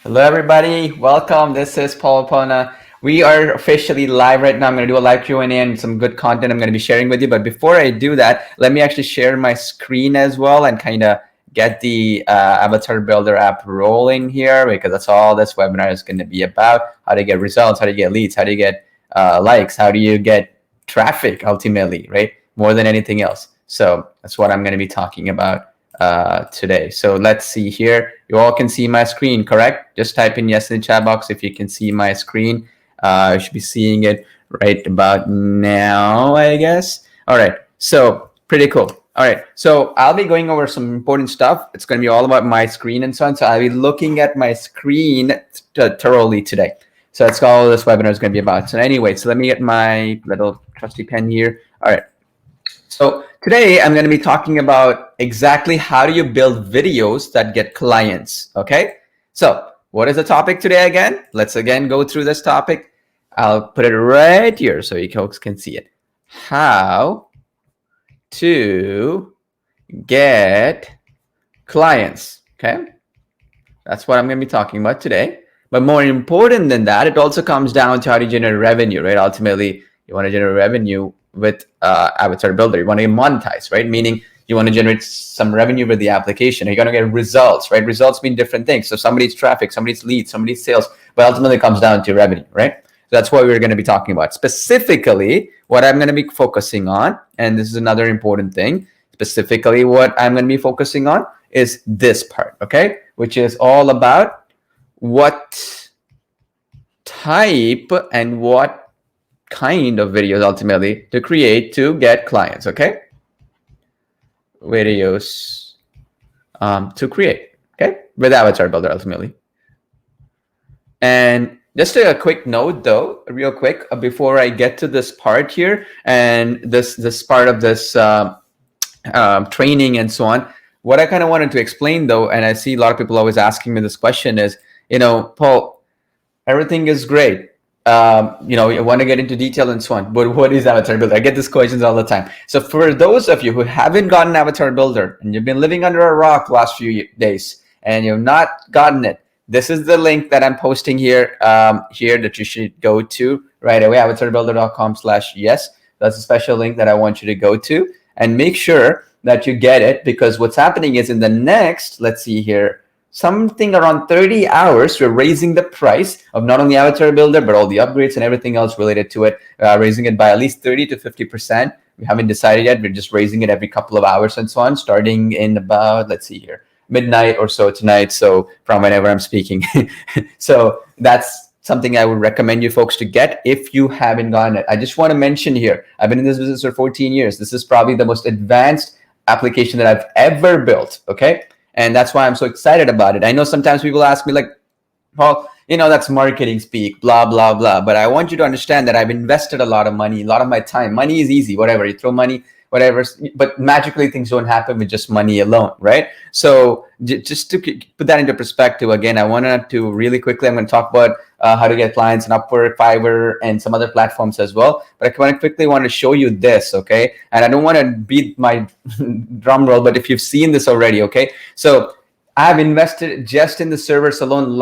Hello, everybody. Welcome. This is Paul Pona. We are officially live right now. I'm going to do a live Q&A and some good content I'm going to be sharing with you. But before I do that, let me actually share my screen as well and kind of get the AvatarBuilder app rolling here, because that's all this webinar is going to be about. How to get results, how to get leads, how to get likes, how do you get traffic ultimately, right? More than anything else. So that's what I'm going to be talking about today. So let's see here. You all can see my screen, correct? Just type in yes in the chat box if you can see my screen. You should be seeing it right about now, I guess. All right, so pretty cool. All right, so I'll be going over some important stuff. It's going to be all about my screen and so on. So I'll be looking at my screen thoroughly today. So that's all this webinar is going to be about. So anyway, so let me get my little trusty pen here. All right. So today I'm going to be talking about exactly how do you build videos that get clients. Okay. So what is the topic today again? Let's again go through this topic. I'll put it right here so you folks can see it. How to get clients. Okay. That's what I'm going to be talking about today. But more important than that, it also comes down to how to generate revenue, right? Ultimately, you want to generate revenue with AvatarBuilder. You want to get monetized, right? Meaning you want to generate some revenue with the application. You're going to get results, right? Results mean different things. So somebody's traffic, somebody's leads, somebody's sales, but ultimately it comes down to revenue, right? So that's what we're going to be talking about. Specifically, what I'm going to be focusing on, and this is another important thing, specifically what I'm going to be focusing on is this part, okay? Which is all about what type and what kind of videos ultimately to create to get clients. Okay, videos to create, okay, with AvatarBuilder ultimately. And just a quick note though, real quick, before I get to this part here and this part of this training and so on, what I kind of wanted to explain though, and I see a lot of people always asking me this question is, Paul, everything is great. You want to get into detail and so on, but what is AvatarBuilder? I get these questions all the time. So for those of you who haven't gotten AvatarBuilder and you've been living under a rock the last few days and you've not gotten it, this is the link that I'm posting here, that you should go to right away, avatarbuilder.com/yes. That's a special link that I want you to go to and make sure that you get it, because what's happening is in the next, let's see here, something around 30 hours, we're raising the price of not only AvatarBuilder, but all the upgrades and everything else related to it, raising it by at least 30 to 50%. We haven't decided yet. We're just raising it every couple of hours and so on, starting in about, let's see here, midnight or so tonight. So from whenever I'm speaking. So that's something I would recommend you folks to get if you haven't gotten it. I just want to mention here, I've been in this business for 14 years. This is probably the most advanced application that I've ever built. Okay. And that's why I'm so excited about it. I know sometimes people ask me like, Paul, that's marketing speak, blah, blah, blah. But I want you to understand that I've invested a lot of money, a lot of my time. Money is easy, whatever. You throw money, whatever. But magically things don't happen with just money alone, right? So just to put that into perspective, again, I wanted to really quickly, I'm going to talk about how to get clients in Upwork, Fiverr, and some other platforms as well. But I quickly want to show you this, okay? And I don't want to beat my drum roll, but if you've seen this already, okay? So I've invested just in the servers alone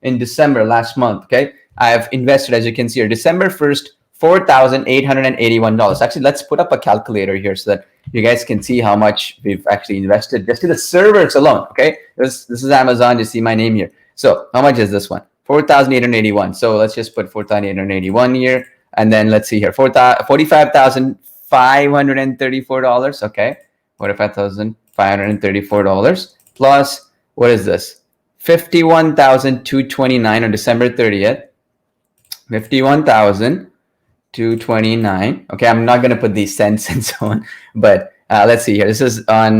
in December last month, okay? I've invested, as you can see here, December 1st, $4,881. Actually, let's put up a calculator here so that you guys can see how much we've actually invested just in the servers alone, okay? This is Amazon. You see my name here. So how much is this one? 4,881. So let's just put 4,881 here. And then let's see here, $45,534, okay? $45,534 plus, what is this? $51,229 on December 30th. $51,229. Okay, I'm not going to put these cents and so on, but let's see here. This is on,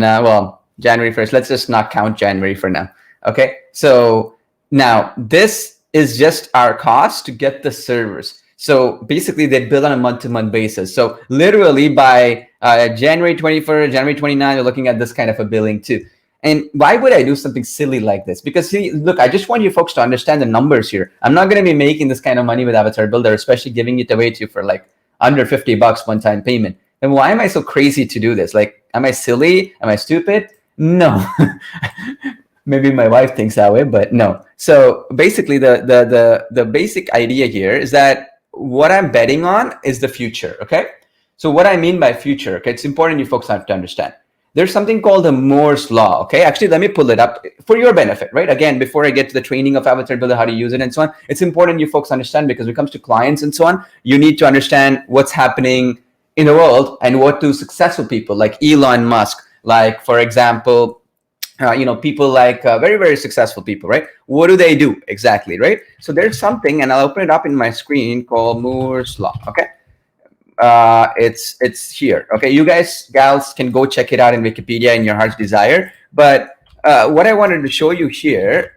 January 1st. Let's just not count January for now. Okay, so now this is just our cost to get the servers. So basically they bill on a month-to-month basis. So literally by January 21st, January 29th, you're looking at this kind of a billing too. And why would I do something silly like this? Because see, look, I just want you folks to understand the numbers here. I'm not going to be making this kind of money with AvatarBuilder, especially giving it away to you for like under $50 one-time payment. And why am I so crazy to do this? Like, am I silly? Am I stupid? No. Maybe my wife thinks that way, but no. So basically, the basic idea here is that what I'm betting on is the future. Okay. So what I mean by future, okay, it's important you folks have to understand. There's something called the Moore's law. Okay, actually, let me pull it up for your benefit, right? Again, before I get to the training of AvatarBuilder, how to use it and so on, it's important you folks understand, because when it comes to clients and so on, you need to understand what's happening in the world and what do successful people like Elon Musk, like for example, people like very, very successful people, right? What do they do exactly, right? So there's something, and I'll open it up in my screen, called Moore's law. Okay. It's here. Okay, you guys, gals, can go check it out in Wikipedia in your heart's desire. But what I wanted to show you here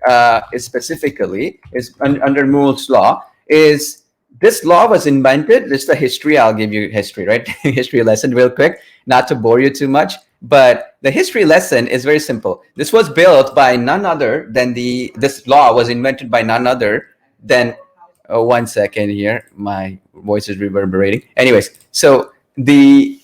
is specifically is under Moore's law. Is this law was invented? This is the history. I'll give you history, right? History lesson real quick, not to bore you too much. But the history lesson is very simple. This was built by none other than this law was invented by none other than 1 second here. My voice is reverberating. Anyways, so the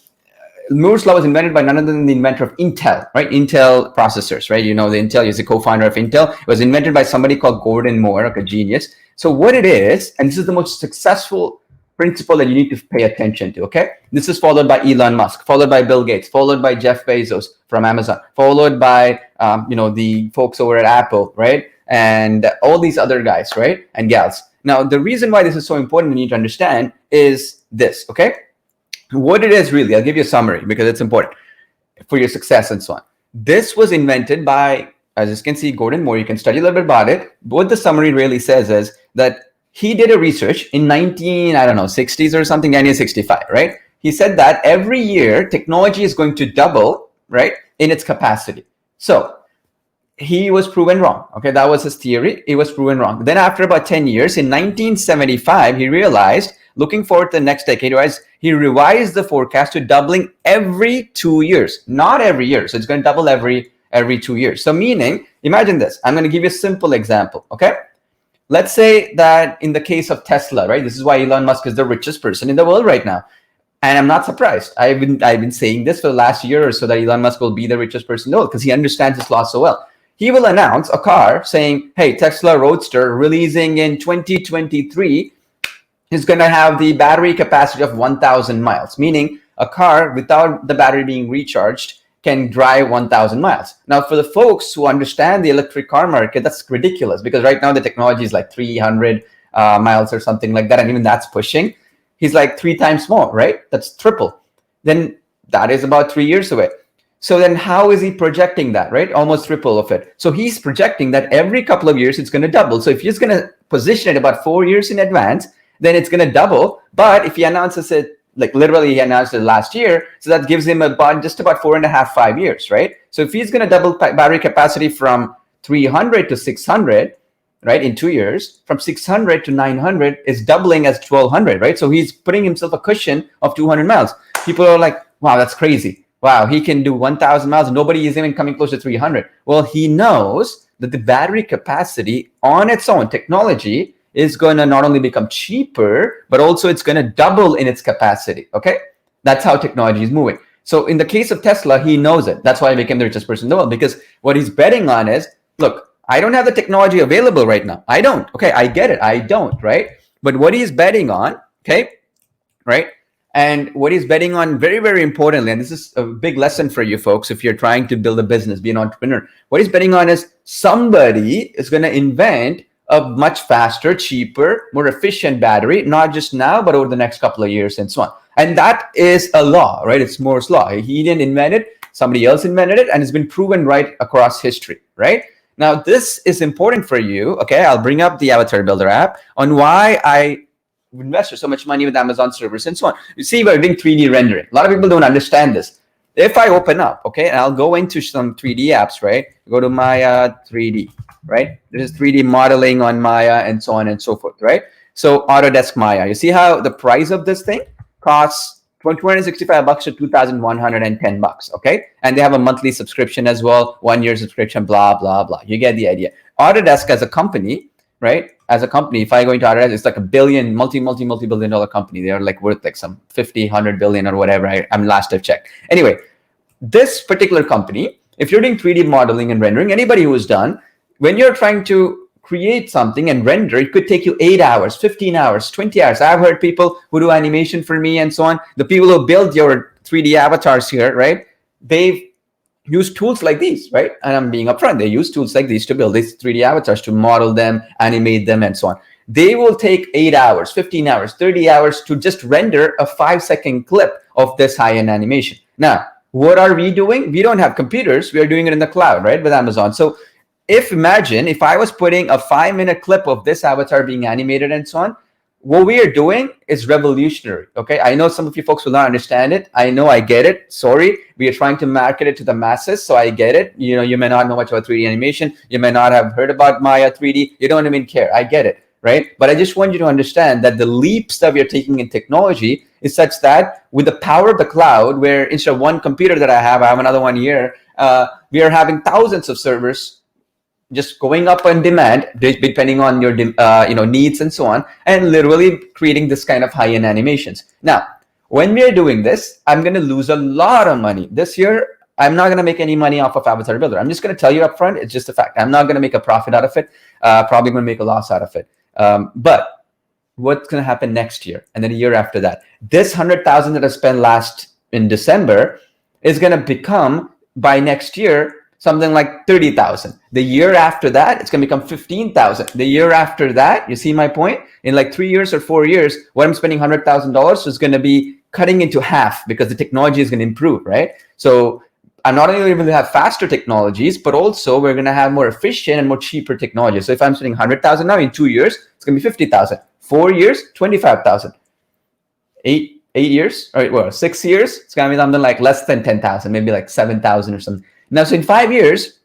Moore's law was invented by none other than the inventor of Intel, right? Intel processors, right? You know, the Intel is the co-founder of Intel. It was invented by somebody called Gordon Moore, like a genius. So what it is, and this is the most successful principle that you need to pay attention to, okay? This is followed by Elon Musk, followed by Bill Gates, followed by Jeff Bezos from Amazon, followed by, the folks over at Apple, right? And all these other guys, right? And gals. Now, the reason why this is so important you need to understand is this, okay? What it is really, I'll give you a summary because it's important for your success and so on. This was invented by, as you can see, Gordon Moore. You can study a little bit about it. What the summary really says is that he did a research in 60s or something, 1965, right? He said that every year technology is going to double, right, in its capacity. So he was proven wrong. Okay, that was his theory. He was proven wrong. Then after about 10 years, in 1975, he realized, looking forward to the next decade, he revised the forecast to doubling every 2 years, not every year. So it's going to double every 2 years. So meaning, imagine this. I'm going to give you a simple example, okay? Let's say that in the case of Tesla, right? This is why Elon Musk is the richest person in the world right now. And I'm not surprised. I've been saying this for the last year or so, that Elon Musk will be the richest person in the world because he understands this law so well. He will announce a car saying, hey, Tesla Roadster releasing in 2023 is going to have the battery capacity of 1,000 miles, meaning a car without the battery being recharged can drive 1,000 miles. Now, for the folks who understand the electric car market, that's ridiculous because right now the technology is like 300 miles or something like that. And even that's pushing. He's like 3 times more, right? That's triple. Then that is about 3 years away. So then how is he projecting that, right? Almost triple of it. So he's projecting that every couple of years, it's going to double. So if he's going to position it about 4 years in advance, then it's going to double. But if he announces it, like literally he announced it last year, so that gives him just about 4.5, 5 years, right? So if he's going to double battery capacity from 300 to 600, right, in 2 years, from 600 to 900 is doubling as 1,200, right? So he's putting himself a cushion of 200 miles. People are like, wow, that's crazy. Wow, he can do 1,000 miles. Nobody is even coming close to 300. Well, he knows that the battery capacity on its own, technology, is going to not only become cheaper, but also it's going to double in its capacity, okay? That's how technology is moving. So in the case of Tesla, he knows it. That's why he became the richest person in the world, because what he's betting on is, look, I don't have the technology available right now. I don't. Okay, I get it. I don't, right? But what he's betting on, okay, right? And what he's betting on, very, very importantly, and this is a big lesson for you folks if you're trying to build a business, be an entrepreneur. What he's betting on is somebody is going to invent a much faster, cheaper, more efficient battery, not just now, but over the next couple of years and so on. And that is a law, right? It's Moore's law. He didn't invent it. Somebody else invented it, and it's been proven right across history, right? Now, this is important for you. Okay, I'll bring up the AvatarBuilder app on why I invested so much money with Amazon servers and so on. You see, we're doing 3D rendering. A lot of people don't understand this. If I open up, okay, and I'll go into some 3D apps, right? Go to Maya 3D, right? This is 3D modeling on Maya and so on and so forth, right? So Autodesk Maya. You see how the price of this thing costs from $265 to $2,110, okay? And they have a monthly subscription as well, 1 year subscription, blah, blah, blah. You get the idea. Autodesk as a company, right? As a company, if I go into Autodesk, it's like a billion, multi-billion dollar company. They are like worth like some 50, 100 billion or whatever. I'm last I've checked. Anyway, this particular company, if you're doing 3D modeling and rendering, anybody who's done, when you're trying to create something and render, it could take you 8 hours, 15 hours, 20 hours. I've heard people who do animation for me and so on. The people who build your 3D avatars here, right? They've used tools like these, right? And I'm being upfront. They use tools like these to build these 3D avatars, to model them, animate them, and so on. They will take 8 hours, 15 hours, 30 hours to just render a 5-second clip of this high-end animation. Now, what are we doing? We don't have computers. We are doing it in the cloud, right, with Amazon. So imagine if I was putting a 5-minute clip of this avatar being animated and so on, what we are doing is revolutionary, okay? I know some of you folks will not understand it. I know, I get it. Sorry, we are trying to market it to the masses, so I get it. You know, you may not know much about 3D animation. You may not have heard about Maya 3D. You don't even care. I get it, right? But I just want you to understand that the leaps that we are taking in technology is such that with the power of the cloud, where instead of one computer that I have another one here, we are having thousands of servers just going up on demand, depending on your needs and so on, and literally creating this kind of high-end animations. Now, when we are doing this, I'm going to lose a lot of money. This year, I'm not going to make any money off of AvatarBuilder. I'm just going to tell you up front, it's just a fact. I'm not going to make a profit out of it. Probably going to make a loss out of it. But what's going to happen next year and then a year after that? This 100,000 that I spent in December is going to become, by next year, something like 30,000. The year after that, it's going to become 15,000. The year after that, you see my point? In like 3 years or 4 years, what I'm spending $100,000 is going to be cutting into half because the technology is going to improve, right? So I'm not only going to have faster technologies, but also we're going to have more efficient and more cheaper technology. So if I'm spending 100,000 now, in 2 years, it's going to be 50,000. 4 years, 25,000. 8 years, or well, 6 years, it's going to be something like less than 10,000, maybe like 7,000 or something. Now, so in 5 years,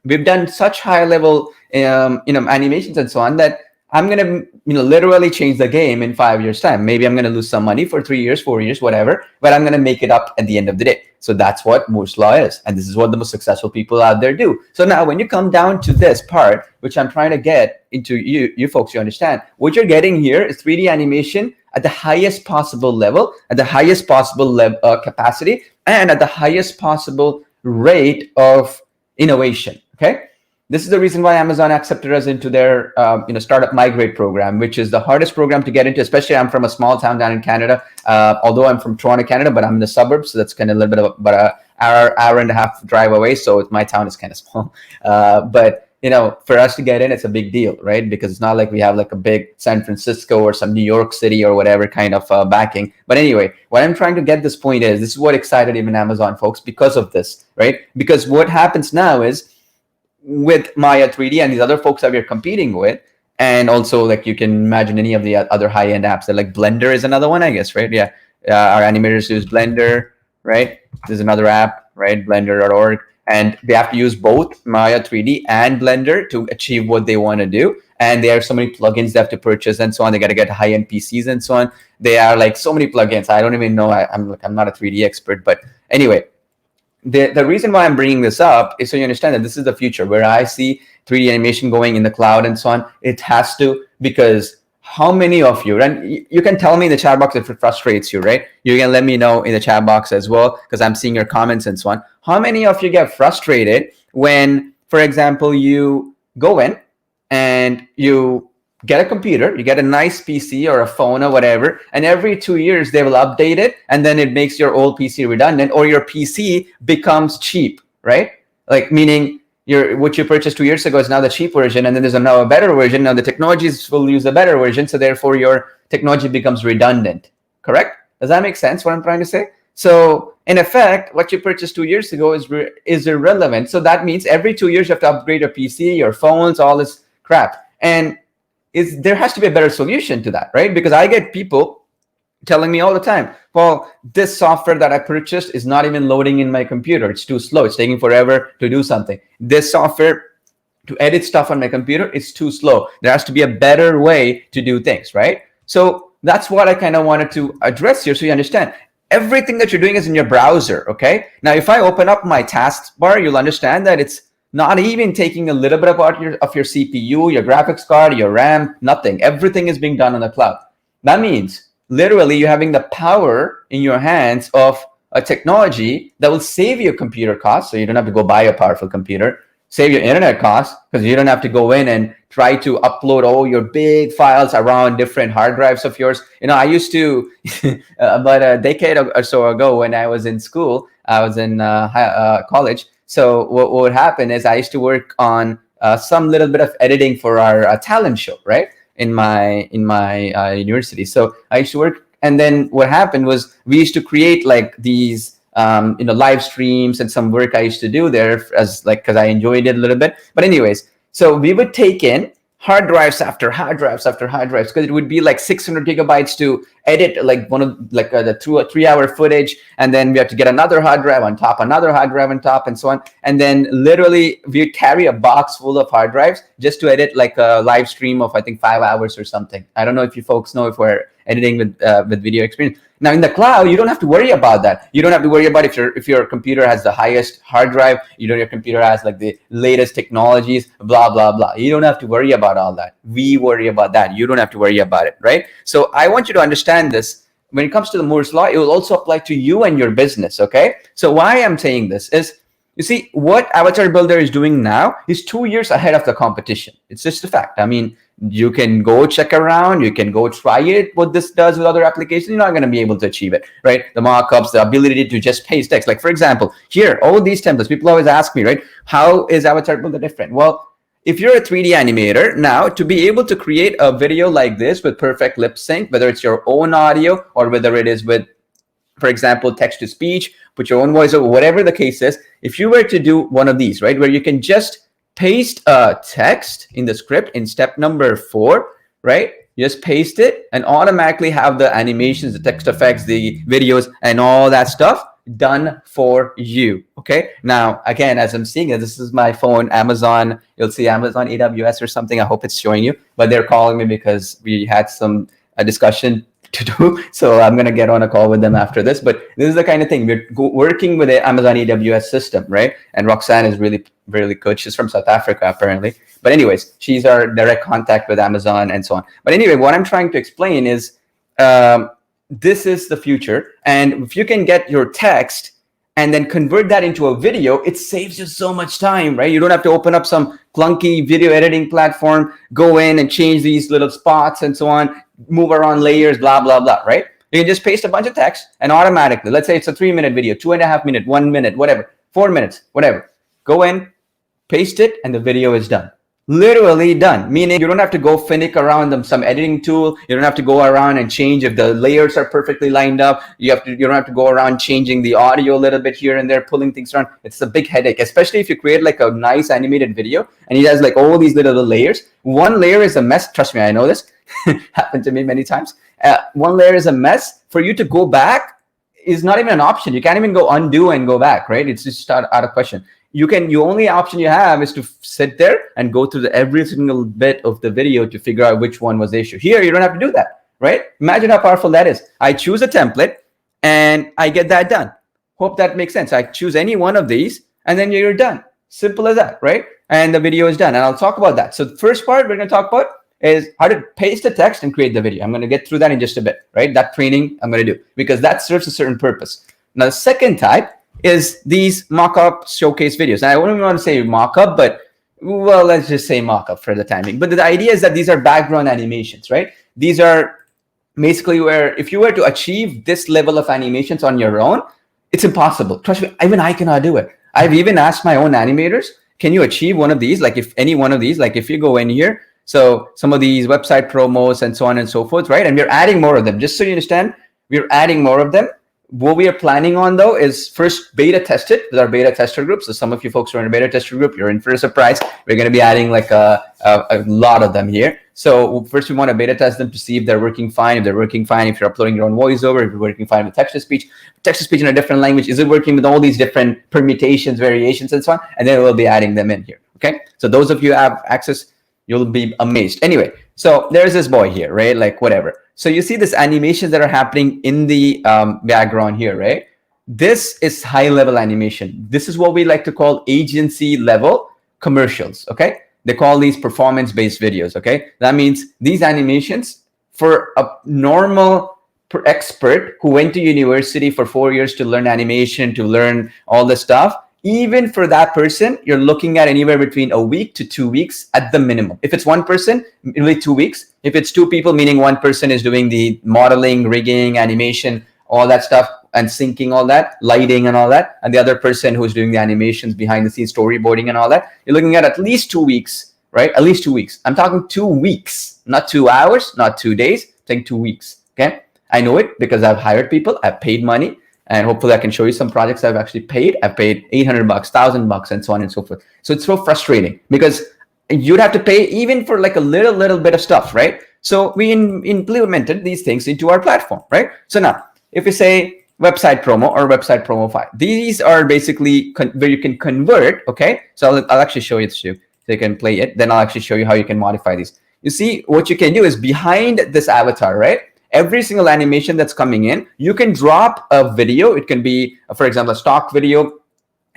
we've done such high level, animations and so on that I'm going to, literally change the game in 5 years time. Maybe I'm going to lose some money for 3 years, 4 years, whatever, but I'm going to make it up at the end of the day. So that's what Moore's Law is. And this is what the most successful people out there do. So now when you come down to this part, which I'm trying to get into you folks, you understand what you're getting here is 3D animation at the highest possible level, at the highest possible capacity, and at the highest possible rate of innovation. Okay, this is the reason why Amazon accepted us into their startup migrate program, which is the hardest program to get into. Especially, I'm from a small town down in Canada. Although I'm from Toronto, Canada, but I'm in the suburbs, so that's kind of a little bit of about an hour and a half drive away. So my town is kind of small, but for us to get in, it's a big deal, right? Because it's not like we have like a big San Francisco or some New York City or whatever kind of backing. But anyway, what I'm trying to get this point is, this is what excited even Amazon folks because of this, right? Because what happens now is with Maya 3D and these other folks that we're competing with, and also like you can imagine any of the other high-end apps that like Blender is another one, I guess, right? Yeah, our animators use Blender, right? There's another app, right? Blender.org. And they have to use both Maya 3D and Blender to achieve what they want to do. And there are so many plugins they have to purchase and so on. They got to get high-end PCs and so on. They are like so many plugins. I don't even know. I'm not a 3D expert. But anyway, the reason why I'm bringing this up is so you understand that this is the future where I see 3D animation going in the cloud and so on. It has to, because how many of you, and you can tell me in the chat box if it frustrates you, right? You can let me know in the chat box as well, because I'm seeing your comments and so on. How many of you get frustrated when, for example, you go in and you get a computer, you get a nice PC or a phone or whatever, and every 2 years they will update it, and then it makes your old PC redundant, or your PC becomes cheap, right? Like meaning what you purchased 2 years ago is now the cheap version, and then there's now a better version. Now the technologies will use a better version, so therefore your technology becomes redundant. Correct? Does that make sense? What I'm trying to say? So in effect, what you purchased 2 years ago is irrelevant. So that means every 2 years you have to upgrade your PC, your phones, all this crap. And there has to be a better solution to that, right? Because I get people telling me all the time, well, this software that I purchased is not even loading in my computer. It's too slow. It's taking forever to do something. This software to edit stuff on my computer is too slow. There has to be a better way to do things, right? So that's what I kind of wanted to address here, so you understand. Everything that you're doing is in your browser, okay? Now, if I open up my taskbar, you'll understand that it's not even taking a little bit of your CPU, your graphics card, your RAM, nothing. Everything is being done on the cloud. That means literally you're having the power in your hands of a technology that will save you computer costs, so you don't have to go buy a powerful computer, save your internet costs because you don't have to go in and try to upload all your big files around different hard drives of yours. I used to about a decade or so ago when I was in school, I was in college. So what would happen is I used to work on some little bit of editing for our talent show, right? In my university. So I used to work, and then what happened was we used to create like these live streams and some work I used to do there as like because I enjoyed it a little bit. But anyways, so we would take in hard drives after hard drives after hard drives because it would be like 600 gigabytes to edit like one of like the 2 or 3 hour footage, and then we have to get another hard drive on top, another hard drive on top, and so on. And then literally we would carry a box full of hard drives just to edit like a live stream of I think 5 hours or something. I don't know if you folks know if we're editing with video experience. Now in the cloud, you don't have to worry about that. You don't have to worry about if your computer has the highest hard drive, your computer has like the latest technologies, blah, blah, blah. You don't have to worry about all that. We worry about that. You don't have to worry about it, right? So I want you to understand this. When it comes to the Moore's Law, it will also apply to you and your business, okay? So why I'm saying this is, you see, what AvatarBuilder is doing now is 2 years ahead of the competition. It's just a fact. I mean, you can go check around, you can go try it, what this does with other applications. You're not going to be able to achieve it, right? The mockups, the ability to just paste text. Like, for example, here, all these templates, people always ask me, right? How is AvatarBuilder different? Well, if you're a 3D animator, now to be able to create a video like this with perfect lip sync, whether it's your own audio or whether it is with, for example, text to speech, put your own voice over, whatever the case is, if you were to do one of these, right, where you can just paste a text in the script in step number 4, right? You just paste it and automatically have the animations, the text effects, the videos, and all that stuff done for you. Okay. Now, again, as I'm seeing it, this is my phone, Amazon. You'll see Amazon AWS or something. I hope it's showing you, but they're calling me because we had some discussion to do. So I'm going to get on a call with them after this. But this is the kind of thing we're working with the Amazon AWS system, right? And Roxanne is really, really good. She's from South Africa, apparently. But anyways, she's our direct contact with Amazon and so on. But anyway, what I'm trying to explain is this is the future. And if you can get your text and then convert that into a video, it saves you so much time, right? You don't have to open up some clunky video editing platform, go in and change these little spots and so on, move around layers, blah, blah, blah, right? You can just paste a bunch of text and automatically, let's say it's a 3-minute video, 2.5 minutes, 1 minute, whatever, 4 minutes, whatever. Go in, paste it, and the video is done. Literally done, meaning you don't have to go finick around some editing tool. You don't have to go around and change if the layers are perfectly lined up. You don't have to go around changing the audio a little bit here and there, pulling things around. It's a big headache, especially if you create like a nice animated video and it has like all these little layers. One layer is a mess. Trust me, I know this. Happened to me many times. One layer is a mess. For you to go back is not even an option. You can't even go undo and go back, right? It's just out of question. You only option you have is to sit there and go through every single bit of the video to figure out which one was the issue. Here, you don't have to do that, right? Imagine how powerful that is. I choose a template and I get that done. Hope that makes sense. I choose any one of these and then you're done. Simple as that, right? And the video is done. And I'll talk about that. So the first part we're going to talk about is how to paste the text and create the video. I'm going to get through that in just a bit, right? That training I'm going to do because that serves a certain purpose. Now, the second type is these mock-up showcase videos. Now, I wouldn't want to say mock-up, but well, let's just say mock-up for the timing. But the idea is that these are background animations, right? These are basically where if you were to achieve this level of animations on your own, it's impossible. Trust me, even I cannot do it. I've even asked my own animators, can you achieve one of these? Like if any one of these, like if you go in here, so some of these website promos and so on and so forth, right? And we're adding more of them. Just so you understand, we're adding more of them. What we are planning on, though, is first beta test it with our beta tester group. So some of you folks who are in a beta tester group, you're in for a surprise. We're going to be adding like a lot of them here. So first we want to beta test them to see if they're working fine. If they're working fine, if you're uploading your own voiceover, if you're working fine with text-to-speech in a different language, is it working with all these different permutations, variations, and so on? And then we'll be adding them in here, okay? So those of you who have access, you'll be amazed. Anyway, so there's this boy here, right? Like whatever. So you see this animations that are happening in the background here, right? This is high-level animation. This is what we like to call agency-level commercials, okay? They call these performance-based videos, okay? That means these animations for a normal expert who went to university for 4 years to learn animation, to learn all this stuff, even for that person, you're looking at anywhere between a week to 2 weeks at the minimum. If it's one person, really 2 weeks. If it's two people, meaning one person is doing the modeling, rigging, animation, all that stuff, and syncing all that, lighting and all that, and the other person who's doing the animations behind the scenes, storyboarding and all that, you're looking at least 2 weeks, right? At least 2 weeks. I'm talking 2 weeks, not 2 hours, not 2 days. I'm saying 2 weeks, okay? I know it because I've hired people, I've paid money, and hopefully I can show you some projects I've actually paid. I've paid $800, $1,000, and so on and so forth. So it's so frustrating because you'd have to pay even for like a little bit of stuff, right? So we implemented these things into our platform, right? So now, if we say website promo or website promo file, these are basically where you can convert, okay? So I'll actually show you this to you so you can play it. Then I'll actually show you how you can modify these. You see, what you can do is behind this avatar, right? Every single animation that's coming in, you can drop a video. It can be, for example, a stock video.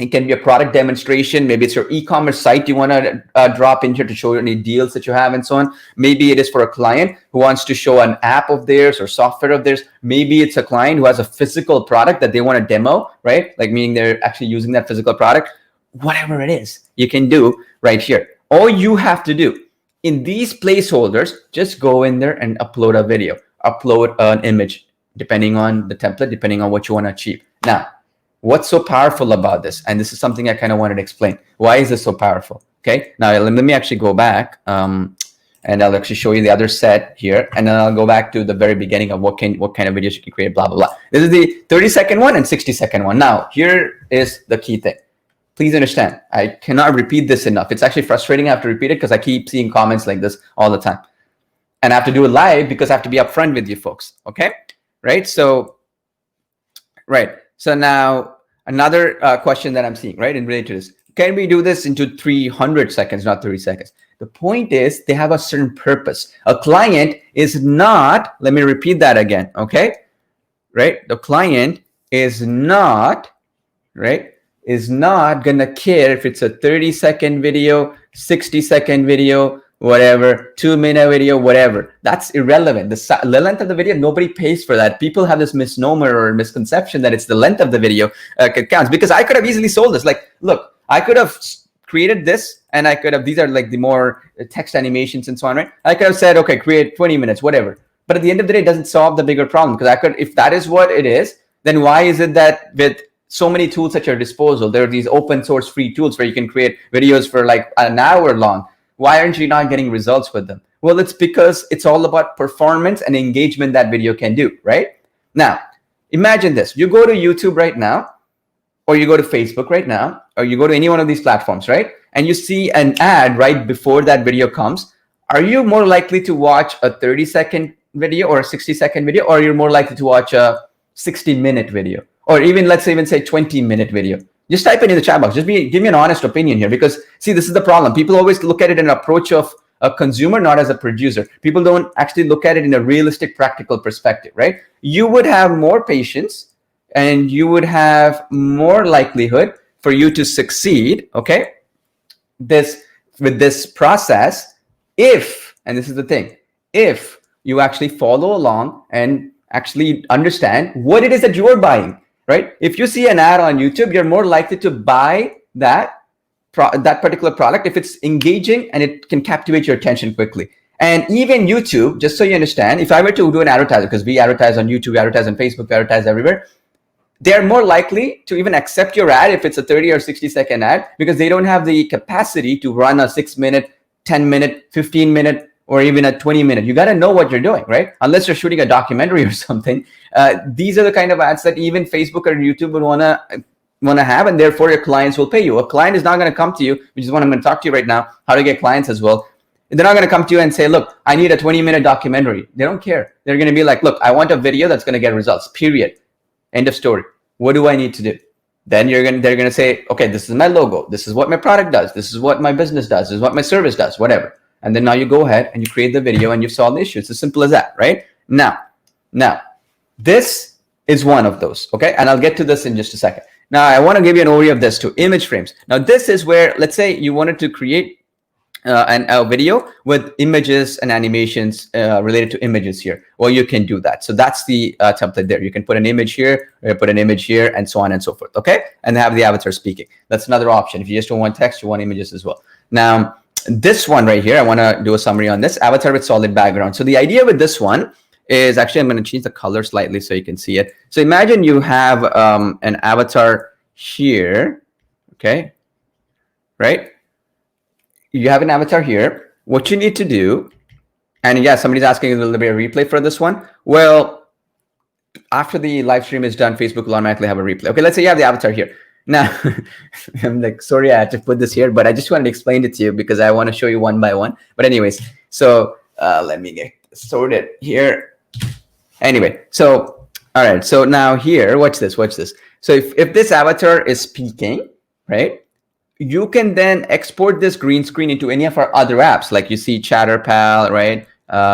It can be a product demonstration. Maybe it's your e-commerce site you want to drop in here to show any deals that you have and so on. Maybe it is for a client who wants to show an app of theirs or software of theirs. Maybe it's a client who has a physical product that they want to demo, right? Like meaning they're actually using that physical product. Whatever it is, you can do right here. All you have to do in these placeholders, just go in there and upload a video. Upload an image, depending on the template, depending on what you want to achieve. Now, what's so powerful about this? And this is something I kind of wanted to explain. Why is this so powerful? Okay, now let me actually go back and I'll actually show you the other set here. And then I'll go back to the very beginning of what kind of videos you can create, blah, blah, blah. This is the 30-second one and 60-second one. Now, here is the key thing. Please understand, I cannot repeat this enough. It's actually frustrating I have to repeat it because I keep seeing comments like this all the time. And I have to do it live because I have to be upfront with you folks, okay? Right, so now another question that I'm seeing, right, in related to this. Can we do this into 300 seconds, not 30 seconds? The point is they have a certain purpose. A client is not, let me repeat that again, okay? Right, the client is not, right, is not gonna care if it's a 30-second video, 60-second video, whatever, 2-minute video, whatever. That's irrelevant. The length of the video, nobody pays for that. People have this misnomer or misconception that it's the length of the video counts, because I could have easily sold this. Like, look, I could have created this and I could have, these are like the more text animations and so on, right? I could have said, okay, create 20 minutes, whatever. But at the end of the day, it doesn't solve the bigger problem, because I could, if that is what it is, then why is it that with so many tools at your disposal, there are these open source free tools where you can create videos for like an hour long. Why aren't you not getting results with them? Well, it's because it's all about performance and engagement that video can do, right? Now, imagine this. You go to YouTube right now, or you go to Facebook right now, or you go to any one of these platforms, right? And you see an ad right before that video comes. Are you more likely to watch a 30-second video or a 60-second video, or you're more likely to watch a 60-minute video? Or even, let's even say 20-minute video? Just type it in the chat box. Just give me an honest opinion here, because see, this is the problem. People always look at it in an approach of a consumer, not as a producer. People don't actually look at it in a realistic, practical perspective, right? You would have more patience and you would have more likelihood for you to succeed, okay? With this process, if, and this is the thing, if you actually follow along and actually understand what it is that you are buying. Right? If you see an ad on YouTube, you're more likely to buy that particular product if it's engaging and it can captivate your attention quickly. And even YouTube, just so you understand, if I were to do an advertiser, because we advertise on YouTube, we advertise on Facebook, we advertise everywhere, they're more likely to even accept your ad if it's a 30 or 60-second ad, because they don't have the capacity to run a 6-minute, 10-minute, 15-minute, or even a 20-minute. You got to know what you're doing, right? Unless you're shooting a documentary or something. These are the kind of ads that even Facebook or YouTube would want to have, and therefore your clients will pay you. A client is not going to come to you, which is what I'm going to talk to you right now, how to get clients as well. They're not going to come to you and say, look, I need a 20-minute documentary. They don't care. They're going to be like, look, I want a video that's going to get results, period. End of story. What do I need to do? Then they're going to say, okay, this is my logo. This is what my product does. This is what my business does. This is what my service does, whatever. And then now you go ahead and you create the video and you solve the issue. It's as simple as that, right? Now, this is one of those, okay? And I'll get to this in just a second. Now, I want to give you an overview of this too, image frames. Now, this is where, let's say you wanted to create and a video with images and animations related to images here. Well, you can do that. So that's the template there. You can put an image here, or put an image here, and so on and so forth. Okay, and have the avatar speaking. That's another option. If you just don't want text, you want images as well. Now, this one right here, I want to do a summary on this avatar with solid background. So the idea with this one is actually, I'm going to change the color slightly so you can see it. So imagine you have an avatar here. Okay, right? You have an avatar here. What you need to do, and yeah, somebody's asking a little bit of replay for this one. Well, after the live stream is done, Facebook will automatically have a replay. Okay, let's say you have the avatar here. Now, I'm like, sorry, I had to put this here, but I just wanted to explain it to you because I want to show you one by one. But anyways, so let me get sorted here. Anyway, so, all right. So now here, watch this. So if this avatar is speaking, right? You can then export this green screen into any of our other apps. Like you see ChatterPal, right?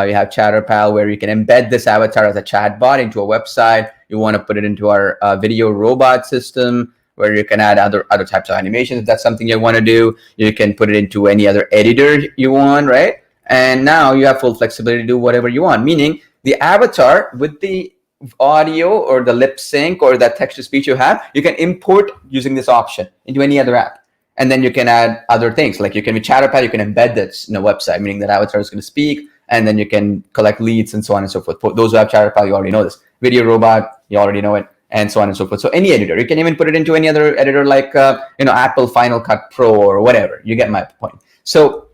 You have ChatterPal where you can embed this avatar as a chatbot into a website. You want to put it into our video robot system where you can add other types of animations. If that's something you want to do, you can put it into any other editor you want, right? And now you have full flexibility to do whatever you want, meaning the avatar with the audio or the lip sync or that text to speech you have, you can import using this option into any other app. And then you can add other things, like you can with ChatterPad, you can embed this in a website, meaning that avatar is going to speak, and then you can collect leads and so on and so forth. For those who have ChatterPad, you already know this. Video Robot, you already know it, and so on and so forth. So any editor, you can even put it into any other editor like Apple Final Cut Pro or whatever. You get my point. So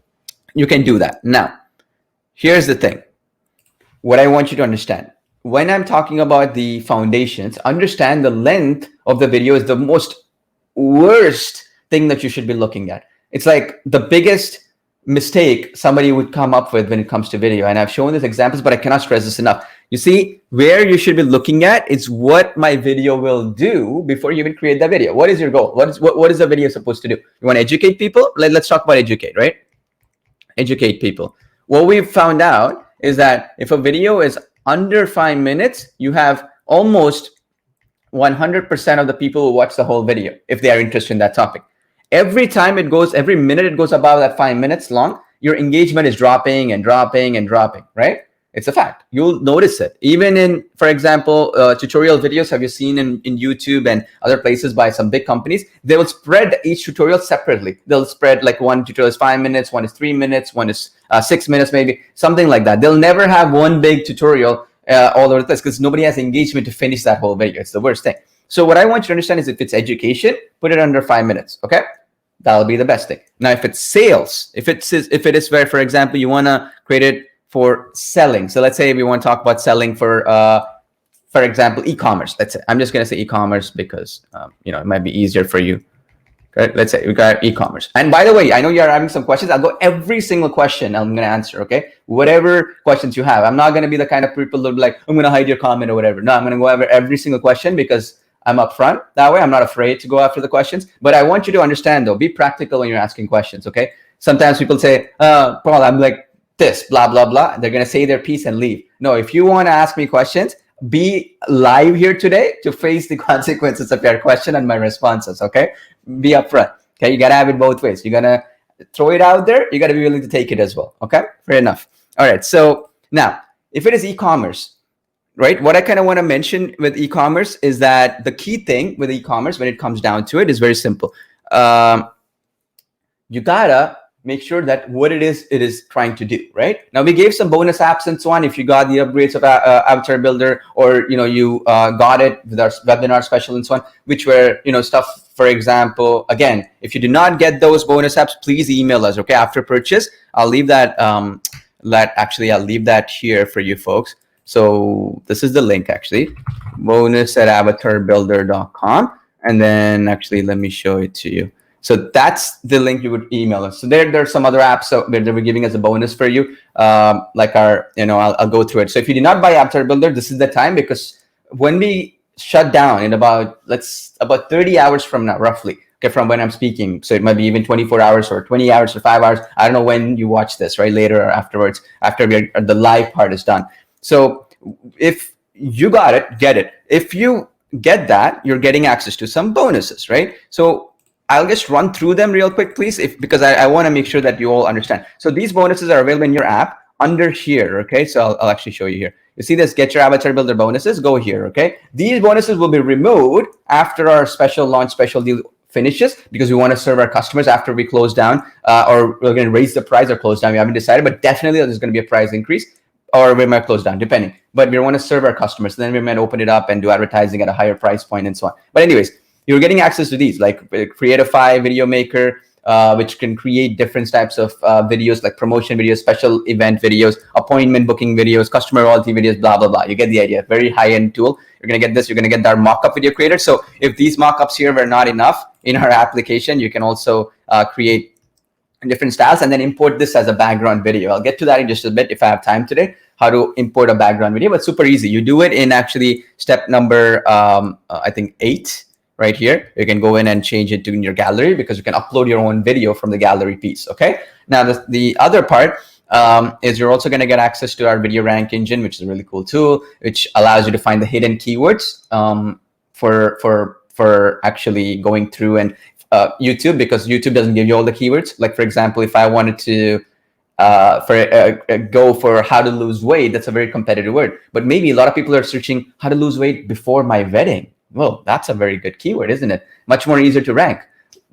you can do that. Now, here's the thing. What I want you to understand. When I'm talking about the foundations, understand the length of the video is the most worst thing that you should be looking at. It's like the biggest mistake somebody would come up with when it comes to video. And I've shown these examples, but I cannot stress this enough. You see, where you should be looking at is what my video will do before you even create the video. What is your goal? What is the video supposed to do? You want to educate people? Let's talk about educate, right? Educate people. What we've found out is that if a video is under 5 minutes, you have almost 100% of the people who watch the whole video if they are interested in that topic. Every minute it goes above that 5 minutes long, your engagement is dropping and dropping and dropping, right? It's a fact. You'll notice it. Even in, for example, tutorial videos, have you seen in YouTube and other places by some big companies, they will spread each tutorial separately. They'll spread like one tutorial is 5 minutes, one is 3 minutes, one is 6 minutes, maybe something like that. They'll never have one big tutorial all over the place because nobody has engagement to finish that whole video. It's the worst thing. So what I want you to understand is if it's education, put it under 5 minutes. Okay, that'll be the best thing. Now, if it's sales, if it is where, for example, you want to create it for selling. So let's say we want to talk about selling for example, e-commerce. Let's say I'm just going to say e-commerce because it might be easier for you. Okay? Let's say we got e-commerce. And by the way, I know you're having some questions. I'll go every single question I'm going to answer. Okay, whatever questions you have. I'm not going to be the kind of people that will be like, I'm going to hide your comment or whatever. No, I'm going to go over every single question because I'm upfront. That way, I'm not afraid to go after the questions. But I want you to understand, though, be practical when you're asking questions, okay? Sometimes people say, Paul, I'm like this, blah, blah, blah. They're going to say their piece and leave. No, if you want to ask me questions, be live here today to face the consequences of your question and my responses, okay? Be upfront, okay? You got to have it both ways. You're going to throw it out there. You got to be willing to take it as well, okay? Fair enough. All right, so now, if it is e-commerce, right? What I kind of want to mention with e-commerce is that the key thing with e-commerce when it comes down to it is very simple. You gotta make sure that what it is trying to do, right? Now we gave some bonus apps and so on. If you got the upgrades of AvatarBuilder or you got it with our webinar special and so on, which were stuff. For example, again, if you do not get those bonus apps, please email us. Okay, after purchase, I'll leave that. I'll leave that here for you folks. So this is the link actually, bonus@avatarbuilder.com. And then actually, let me show it to you. So that's the link you would email us. So there's some other apps that we're giving as a bonus for you. Like our, I'll go through it. So if you did not buy AvatarBuilder, this is the time because when we shut down in about 30 hours from now, roughly, okay, from when I'm speaking. So it might be even 24 hours or 20 hours or 5 hours. I don't know when you watch this, right? Later or afterwards, after the live part is done. So if you got it, get it. If you get that, you're getting access to some bonuses, right? So I'll just run through them real quick, please, because I want to make sure that you all understand. So these bonuses are available in your app under here, okay? So I'll actually show you here. You see this, get your avatar builder bonuses, go here, okay? These bonuses will be removed after our special launch special deal finishes, because we want to serve our customers after we close down, or we're going to raise the price or close down. We haven't decided, but definitely there's going to be a price increase, or we might close down, depending. But we want to serve our customers. So then we might open it up and do advertising at a higher price point and so on. But anyways, you're getting access to these, like Creatify, Video Maker, which can create different types of videos, like promotion videos, special event videos, appointment booking videos, customer loyalty videos, blah, blah, blah. You get the idea. Very high-end tool. You're going to get this. You're going to get our mock-up video creator. So if these mock-ups here were not enough in our application, you can also create different styles and then import this as a background video. I'll get to that in just a bit if I have time today, how to import a background video, but super easy. You do it in actually step number, I think 8. Right here, you can go in and change it to in your gallery, because you can upload your own video from the gallery piece. Okay. Now the other part is you're also going to get access to our video rank engine, which is a really cool tool, which allows you to find the hidden keywords for actually going through and YouTube, because YouTube doesn't give you all the keywords. Like for example, if I wanted to go for how to lose weight, that's a very competitive word. But maybe a lot of people are searching how to lose weight before my wedding. Well, that's a very good keyword, isn't it? Much more easier to rank.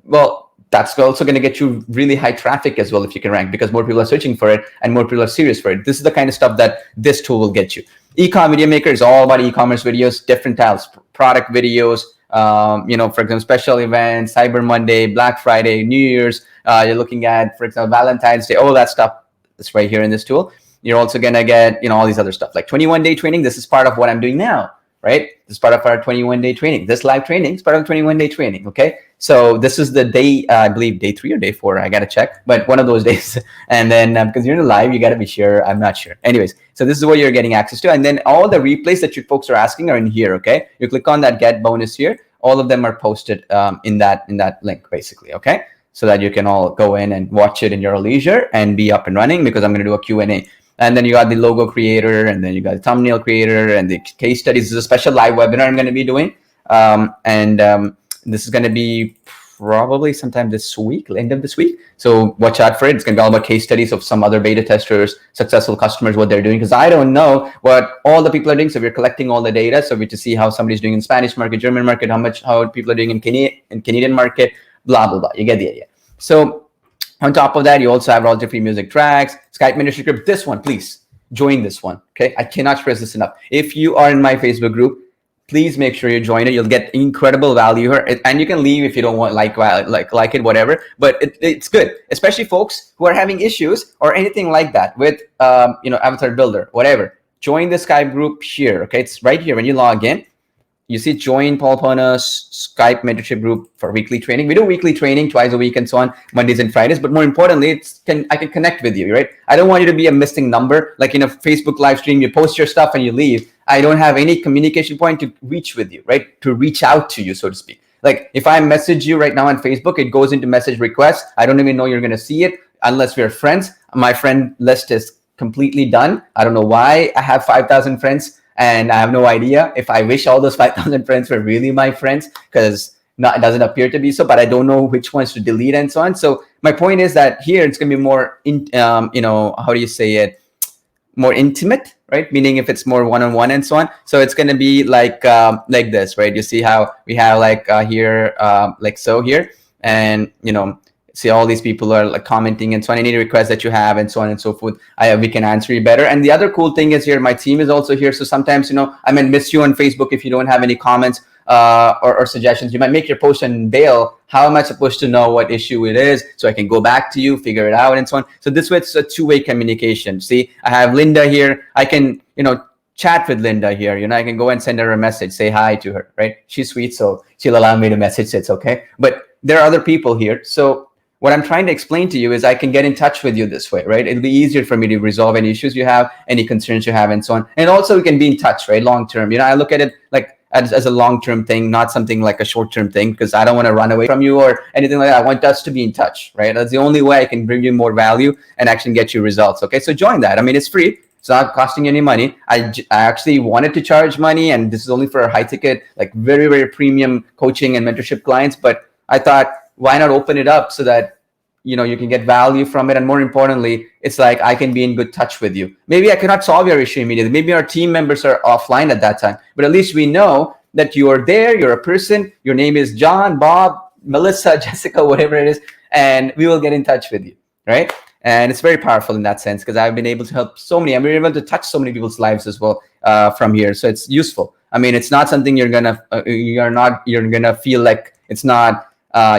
Well, that's also going to get you really high traffic as well if you can rank, because more people are searching for it and more people are serious for it. This is the kind of stuff that this tool will get you. E-com Video Maker is all about e-commerce videos, different styles, product videos, for example, special events, Cyber Monday, Black Friday, New Year's. You're looking at, for example, Valentine's Day, all that stuff is right here in this tool. You're also going to get, all these other stuff like 21-day training. This is part of what I'm doing now. Right? This is part of our 21-day training. This live training is part of 21-day training. Okay. So this is the day, I believe day 3 or day 4. I got to check, but one of those days. And then because you're in the live, you got to be sure. I'm not sure. Anyways, so this is what you're getting access to. And then all the replays that you folks are asking are in here. Okay. You click on that get bonus here. All of them are posted in that link basically. Okay. So that you can all go in and watch it in your leisure and be up and running, because I'm going to do a Q&A. And then you got the logo creator, and then you got the thumbnail creator, and the case studies. This is a special live webinar I'm going to be doing. This is going to be probably sometime this week, end of this week. So watch out for it. It's going to be all about case studies of some other beta testers, successful customers, what they're doing, because I don't know what all the people are doing. So we're collecting all the data. So we to see how somebody's doing in Spanish market, German market, how people are doing in Canadian market, blah, blah, blah. You get the idea. So on top of that, you also have royalty-free music tracks, Skype mentorship group. This one, please join this one. Okay, I cannot stress this enough. If you are in my Facebook group, please make sure you join it. You'll get incredible value here, and you can leave if you don't want like it, whatever. But it's good, especially folks who are having issues or anything like that with Avatar Builder, whatever. Join the Skype group here. Okay, it's right here when you log in. You see, join Paul Pona's Skype mentorship group for weekly training. We do weekly training twice a week and so on, Mondays and Fridays. But more importantly, I can connect with you, right? I don't want you to be a missing number. Like in a Facebook live stream, you post your stuff and you leave. I don't have any communication point to reach with you, right? To reach out to you, so to speak. Like if I message you right now on Facebook, it goes into message requests. I don't even know you're going to see it unless we're friends. My friend list is completely done. I don't know why I have 5,000 friends. And I have no idea if I wish all those 5,000 friends were really my friends, because it doesn't appear to be so, but I don't know which ones to delete and so on. So my point is that here it's going to be more, how do you say it? More intimate, right? Meaning if it's more one-on-one and so on. So it's going to be like this, right? You see how we have here, like so here, and, see all these people are like commenting and so on, any requests that you have and so on and so forth. We can answer you better. And the other cool thing is here, my team is also here. So sometimes, I might miss you on Facebook if you don't have any comments or suggestions. You might make your post and bail. How am I supposed to know what issue it is? So I can go back to you, figure it out and so on. So this way it's a two-way communication. See, I have Linda here. I can, chat with Linda here. I can go and send her a message, say hi to her, right? She's sweet, so she'll allow me to message. It's okay. But there are other people here. So what I'm trying to explain to you is I can get in touch with you this way, right? It'll be easier for me to resolve any issues you have, any concerns you have, and so on. And also we can be in touch, right? Long term. I look at it like as a long-term thing, not something like a short-term thing, because I don't want to run away from you or anything like that. I want us to be in touch, right? That's the only way I can bring you more value and actually get you results. Okay, so join that. I mean, it's free. It's not costing you any money. I actually wanted to charge money, and this is only for high ticket, like very, very premium coaching and mentorship clients. But I thought, why not open it up so that you can get value from it, and more importantly, it's like I can be in good touch with you. Maybe I cannot solve your issue immediately. Maybe our team members are offline at that time, but at least we know that you are there. You're a person. Your name is John, Bob, Melissa, Jessica, whatever it is, and we will get in touch with you, right? And it's very powerful in that sense, because I've been able to help so many. I've been able to touch so many people's lives as well from here. So it's useful. I mean, it's not something you're gonna feel like it's not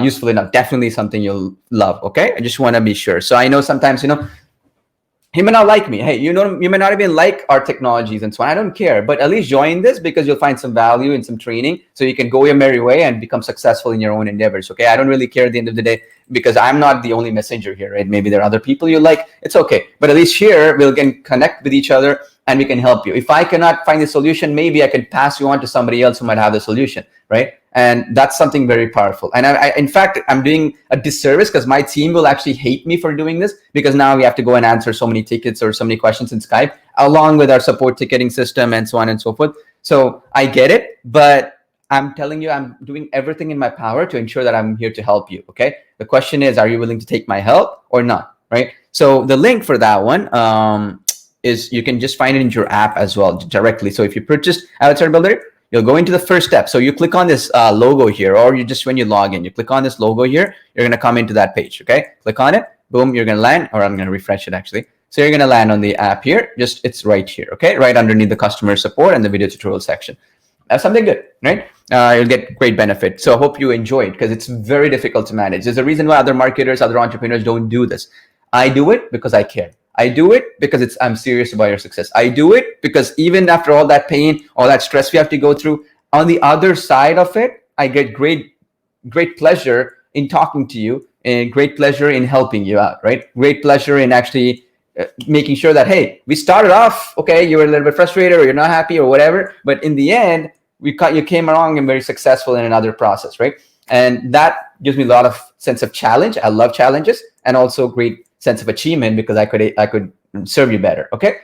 useful enough. Definitely something you'll love. Okay, I just want to be sure. So I know sometimes he may not like me. Hey, you may not even like our technologies and so on. I don't care, but at least join this, because you'll find some value in some training, so you can go your merry way and become successful in your own endeavors. Okay, I don't really care at the end of the day, because I'm not the only messenger here, right? Maybe there are other people you like. It's okay, but at least here we'll can connect with each other and we can help you. If I cannot find the solution, maybe I can pass you on to somebody else who might have the solution, right? And that's something very powerful. And in fact, I'm doing a disservice, because my team will actually hate me for doing this, because now we have to go and answer so many tickets or so many questions in Skype, along with our support ticketing system and so on and so forth. So I get it, but I'm telling you, I'm doing everything in my power to ensure that I'm here to help you. Okay. The question is, are you willing to take my help or not? Right. So the link for that one is you can just find it in your app as well directly. So if you purchased AvatarBuilder, you'll go into the first step. So you click on this logo here, or when you log in, you click on this logo here, you're going to come into that page. Okay. Click on it. Boom. You're going to land, or I'm going to refresh it actually. So you're going to land on the app here. It's right here. Okay. Right underneath the customer support and the video tutorial section. That's something good, right? You'll get great benefit. So I hope you enjoy it, because it's very difficult to manage. There's a reason why other marketers, other entrepreneurs don't do this. I do it because I care. I do it because I'm serious about your success. I do it because even after all that pain, all that stress we have to go through, on the other side of it, I get great pleasure in talking to you, and great pleasure in helping you out, right? Great pleasure in actually making sure that, hey, we started off, okay, you were a little bit frustrated, or you're not happy or whatever, but in the end, you came along and very successful in another process, right? And that gives me a lot of sense of challenge. I love challenges, and also great sense of achievement, because I could serve you better. Okay,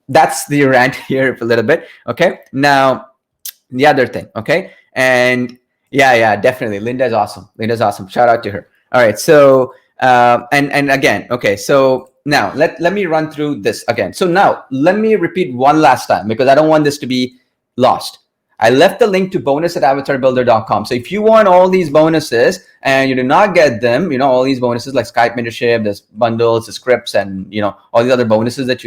that's the rant here for a little bit. Okay, now the other thing. Okay, and yeah, definitely, Linda's awesome. Shout out to her. All right, so and again, okay, so now let me run through this again. So now let me repeat one last time, because I don't want this to be lost. I left the link to bonus at avatarbuilder.com. So if you want all these bonuses and you do not get them, all these bonuses like Skype mentorship, there's bundles, the scripts, and all the other bonuses that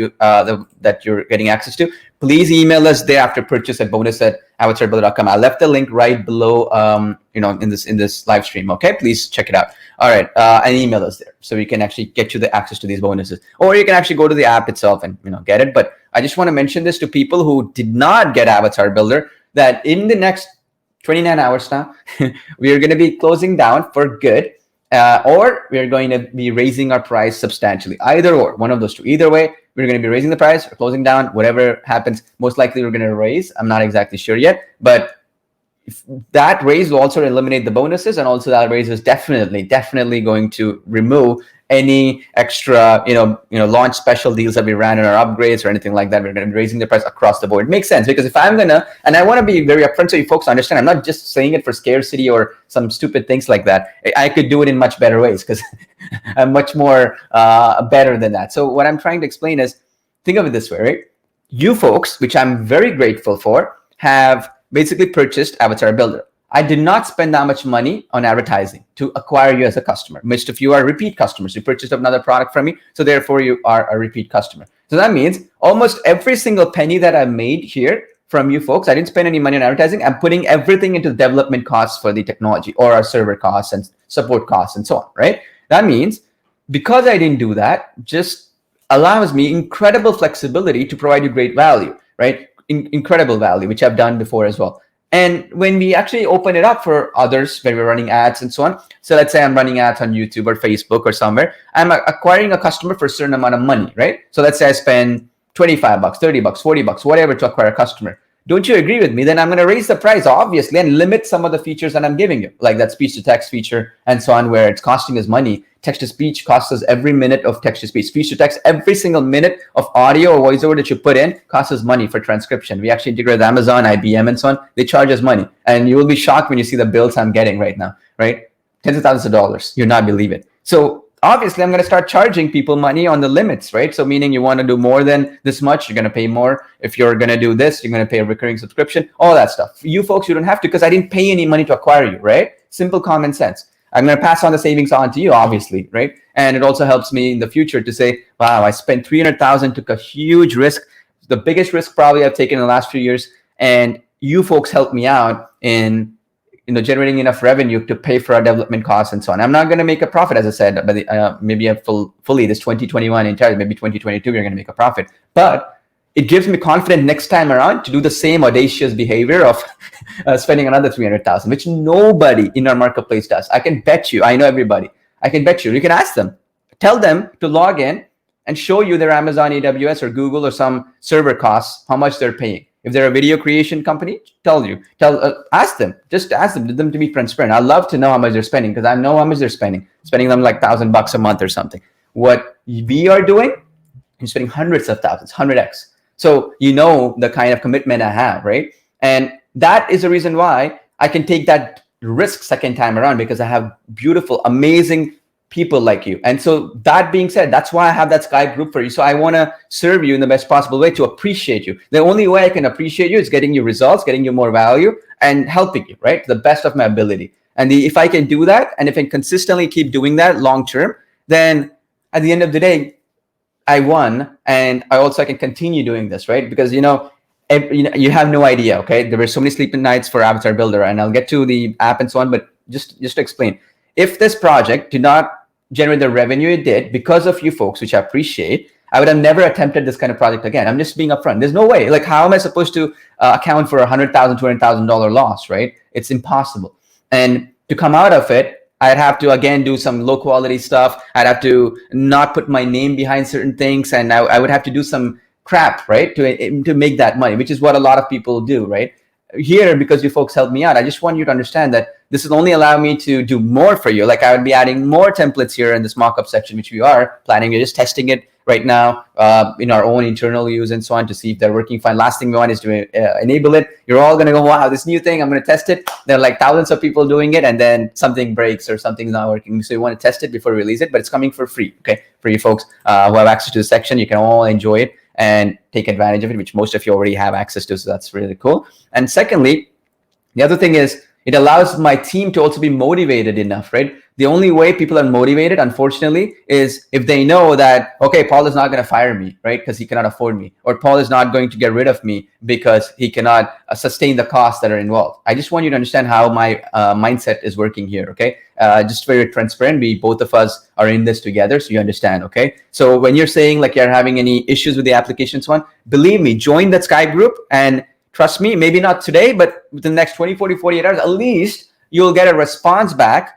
you're getting access to, please email us there after purchase at bonus at avatarbuilder.com. I left the link right below in this live stream. Okay, please check it out. All right, and email us there so we can actually get you the access to these bonuses, or you can actually go to the app itself and get it. But I just want to mention this to people who did not get Avatar Builder, that in the next 29 hours now, we are going to be closing down for good, or we are going to be raising our price substantially. Either or, one of those two. Either way, we're going to be raising the price or closing down. Whatever happens, most likely we're going to raise. I'm not exactly sure yet, but that raise will also eliminate the bonuses, and also that raise is definitely going to remove any extra, launch special deals that we ran in our upgrades or anything like that. We're going to be raising the price across the board. It makes sense, because if I'm and I want to be very upfront so you folks understand, I'm not just saying it for scarcity or some stupid things like that. I could do it in much better ways, because I'm much more better than that. So what I'm trying to explain is, think of it this way, right? You folks, which I'm very grateful for, have basically purchased Avatar Builder. I did not spend that much money on advertising to acquire you as a customer. Most of you are repeat customers. You purchased another product from me, so therefore you are a repeat customer. So that means almost every single penny that I made here from you folks, I didn't spend any money on advertising. I'm putting everything into development costs for the technology, or our server costs and support costs and so on, right? That means because I didn't do that, just allows me incredible flexibility to provide you great value, right? Incredible value, which I've done before as well. And when we actually open it up for others, when we're running ads and so on, so let's say I'm running ads on YouTube or Facebook or somewhere, I'm acquiring a customer for a certain amount of money, right? So let's say I spend $25, $30, $40, whatever to acquire a customer. Don't you agree with me? Then I'm going to raise the price, obviously, and limit some of the features that I'm giving you, like that speech-to-text feature and so on, where it's costing us money. Text-to-speech costs us every minute of text-to-speech. Speech-to-text, every single minute of audio or voiceover that you put in costs us money for transcription. We actually integrate with Amazon, IBM, and so on. They charge us money. And you will be shocked when you see the bills I'm getting right now, right? tens of thousands of dollars. You'll not believe it. So obviously I'm going to start charging people money on the limits, right? So meaning you want to do more than this much, you're going to pay more. If you're going to do this, you're going to pay a recurring subscription, all that stuff. For you folks, you don't have to, because I didn't pay any money to acquire you, right? Simple common sense. I'm going to pass on the savings on to you, obviously, right? And it also helps me in the future to say, wow, I spent 300,000, took a huge risk, the biggest risk probably I've taken in the last few years. And you folks helped me out in generating enough revenue to pay for our development costs and so on. I'm not going to make a profit, as I said, but maybe fully this 2021 entirely, maybe 2022, we're going to make a profit. But it gives me confidence next time around to do the same audacious behavior of spending another 300,000, which nobody in our marketplace does. I can bet you, I know everybody. I can bet you, you can ask them, tell them to log in and show you their Amazon AWS or Google or some server costs, how much they're paying. If they're a video creation company, ask them to be transparent. I love to know how much they're spending, because I know how much they're spending them like $1,000 a month or something. What we are doing, you're spending hundreds of thousands, 100x. So you know the kind of commitment I have, right? And that is the reason why I can take that risk second time around, because I have beautiful, amazing people like you. And so that being said, that's why I have that Skype group for you. So I want to serve you in the best possible way, to appreciate you. The only way I can appreciate you is getting you results, getting you more value, and helping you, right? To the best of my ability. And if I can do that, and if I consistently keep doing that long term, then at the end of the day, I won. And I can continue doing this, right? Because, you have no idea, okay? There were so many sleeping nights for AvatarBuilder, and I'll get to the app and so on, but just to explain. If this project did not generate the revenue it did because of you folks, which I appreciate, I would have never attempted this kind of project again. I'm just being upfront. There's no way. Like, how am I supposed to account for $100,000, $200,000 loss, right? It's impossible. And to come out of it, I'd have to, again, do some low quality stuff. I'd have to not put my name behind certain things. And I would have to do some crap, right? To make that money, which is what a lot of people do, right? Here, because you folks helped me out, I just want you to understand that this will only allow me to do more for you. Like, I would be adding more templates here in this mock-up section, which we are planning. We're just testing it right now in our own internal use and so on, to see if they're working fine. Last thing we want is to enable it. You're all going to go, wow, this new thing, I'm going to test it. There are like thousands of people doing it, and then something breaks or something's not working. So you want to test it before we release it, but it's coming for free, okay? For you folks who have access to the section, you can all enjoy it and take advantage of it, which most of you already have access to. So that's really cool. And secondly, the other thing is, it allows my team to also be motivated enough, right? The only way people are motivated, unfortunately, is if they know that, okay, Paul is not going to fire me, right? Because he cannot afford me. Or Paul is not going to get rid of me because he cannot sustain the costs that are involved. I just want you to understand how my mindset is working here, okay? Just very transparent. Both of us are in this together, so you understand, okay? So when you're saying like you're having any issues with the application, so on, believe me, join that Skype group, and trust me, maybe not today, but within the next 20, 40, 48 hours, at least you'll get a response back.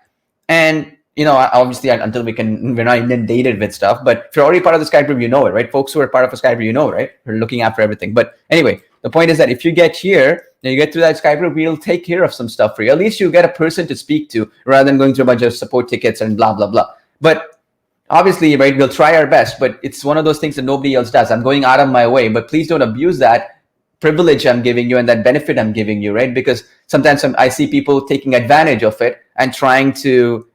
And, obviously until we're not inundated with stuff, but if you're already part of the Skype group, you know it, right? Folks who are part of a Skype group, you know, right? We're looking after everything. But anyway, the point is that if you get here and you get through that Skype group, we'll take care of some stuff for you. At least you get a person to speak to, rather than going through a bunch of support tickets and blah, blah, blah. But obviously, right, we'll try our best, but it's one of those things that nobody else does. I'm going out of my way, but please don't abuse that privilege I'm giving you and that benefit I'm giving you, right? Because sometimes I see people taking advantage of it and trying to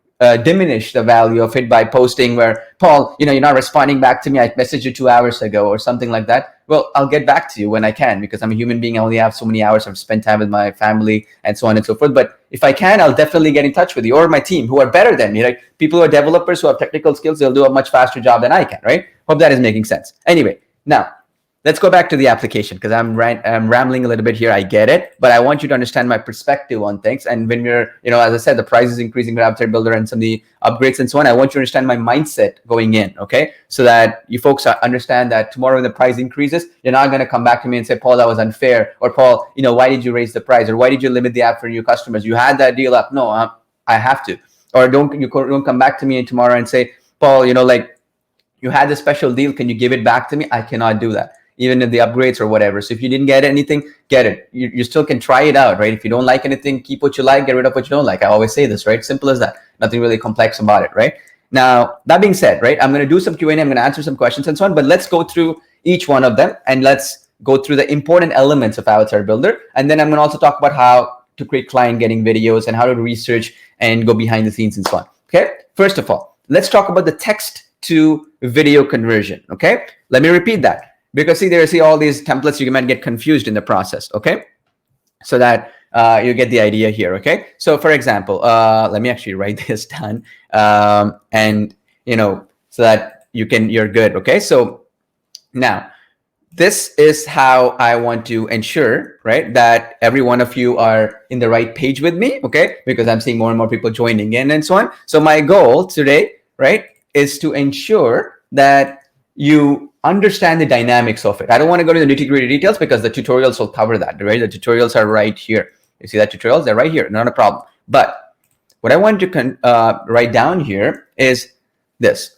diminish the value of it by posting where, Paul, you're not responding back to me. I messaged you 2 hours ago or something like that. Well, I'll get back to you when I can, because I'm a human being. I only have so many hours. I've spent time with my family and so on and so forth. But if I can, I'll definitely get in touch with you or my team who are better than me, right? People who are developers, who have technical skills, they'll do a much faster job than I can, right? Hope that is making sense. Anyway, now, let's go back to the application, because I'm rambling a little bit here. I get it, but I want you to understand my perspective on things. And when we're, as I said, the price is increasing with AvatarBuilder and some of the upgrades and so on, I want you to understand my mindset going in, okay? So that you folks understand that tomorrow when the price increases, you're not going to come back to me and say, Paul, that was unfair. Or Paul, why did you raise the price? Or why did you limit the app for new customers? You had that deal up. No, I have to. Or don't come back to me tomorrow and say, Paul, you had this special deal. Can you give it back to me? I cannot do that, even in the upgrades or whatever. So if you didn't get anything, get it. You still can try it out, right? If you don't like anything, keep what you like, get rid of what you don't like. I always say this, right? Simple as that. Nothing really complex about it, right? Now, that being said, right, I'm going to do some Q&A. I'm going to answer some questions and so on, but let's go through each one of them, and let's go through the important elements of AvatarBuilder. And then I'm going to also talk about how to create client getting videos and how to research and go behind the scenes and so on. Okay, first of all, let's talk about the text to video conversion. Okay, let me repeat that, because see all these templates, you might get confused in the process. Okay, so that you get the idea here. Okay, so for example, let me actually write this down, and so that you're good. Okay, so now this is how I want to ensure, right, that every one of you are in the right page with me, okay, because I'm seeing more and more people joining in and so on. So my goal today, right, is to ensure that you understand the dynamics of it. I don't want to go to the nitty-gritty details because the tutorials will cover that, right? The tutorials are right here. You see that tutorials? They're right here, not a problem. But what I want to write down here is this.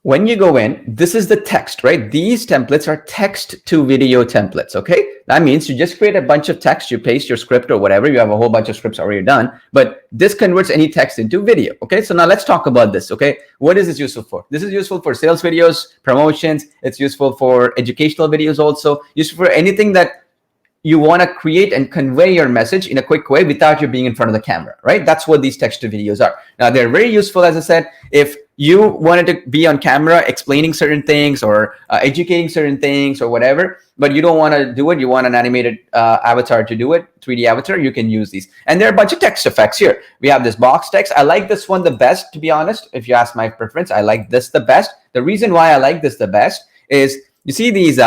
When you go in, this is the text, right? These templates are text to video templates, okay? That means you just create a bunch of text, you paste your script or whatever, you have a whole bunch of scripts already done, but this converts any text into video, okay? So now let's talk about this, okay? What is this useful for? This is useful for sales videos, promotions, it's useful for educational videos also, useful for anything that you want to create and convey your message in a quick way without you being in front of the camera, right? That's what these text to videos are. Now, they're very useful, as I said, if you wanted to be on camera explaining certain things or educating certain things or whatever, but you don't want to do it, you want an animated avatar to do it, 3D avatar, you can use these. And there are a bunch of text effects here. We have this box text. I like this one the best, to be honest. If you ask my preference, I like this the best. The reason why I like this the best is you see these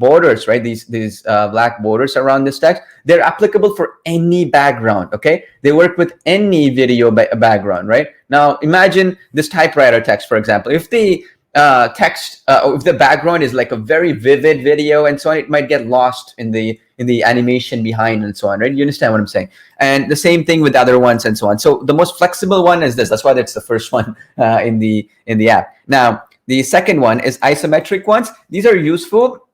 borders, right? These black borders around this text, they're applicable for any background, okay? They work with any video background, right? Now, imagine this typewriter text, for example. If the if the background is like a very vivid video and so on, it might get lost in the animation behind and so on, right? You understand what I'm saying? And the same thing with other ones and so on. So the most flexible one is this. That's why that's the first one in the app. Now, the second one is isometric ones. These are useful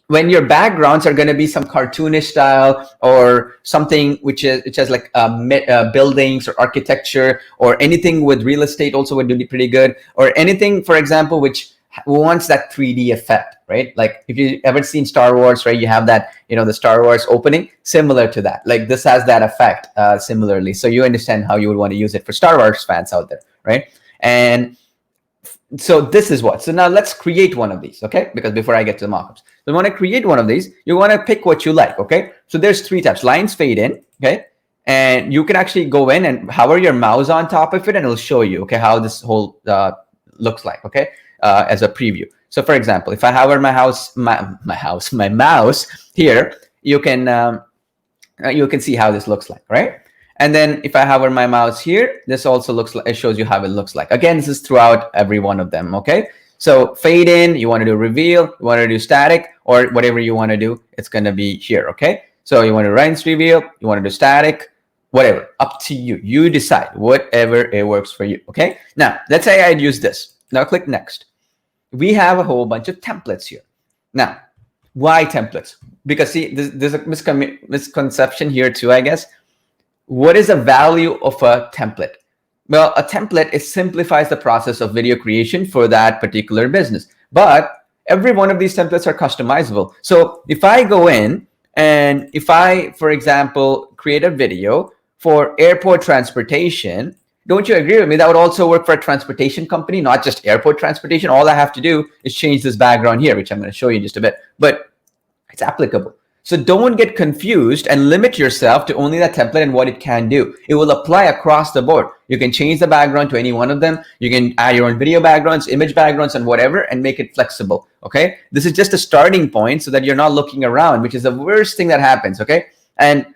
when your backgrounds are going to be some cartoonish style or something which has like buildings or architecture or anything with real estate also would be pretty good, or anything, for example, which wants that 3D effect, right? Like if you ever seen Star Wars, right? You have that, the Star Wars opening, similar to that. Like this has that effect similarly. So you understand how you would want to use it for Star Wars fans out there, right? And so this is what. So now let's create one of these, okay? Because before I get to the mockups, so you want to create one of these. You want to pick what you like, okay? So there's 3 tabs. Lines fade in, okay? And you can actually go in and hover your mouse on top of it, and it'll show you, okay, how this whole looks like, okay, as a preview. So for example, if I hover my mouse here, you can see how this looks like, right? And then if I hover my mouse here, this also looks like, it shows you how it looks like. Again, this is throughout every one of them, okay? So fade in, you want to do reveal, you want to do static, or whatever you want to do, it's going to be here, okay? So you want to rinse reveal, you want to do static, whatever, up to you. You decide, whatever it works for you, okay? Now, let's say I'd use this. Now click next. We have a whole bunch of templates here. Now, why templates? Because see, there's a misconception here too, I guess. What is the value of a template? Well, a template, it simplifies the process of video creation for that particular business. But every one of these templates are customizable. So if I go in and if I, for example, create a video for airport transportation, don't you agree with me? That would also work for a transportation company, not just airport transportation. All I have to do is change this background here, which I'm going to show you in just a bit. But it's applicable. So don't get confused and limit yourself to only that template and what it can do. It will apply across the board. You can change the background to any one of them. You can add your own video backgrounds, image backgrounds, and whatever, and make it flexible, okay? This is just a starting point so that you're not looking around, which is the worst thing that happens, okay? And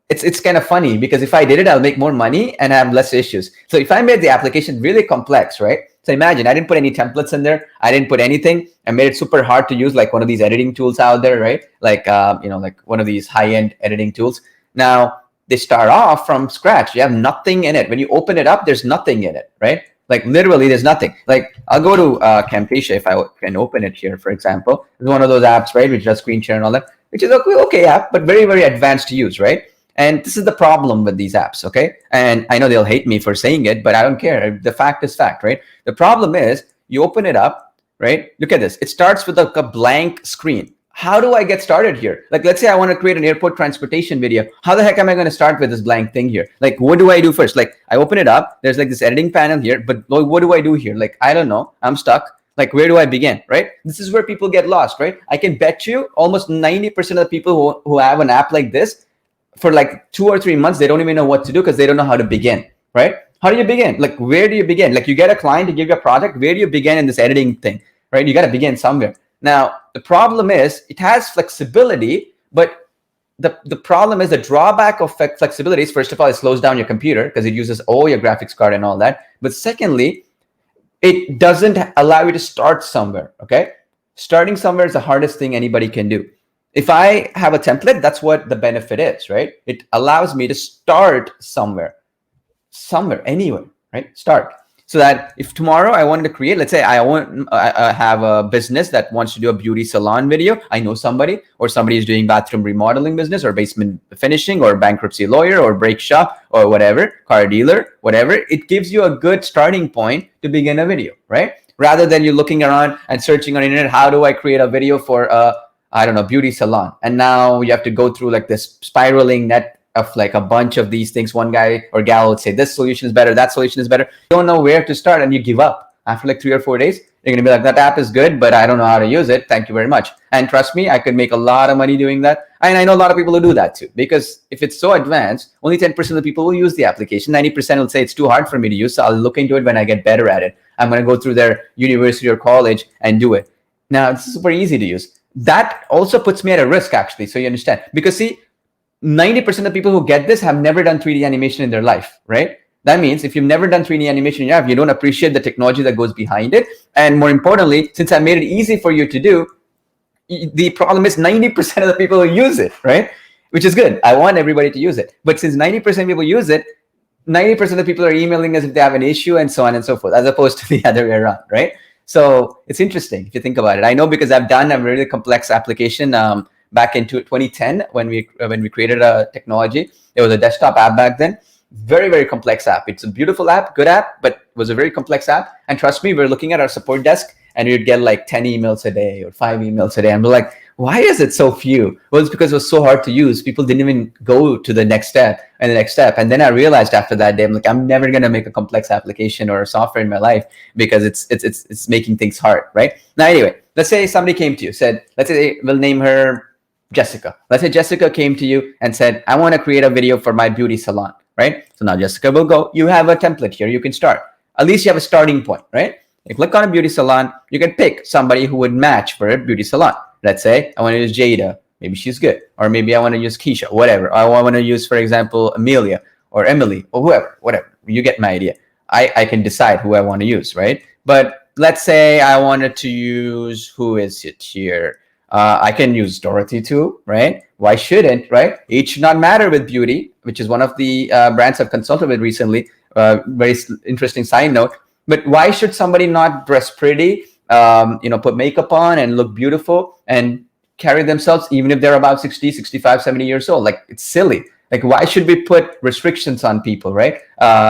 it's kind of funny because if I did it, I'll make more money and have less issues. So if I made the application really complex, right? So imagine I didn't put any templates in there. I didn't put anything. I made it super hard to use, like one of these editing tools out there, right? Like, like one of these high-end editing tools. Now, they start off from scratch. You have nothing in it. When you open it up, there's nothing in it, right? Like literally there's nothing. Like I'll go to Camtasia if I can open it here, for example. It's one of those apps, right? Which does screen share and all that, which is okay app, but very, very advanced to use, right? And this is the problem with these apps, okay? And I know they'll hate me for saying it, but I don't care. The fact is fact, right? The problem is you open it up, right? Look at this. It starts with a blank screen. how do I get started here? Like, let's say I want to create an airport transportation video. How the heck am I going to start with this blank thing here? Like, what do I do first? Like, I open it up. There's like this editing panel here, but what do I do here? Like, I don't know. I'm stuck. Like, where do I begin, right? This is where people get lost, right? I can bet you almost 90% of the people who have an app like this, for like 2 or 3 months, they don't even know what to do because they don't know how to begin, right? How do you begin? Like, where do you begin? Like, you get a client to give you a project. Where do you begin in this editing thing, right? You got to begin somewhere. Now, the problem is it has flexibility, but the problem is the drawback of flexibility is, first of all, it slows down your computer because it uses all your graphics card and all that. But secondly, it doesn't allow you to start somewhere, okay? Starting somewhere is the hardest thing anybody can do. If I have a template, that's what the benefit is, right? It allows me to start somewhere, anywhere, right? Start. So that if tomorrow I wanted to create, let's say I have a business that wants to do a beauty salon video. I know somebody, or somebody is doing bathroom remodeling business, or basement finishing, or bankruptcy lawyer, or brake shop, or whatever, car dealer, whatever. It gives you a good starting point to begin a video, right? Rather than you looking around and searching on the internet, how do I create a video for I don't know, beauty salon? And now you have to go through like this spiraling net of like a bunch of these things. One guy or gal would say this solution is better, that solution is better. You don't know where to start, and you give up after like 3 or 4 days. You're gonna be like, that app is good, but I don't know how to use it. Thank you very much. And trust me, I could make a lot of money doing that. And I know a lot of people who do that too, because if it's so advanced, only 10% of the people will use the application. 90% will say it's too hard for me to use, so I'll look into it when I get better at it. I'm gonna go through their university or college and do it. Now, it's super easy to use. That also puts me at a risk, actually, so you understand. Because see, 90% of people who get this have never done 3D animation in their life, right? That means if you've never done 3D animation in your life, you don't appreciate the technology that goes behind it. And more importantly, since I made it easy for you to do, the problem is 90% of the people who use it, right? Which is good. I want everybody to use it. But since 90% of people use it, 90% of the people are emailing us if they have an issue and so on and so forth, as opposed to the other way around, right? So it's interesting if you think about it. I know because I've done a really complex application back in 2010 when we created a technology. It was a desktop app back then. Very, very complex app. It's a beautiful app, good app, but it was a very complex app. And trust me, we're looking at our support desk and you'd get like 10 emails a day or 5 emails a day. And we're like, why is it so few? Well, it's because it was so hard to use. People didn't even go to the next step and the next step. And then I realized after that day, I'm like, I'm never going to make a complex application or software in my life because it's making things hard, right? Now, anyway, let's say somebody came to you, said, let's say we'll name her Jessica. Let's say Jessica came to you and said, I want to create a video for my beauty salon, right? So now Jessica will go, you have a template here, you can start. At least you have a starting point, right? You click on a beauty salon, you can pick somebody who would match for a beauty salon. Let's say I want to use Jada, maybe she's good. Or maybe I want to use Keisha, whatever. Or I want to use, for example, Amelia or Emily or whoever, whatever. You get my idea. I can decide who I want to use, right? But let's say I wanted to use, who is it here? I can use Dorothy too, right? Why shouldn't, right? Age should not matter with beauty, which is one of the brands I've consulted with recently. Very interesting side note. But why should somebody not dress pretty, put makeup on and look beautiful and carry themselves even if they're about 60, 65, 70 years old? Like, it's silly. Like, why should we put restrictions on people, right?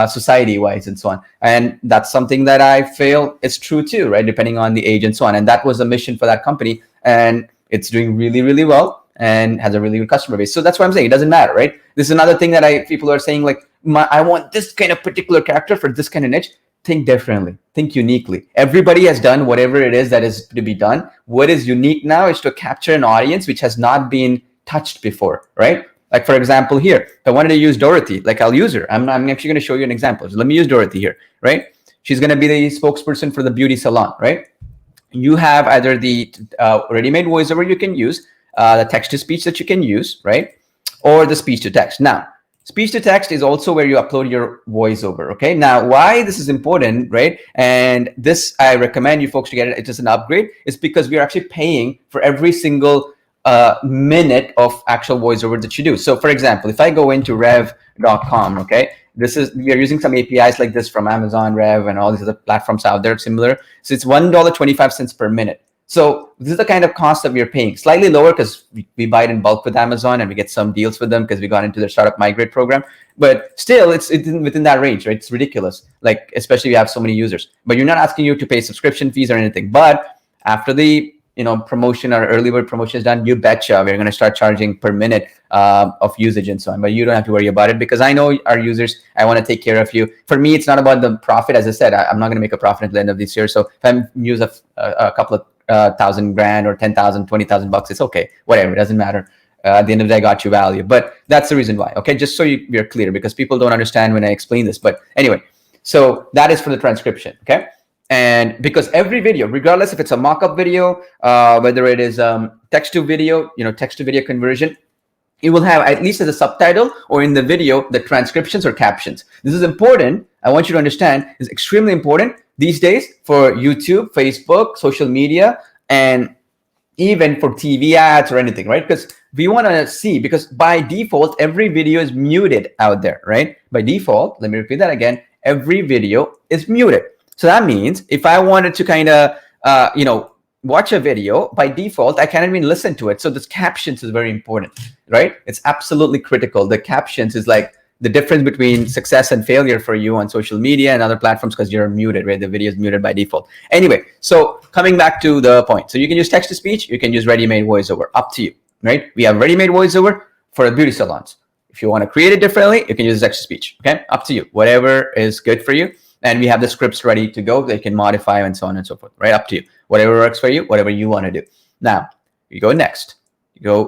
Society-wise and so on. And that's something that I feel is true too, right? Depending on the age and so on. And that was the mission for that company. And it's doing really, really well and has a really good customer base. So that's what I'm saying. It doesn't matter, right? This is another thing that people are saying, like, I want this kind of particular character for this kind of niche. Think differently. Think uniquely. Everybody has done whatever it is that is to be done. What is unique now is to capture an audience which has not been touched before, right? Like, for example, here, if I wanted to use Dorothy, like, I'll use her. I'm actually going to show you an example. So let me use Dorothy here, right? She's going to be the spokesperson for the beauty salon, right? You have either the ready-made voiceover you can use, the text-to-speech that you can use, right? Or the speech-to-text. Now, speech-to-text is also where you upload your voiceover, okay? Now, why this is important, right? And this, I recommend you folks to get it. It's just an upgrade. It's because we are actually paying for every single minute of actual voiceover that you do. So, for example, if I go into rev.com, okay? We are using some APIs like this from Amazon, Rev, and all these other platforms out there similar. So it's $1.25 per minute. So this is the kind of cost that we are paying. Slightly lower because we buy it in bulk with Amazon and we get some deals with them because we got into their startup migrate program. But still, it's within that range, right? It's ridiculous. Like, especially if you have so many users. But you're not asking you to pay subscription fees or anything. But after the promotion or early bird promotion is done, you betcha we're going to start charging per minute of usage and so on. But you don't have to worry about it, because I know our users. I want to take care of you. For me, it's not about the profit. As I said, I'm not going to make a profit at the end of this year. So if I use a couple of $1,000 or 10,000, 20,000 bucks, it's okay. Whatever, it doesn't matter. At the end of the day, I got you value. But that's the reason why. Okay, just so you're clear, because people don't understand when I explain this. But anyway, so that is for the transcription. Okay. And because every video, regardless if it's a mock-up video, whether it is text to video, text to video conversion, it will have at least as a subtitle or in the video, the transcriptions or captions. This is important. I want you to understand, it's extremely important these days for YouTube, Facebook, social media, and even for TV ads or anything, right? Because we want to see, because by default, every video is muted out there, right? By default, let me repeat that again, every video is muted. So that means if I wanted to kind of, watch a video, by default, I can't even listen to it. So this captions is very important, right? It's absolutely critical. The captions is like the difference between success and failure for you on social media and other platforms, because you're muted, right? The video is muted by default. Anyway, so coming back to the point. So you can use text to speech, you can use ready-made voiceover, up to you, right? We have ready-made voiceover for beauty salons. If you want to create it differently, you can use text to speech, okay? Up to you, whatever is good for you. And we have the scripts ready to go. They can modify and so on and so forth, right? Up to you. Whatever works for you, whatever you want to do. Now, you go next.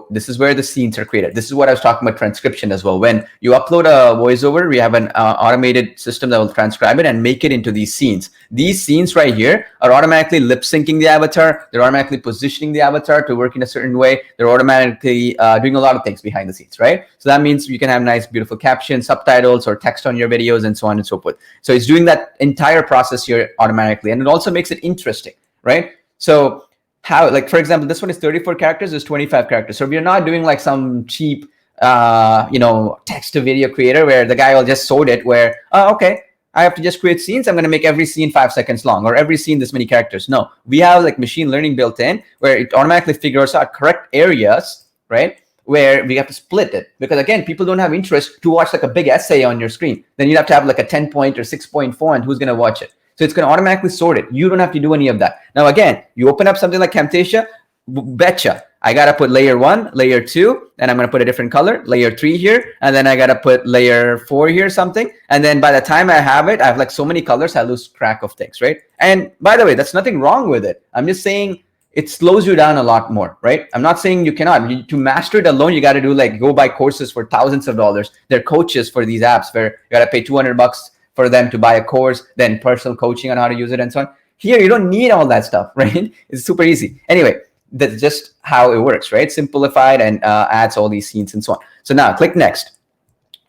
This is where the scenes are created. This is what I was talking about transcription as well. When you upload a voiceover, we have an automated system that will transcribe it and make it into these scenes. These scenes right here are automatically lip syncing the avatar. They're automatically positioning the avatar to work in a certain way. They're automatically doing a lot of things behind the scenes, right? So that means you can have nice, beautiful captions, subtitles, or text on your videos, and so on and so forth. So it's doing that entire process here automatically. And it also makes it interesting, right? So how, like, for example, this one is 34 characters, there's 25 characters. So we're not doing like some cheap, text to video creator where the guy will just sort it where, okay, I have to just create scenes. I'm going to make every scene 5 seconds long, or every scene this many characters. No, we have like machine learning built in where it automatically figures out correct areas, right? Where we have to split it, because again, people don't have interest to watch like a big essay on your screen. Then you have to have like a 10-point or 6-point font. Who's going to watch it? So it's going to automatically sort it. You don't have to do any of that. Now, again, you open up something like Camtasia, betcha. I got to put layer 1, layer 2, and I'm going to put a different color, layer 3 here, and then I got to put layer 4 here, something. And then by the time I have it, I have like so many colors, I lose track of things, right? And by the way, that's nothing wrong with it. I'm just saying it slows you down a lot more, right? I'm not saying you cannot. To master it alone, you got to do like go buy courses for thousands of dollars. There are coaches for these apps where you got to pay $200 for them to buy a course, then personal coaching on how to use it and so on. Here, you don't need all that stuff, right? It's super easy. Anyway, that's just how it works, right? Simplified and adds all these scenes and so on. So now click next,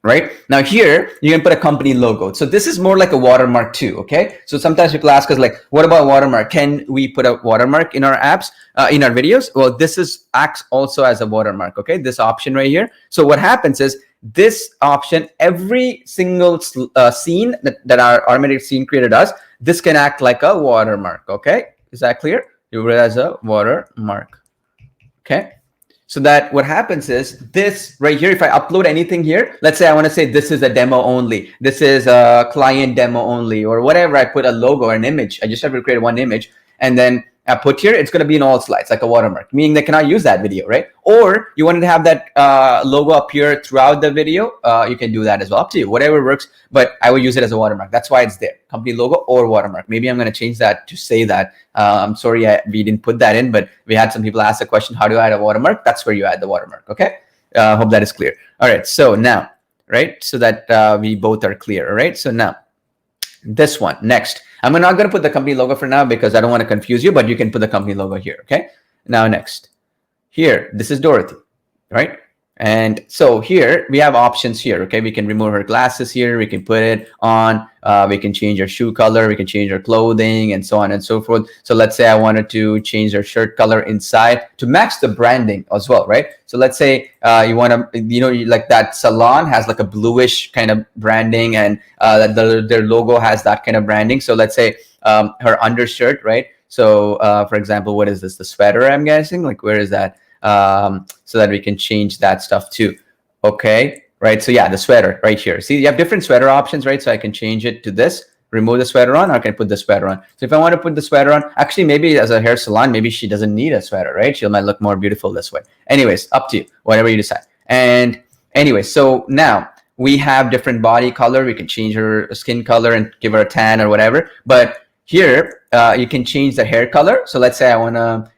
right? Now here, you can put a company logo. So this is more like a watermark too, okay? So sometimes people ask us like, what about watermark? Can we put a watermark in our apps, in our videos? Well, this acts also as a watermark, okay? This option right here. So what happens is, this option, every single scene that our automated scene creator does, this can act like a watermark, okay? Is that clear? You read as a watermark, okay? So that what happens is this right here, if I upload anything here, let's say I want to say this is a demo only, this is a client demo only, or whatever, I put a logo or an image. I just have to create one image, and then I put here, it's going to be in all slides, like a watermark, meaning they cannot use that video, right? Or you wanted to have that logo appear throughout the video, you can do that as well, up to you, whatever works, but I will use it as a watermark. That's why it's there, company logo or watermark. Maybe I'm going to change that to say that. I'm sorry we didn't put that in, but we had some people ask the question, how do I add a watermark? That's where you add the watermark, okay? Hope that is clear. All right, so now, right, so that we both are clear, all right? So now, this one, next. I'm not going to put the company logo for now because I don't want to confuse you, but you can put the company logo here, okay? Now, next. Here, this is Dorothy, right? And so here, we have options here, okay? We can remove her glasses here. We can put it on. We can change her shoe color. We can change her clothing and so on and so forth. So let's say I wanted to change her shirt color inside to match the branding as well, right? So let's say you want to, like that salon has like a bluish kind of branding, and their logo has that kind of branding. So let's say her undershirt, right? So for example, what is this? The sweater, I'm guessing. Like, where is that? So that we can change that stuff too. Okay, right? So yeah, the sweater right here. See, you have different sweater options, right? So I can change it to this. remove the sweater on, or can I put the sweater on? So if I want to put the sweater on, actually maybe as a hair salon, maybe she doesn't need a sweater, right? She might look more beautiful this way. Anyways, up to you, whatever you decide. And anyway, so now we have different body color. We can change her skin color and give her a tan or whatever. But here, you can change the hair color. So let's say I want to,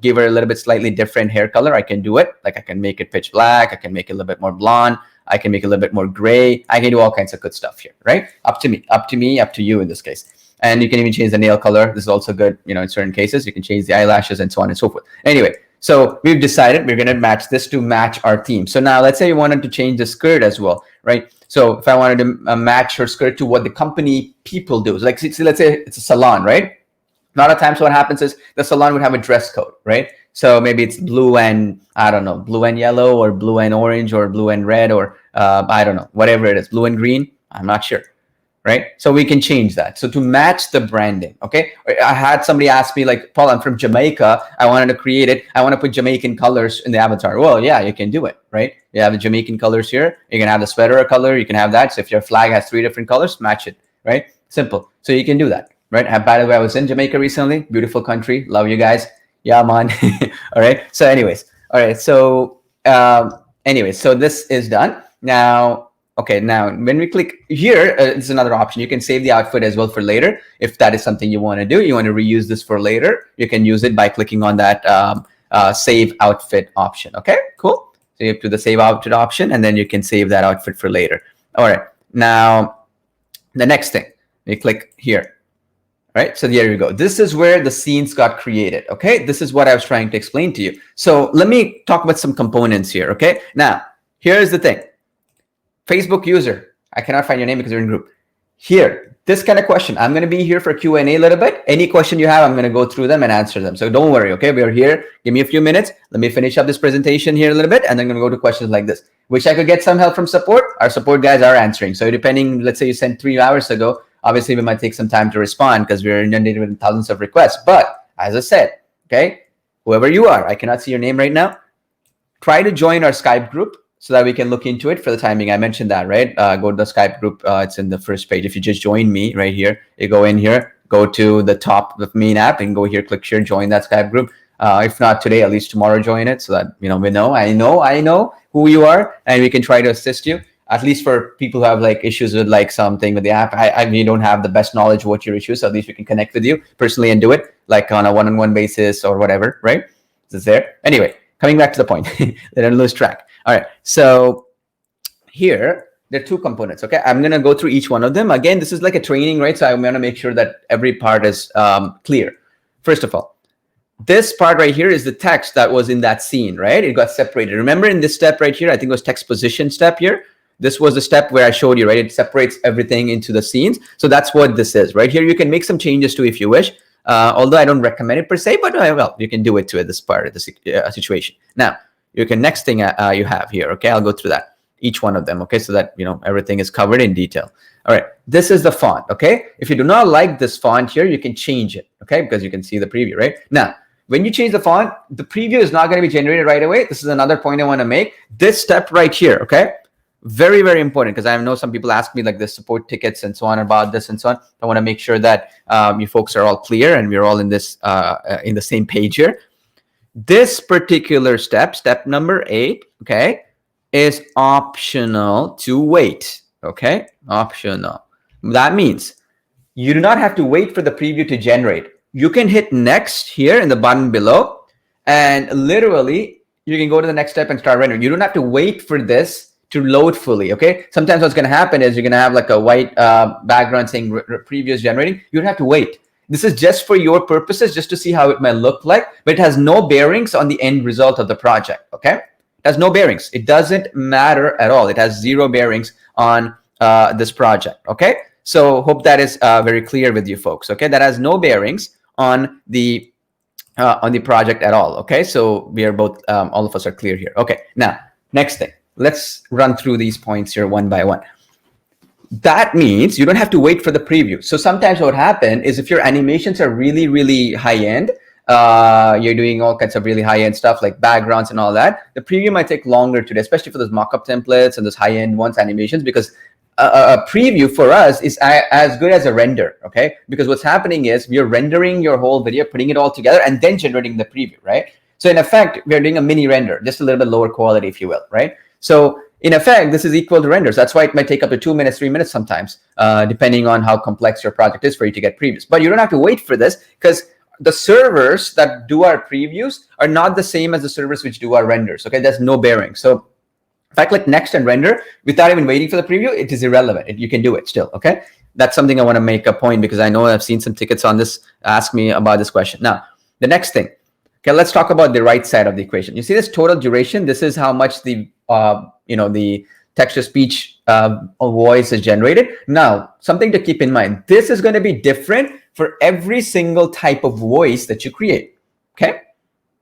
give her a little bit slightly different hair color. I can do it. Like I can make it pitch black. I can make it a little bit more blonde. I can make it a little bit more gray. I can do all kinds of good stuff here, right? Up to me, up to you in this case. And you can even change the nail color. This is also good, in certain cases. You can change the eyelashes and so on and so forth. Anyway, so we've decided we're going to match this to match our theme. So now let's say you wanted to change the skirt as well, right? So if I wanted to match her skirt to what the company people do, like let's say it's a salon, right? A lot of times what happens is the salon would have a dress code, right? So maybe it's blue and, I don't know, blue and yellow or blue and orange or blue and red or I don't know, whatever it is, blue and green. I'm not sure. Right? So we can change that. So to match the branding, okay? I had somebody ask me like, Paul, I'm from Jamaica. I wanted to create it. I want to put Jamaican colors in the avatar. Well, yeah, you can do it, right? You have the Jamaican colors here. You can have the sweater color. You can have that. So if your flag has 3 different colors, match it, right? Simple. So you can do that, right? By the way, I was in Jamaica recently. Beautiful country. Love you guys. Yeah, man. All right. So anyways, all right. So anyways, so this is done. Now, okay, now when we click here, it's another option. You can save the outfit as well for later. If that is something you want to do, you want to reuse this for later, you can use it by clicking on that save outfit option. Okay, cool. So you have to the save outfit option, and then you can save that outfit for later. All right, now the next thing, we click here. Right, so there you go. This is where the scenes got created. Okay, this is what I was trying to explain to you. So let me talk about some components here. Okay, now here's the thing. Facebook user, I cannot find your name because you're in group. Here, this kind of question. I'm going to be here for Q&A a little bit. Any question you have, I'm going to go through them and answer them. So don't worry, okay? We are here. Give me a few minutes. Let me finish up this presentation here a little bit, and then I'm going to go to questions like this. Wish I could get some help from support. Our support guys are answering. So depending, let's say you sent 3 hours ago, obviously we might take some time to respond because we're inundated with thousands of requests. But as I said, okay, whoever you are, I cannot see your name right now. Try to join our Skype group, so that we can look into it for the timing. I mentioned that, right? Go to the Skype group. It's in the first page. If you just join me right here, you go in here, go to the top of the main app and go here, click share, join that Skype group. If not today, at least tomorrow, join it so that, we know, I know who you are, and we can try to assist you. At least for people who have like issues with like something with the app, I mean, you don't have the best knowledge of what your issue is, so at least we can connect with you personally and do it like on a one-on-one basis or whatever, right? It's there. Anyway, coming back to the point, I don't lose track. All right, so here there are 2 components. Okay, I'm gonna go through each one of them. Again, this is like a training, right? So I'm gonna make sure that every part is clear. First of all, this part right here is the text that was in that scene, right? It got separated. Remember in this step right here, I think it was text position step here. This was the step where I showed you, right? It separates everything into the scenes. So that's what this is, right? Here you can make some changes to if you wish. Although I don't recommend it per se, but well, you can do it to this part of the situation. Now, you can next thing you have here. Okay, I'll go through that, each one of them. Okay, so that everything is covered in detail. All right, this is the font. Okay, if you do not like this font here, you can change it. Okay, because you can see the preview right now. When you change the font, the preview is not going to be generated right away. This is another point I want to make. This step right here. Okay, very, very important, because I know some people ask me like the support tickets and so on about this and so on. I want to make sure that you folks are all clear and we're all in this in the same page here. This particular step, step number 8, okay, is optional to wait. Okay, optional. That means you do not have to wait for the preview to generate. You can hit next here in the button below, and literally you can go to the next step and start rendering. You don't have to wait for this to load fully. Okay, sometimes what's going to happen is you're going to have like a white background saying preview is generating. You don't have to wait. This is just for your purposes, just to see how it might look like, but it has no bearings on the end result of the project. Okay, it has no bearings. It doesn't matter at all. It has 0 bearings on this project. Okay, so hope that is very clear with you folks. Okay, that has no bearings on the project at all. Okay, so we are both all of us are clear here. Okay, now next thing, let's run through these points here one by one. That means you don't have to wait for the preview. So sometimes what would happen is if your animations are really, really high end, you're doing all kinds of really high end stuff like backgrounds and all that, the preview might take longer today, especially for those mock-up templates and those high end ones, animations, because a preview for us is as good as a render, okay? Because what's happening is we're rendering your whole video, putting it all together, and then generating the preview, right? So in effect, we're doing a mini render, just a little bit lower quality, if you will, right? So in effect, this is equal to renders. That's why it might take up to 2 minutes, 3 minutes sometimes, depending on how complex your project is for you to get previews. But you don't have to wait for this, because the servers that do our previews are not the same as the servers which do our renders, okay? There's no bearing. So if I click next and render without even waiting for the preview, it is irrelevant. You can do it still, okay? That's something I want to make a point, because I know I've seen some tickets on this ask me about this question. Now, the next thing, okay, let's talk about the right side of the equation. You see this total duration? This is how much the the text-to-speech voice is generated. Now, something to keep in mind, this is going to be different for every single type of voice that you create, okay?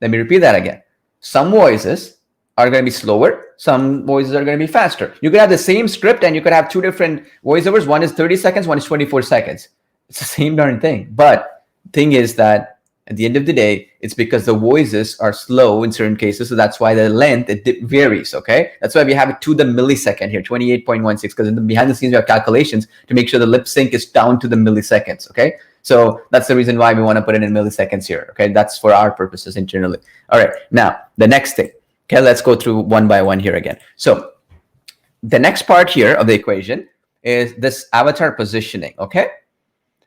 Let me repeat that again. Some voices are going to be slower. Some voices are going to be faster. You could have the same script and you could have two different voiceovers. One is 30 seconds, one is 24 seconds. It's the same darn thing. But the thing is that at the end of the day, it's because the voices are slow in certain cases. So that's why the length, it varies, okay? That's why we have it to the millisecond here, 28.16, because behind the scenes, we have calculations to make sure the lip sync is down to the milliseconds, okay? So that's the reason why we want to put it in milliseconds here, okay? That's for our purposes internally. All right, now, the next thing. Okay, let's go through one by one here again. So the next part here of the equation is this avatar positioning, okay?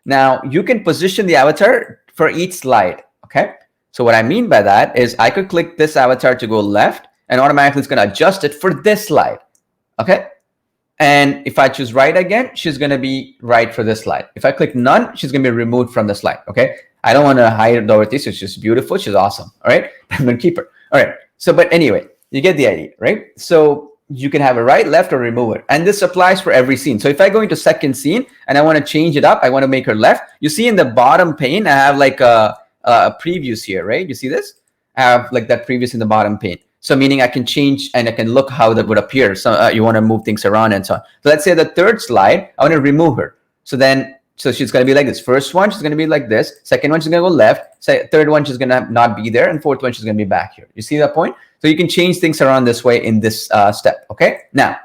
Now, you can position the avatar for each slide, okay? So what I mean by that is I could click this avatar to go left, and automatically it's going to adjust it for this slide, okay? And if I choose right again, she's going to be right for this slide. If I click none, she's going to be removed from the slide, okay? I don't want to hide Dorothy, so she's beautiful. She's awesome, all right? I'm going to keep her, all right? So, but anyway, you get the idea, right? So you can have a right, left, or remove it. And this applies for every scene. So if I go into second scene and I want to change it up, I want to make her left. You see in the bottom pane, I have like a previews here, right? You see this? I have like that previous in the bottom pane. So meaning I can change and I can look how that would appear. So you want to move things around and so on. So let's say the third slide, I want to remove her. So she's going to be like this. First one, she's going to be like this. Second one, she's going to go left. Third one, she's going to not be there. And fourth one, she's going to be back here. You see that point? So you can change things around this way in this step, okay? Now,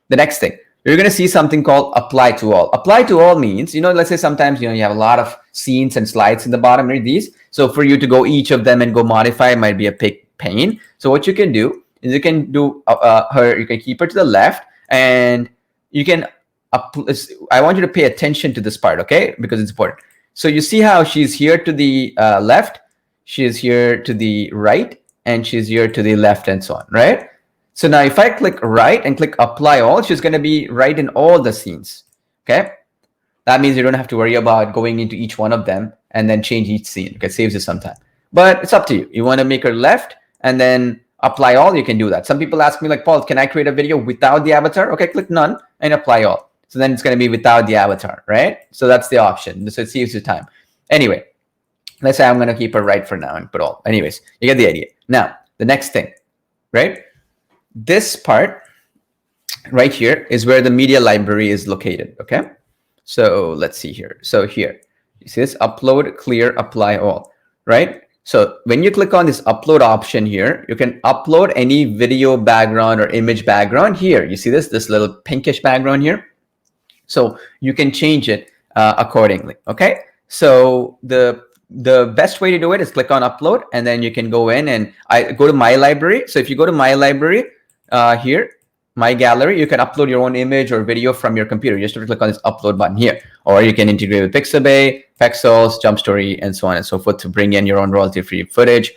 the next thing, you're going to see something called apply to all. Apply to all means, let's say sometimes, you have a lot of scenes and slides in the bottom, right? These. So for you to go each of them and go modify might be a big pain. So what you can do is you can do you can keep her to the left, and you can I want you to pay attention to this part, okay? Because it's important. So you see how she's here to the left, she's here to the right, and she's here to the left and so on, right? So now if I click right and click apply all, she's going to be right in all the scenes, okay? That means you don't have to worry about going into each one of them and then change each scene. Okay, it saves you some time. But it's up to you. You want to make her left and then apply all, you can do that. Some people ask me like, Paul, can I create a video without the avatar? Okay, click none and apply all. So then it's going to be without the avatar, right? So that's the option. So it saves you time. Anyway, let's say I'm going to keep her right for now and put all. Anyways, you get the idea. Now, the next thing, right? This part right here is where the media library is located, okay? So let's see here. So here, you see this? Upload, clear, apply all, right? So when you click on this upload option here, you can upload any video background or image background here. You see this little pinkish background here? So you can change it accordingly, okay? So the best way to do it is click on upload, and then you can go in and go to my library. So if you go to my library here, my gallery, you can upload your own image or video from your computer. You just have to click on this upload button here, or you can integrate with Pixabay, Pexels, JumpStory, and so on and so forth to bring in your own royalty-free footage,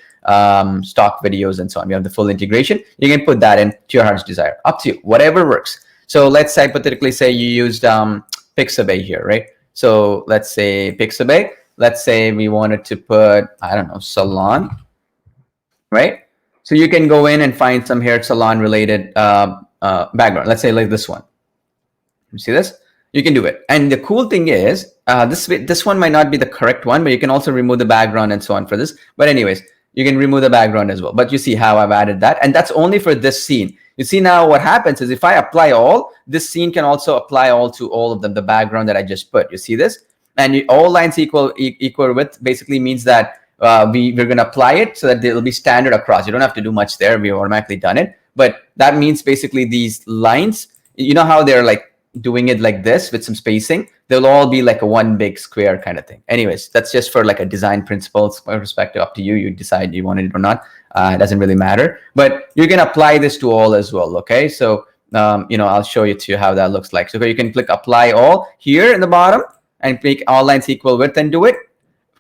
stock videos, and so on. You have the full integration. You can put that in to your heart's desire. Up to you, whatever works. So let's hypothetically say you used Pixabay here, right? So let's say Pixabay. Let's say we wanted to put, I don't know, salon, right? So you can go in and find some hair salon related background. Let's say like this one. You see this? You can do it. And the cool thing is, this one might not be the correct one, but you can also remove the background and so on for this. But anyways, you can remove the background as well. But you see how I've added that. And that's only for this scene. You see now what happens is if I apply all, this scene can also apply all to all of them, the background that I just put. You see this? And all lines equal width basically means that we're going to apply it so that it'll be standard across. You don't have to do much there. We've automatically done it. But that means basically these lines, you know how they're like doing it like this with some spacing, they'll all be like a one big square kind of thing. Anyways, that's just for like a design principles perspective. Up to you. You decide you want it or not. It doesn't really matter. But you can apply this to all as well. Okay, so I'll show you to how that looks like. So you can click apply all here in the bottom and make all lines equal width and do it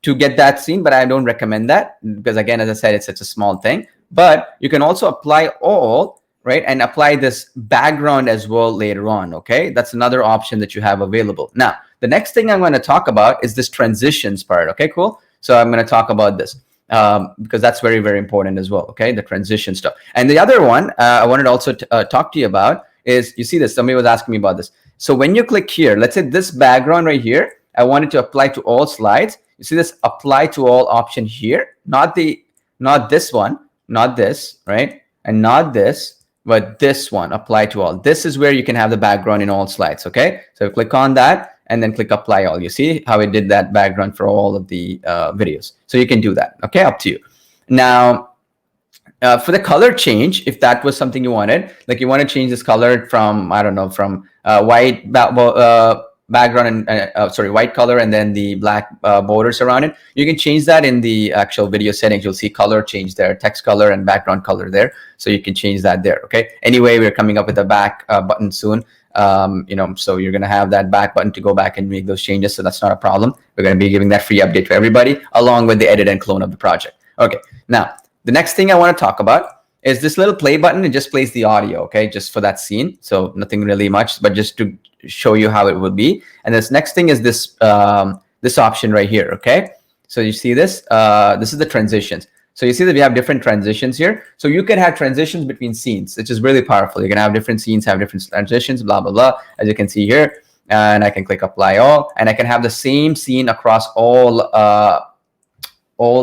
to get that scene. But I don't recommend that because, again, as I said, it's such a small thing. But you can also apply all, right, and apply this background as well later on. Okay, that's another option that you have available. Now, the next thing I'm going to talk about is this transitions part. Okay, cool. So I'm going to talk about this because that's very, very important as well. Okay, the transition stuff. And the other one I wanted to also talk to you about is, you see this, somebody was asking me about this. So when you click here, let's say this background right here, I wanted to apply to all slides. You see this apply to all option here, not this one, not this, right? And not this, but this one, apply to all. This is where you can have the background in all slides. Okay, so click on that and then click apply all. You see how it did that background for all of the videos. So you can do that. Okay, up to you. Now, for the color change, if that was something you wanted, like you want to change this color from, I don't know, from white background and white color and then the black borders around it, you can change that in the actual video settings. You'll see color change there, text color and background color there. So you can change that there. Okay. Anyway, we're coming up with a back button soon. So you're going to have that back button to go back and make those changes. So that's not a problem. We're going to be giving that free update to everybody along with the edit and clone of the project. Okay. Now, the next thing I want to talk about is this little play button. It just plays the audio, okay, just for that scene. So nothing really much, but just to show you how it will be. And this next thing is this this option right here, okay? So you see this? This is the transitions. So you see that we have different transitions here. So you can have transitions between scenes, which is really powerful. You can have different scenes, have different transitions, blah, blah, blah, as you can see here. And I can click apply all, and I can have the same scene across all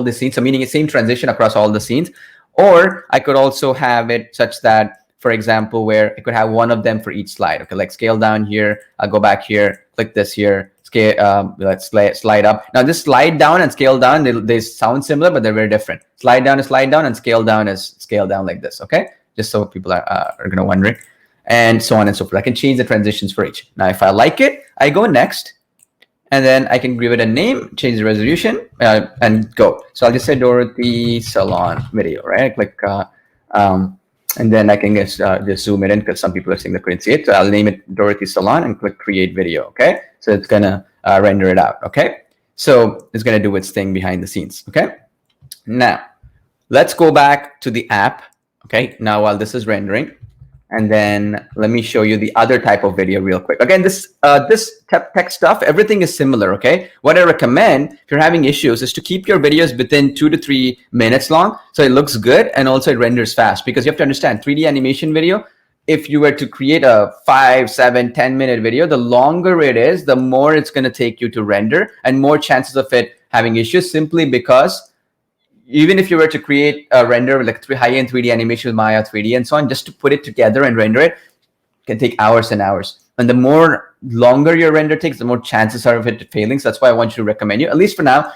the scenes. So meaning the same transition across all the scenes. Or I could also have it such that, for example, where I could have one of them for each slide. Okay, like scale down here. I'll go back here, click this here, scale, let's slide up. Now this slide down and scale down, they sound similar, but they're very different. Slide down is slide down and scale down is scale down like this, okay? Just so people are going to wondering. And so on and so forth. I can change the transitions for each. Now, if I like it, I go next. And then I can give it a name, change the resolution, and go. So I'll just say Dorothy Salon video, right? I click, and then I can just zoom it in because some people are saying they couldn't see it. So I'll name it Dorothy Salon and click create video, okay? So it's gonna render it out, okay? So it's gonna do its thing behind the scenes, okay? Now, let's go back to the app, okay? Now, while this is rendering, and then let me show you the other type of video real quick. Again, this tech stuff, everything is similar, okay? What I recommend if you're having issues is to keep your videos within 2 to 3 minutes long so it looks good and also it renders fast, because you have to understand 3D animation video, if you were to create a 5, 7, 10-minute video, the longer it is, the more it's going to take you to render and more chances of it having issues, simply because even if you were to create a render with like high-end 3D animation with Maya 3D and so on, just to put it together and render it can take hours and hours. And the more longer your render takes, the more chances are of it failing. So that's why I want you to recommend you, at least for now,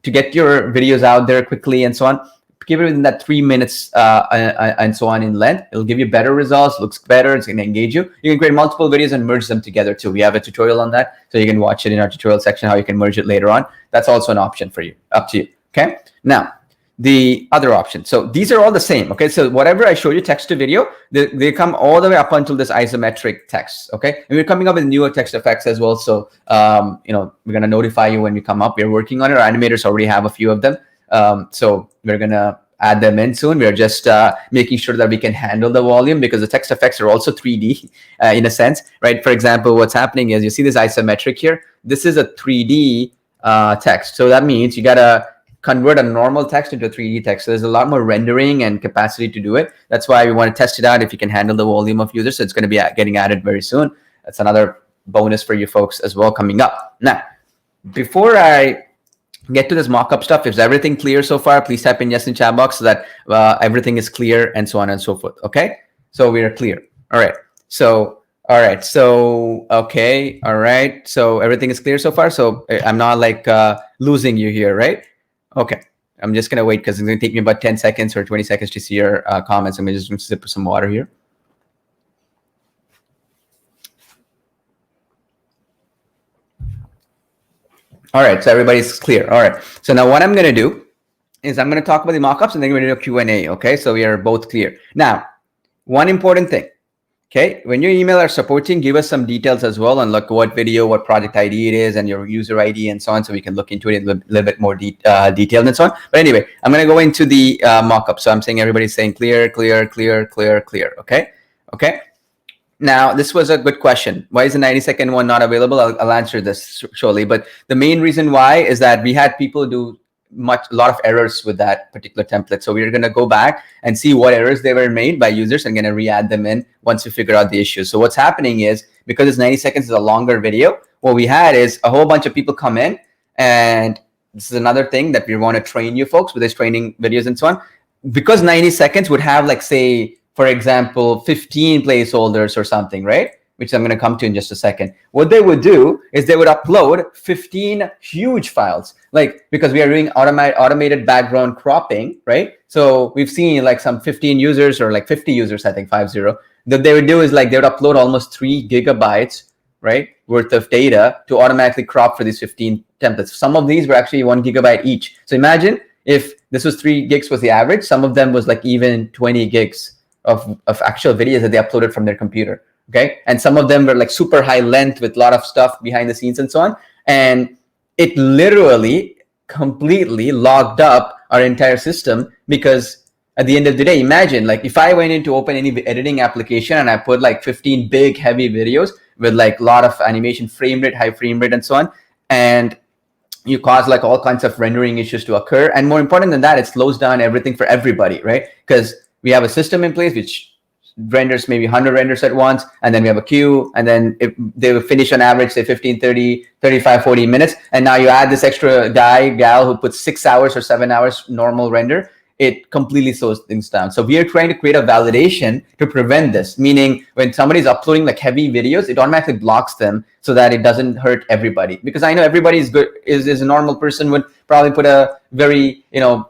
to get your videos out there quickly and so on. Keep it within that 3 minutes and so on in length. It'll give you better results, looks better, it's going to engage you. You can create multiple videos and merge them together too. We have a tutorial on that, so you can watch it in our tutorial section, how you can merge it later on. That's also an option for you, up to you, okay? Now, the other option. So these are all the same, okay? So whatever I show you, text to video, they come all the way up until this isometric text, okay? And we're coming up with newer text effects as well. So, we're going to notify you when we come up. We're working on it. Our animators already have a few of them. So we're going to add them in soon. We're just making sure that we can handle the volume, because the text effects are also 3D in a sense, right? For example, what's happening is you see this isometric here. This is a 3D text. So that means you got to convert a normal text into a 3D text. So there's a lot more rendering and capacity to do it. That's why we want to test it out if you can handle the volume of users. So it's going to be getting added very soon. That's another bonus for you folks as well coming up. Now, before I get to this mock-up stuff, is everything clear so far? Please type in yes in chat box so that everything is clear and so on and so forth. Okay, so we are clear. All right. So okay. All right. So everything is clear so far. So I'm not like losing you here, right? Okay. I'm just gonna wait because it's gonna take me about 10 seconds or 20 seconds to see your comments. I'm gonna just sip some water here. All right, so everybody's clear. All right, so now what I'm going to do is I'm going to talk about the mockups and then we're going to do a Q&A, okay? So we are both clear. Now, one important thing, okay? When you email our support team, give us some details as well on look what video, what project ID it is, and your user ID and so on, so we can look into it in a little bit more detailed and so on. But anyway, I'm going to go into the mockup. So I'm saying everybody's saying clear, clear, clear, clear, clear, okay? Okay. Now, this was a good question. Why is the 90-second one not available? I'll answer this shortly. But the main reason why is that we had people do a lot of errors with that particular template. So we're going to go back and see what errors they were made by users and going to re-add them in once we figure out the issue. So what's happening is, because it's 90 seconds is a longer video, what we had is a whole bunch of people come in, and this is another thing that we want to train you folks with this training videos and so on. Because 90 seconds would have, like, say, for example, 15 placeholders or something, right? Which I'm going to come to in just a second. What they would do is they would upload 15 huge files, like, because we are doing automated background cropping, right? So we've seen like some 15 users or like 50 users, I think 50, that they would do is like they would upload almost 3 gigabytes, right, worth of data to automatically crop for these 15 templates. Some of these were actually 1 gigabyte each. So imagine if this was 3 gigs was the average, some of them was like even 20 gigs of actual videos that they uploaded from their computer. Okay. And some of them were like super high length with a lot of stuff behind the scenes and so on. And it literally completely logged up our entire system, because at the end of the day, imagine like if I went in to open any editing application and I put like 15 big heavy videos with like a lot of animation, frame rate, high frame rate and so on, and you cause like all kinds of rendering issues to occur. And more important than that, it slows down everything for everybody, right? Because we have a system in place which renders maybe 100 renders at once, and then we have a queue, and then they will finish on average, say 15, 30, 35, 40 minutes. And now you add this extra gal who puts 6 hours or 7 hours normal render, it completely slows things down. So we are trying to create a validation to prevent this, meaning when somebody's uploading like heavy videos, it automatically blocks them so that it doesn't hurt everybody. Because I know everybody is good, is a normal person would probably put a very,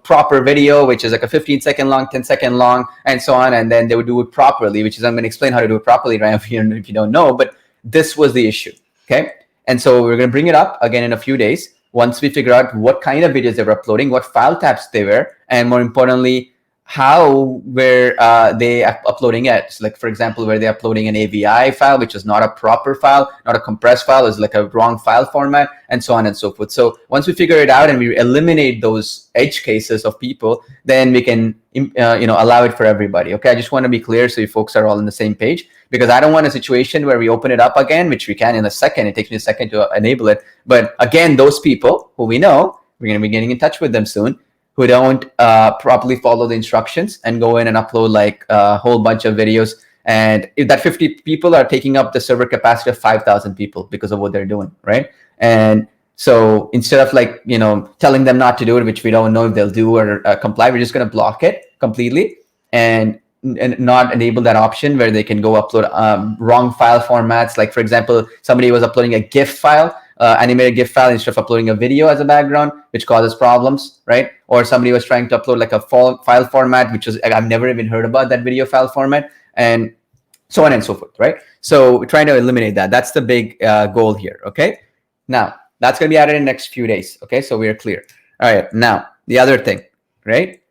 proper video, which is like a 15-second long, 10-second long, and so on. And then they would do it properly, which is, I'm going to explain how to do it properly, right? If you don't know, but this was the issue. Okay. And so we're going to bring it up again in a few days, once we figure out what kind of videos they were uploading, what file types they were, and more importantly, how were they uploading it. So like, for example, were they uploading an AVI file, which is not a proper file, not a compressed file, is like a wrong file format, and so on and so forth. So once we figure it out and we eliminate those edge cases of people, then we can allow it for everybody. Okay, I just want to be clear so you folks are all on the same page, because I don't want a situation where we open it up again, which we can in a second. It takes me a second to enable it. But again, those people who we know, we're going to be getting in touch with them soon, who don't properly follow the instructions and go in and upload like a whole bunch of videos. And if that 50 people are taking up the server capacity of 5,000 people because of what they're doing, right? And so instead of like, telling them not to do it, which we don't know if they'll do or comply, we're just going to block it completely and not enable that option where they can go upload wrong file formats. Like, for example, somebody was uploading a GIF file, animated GIF file, instead of uploading a video as a background, which causes problems, right? Or somebody was trying to upload like a file format, which is, I've never even heard about that video file format, and so on and so forth, right? So we're trying to eliminate that. That's the big goal here, okay? Now, that's going to be added in the next few days, okay? So we are clear. All right, now, the other thing, right?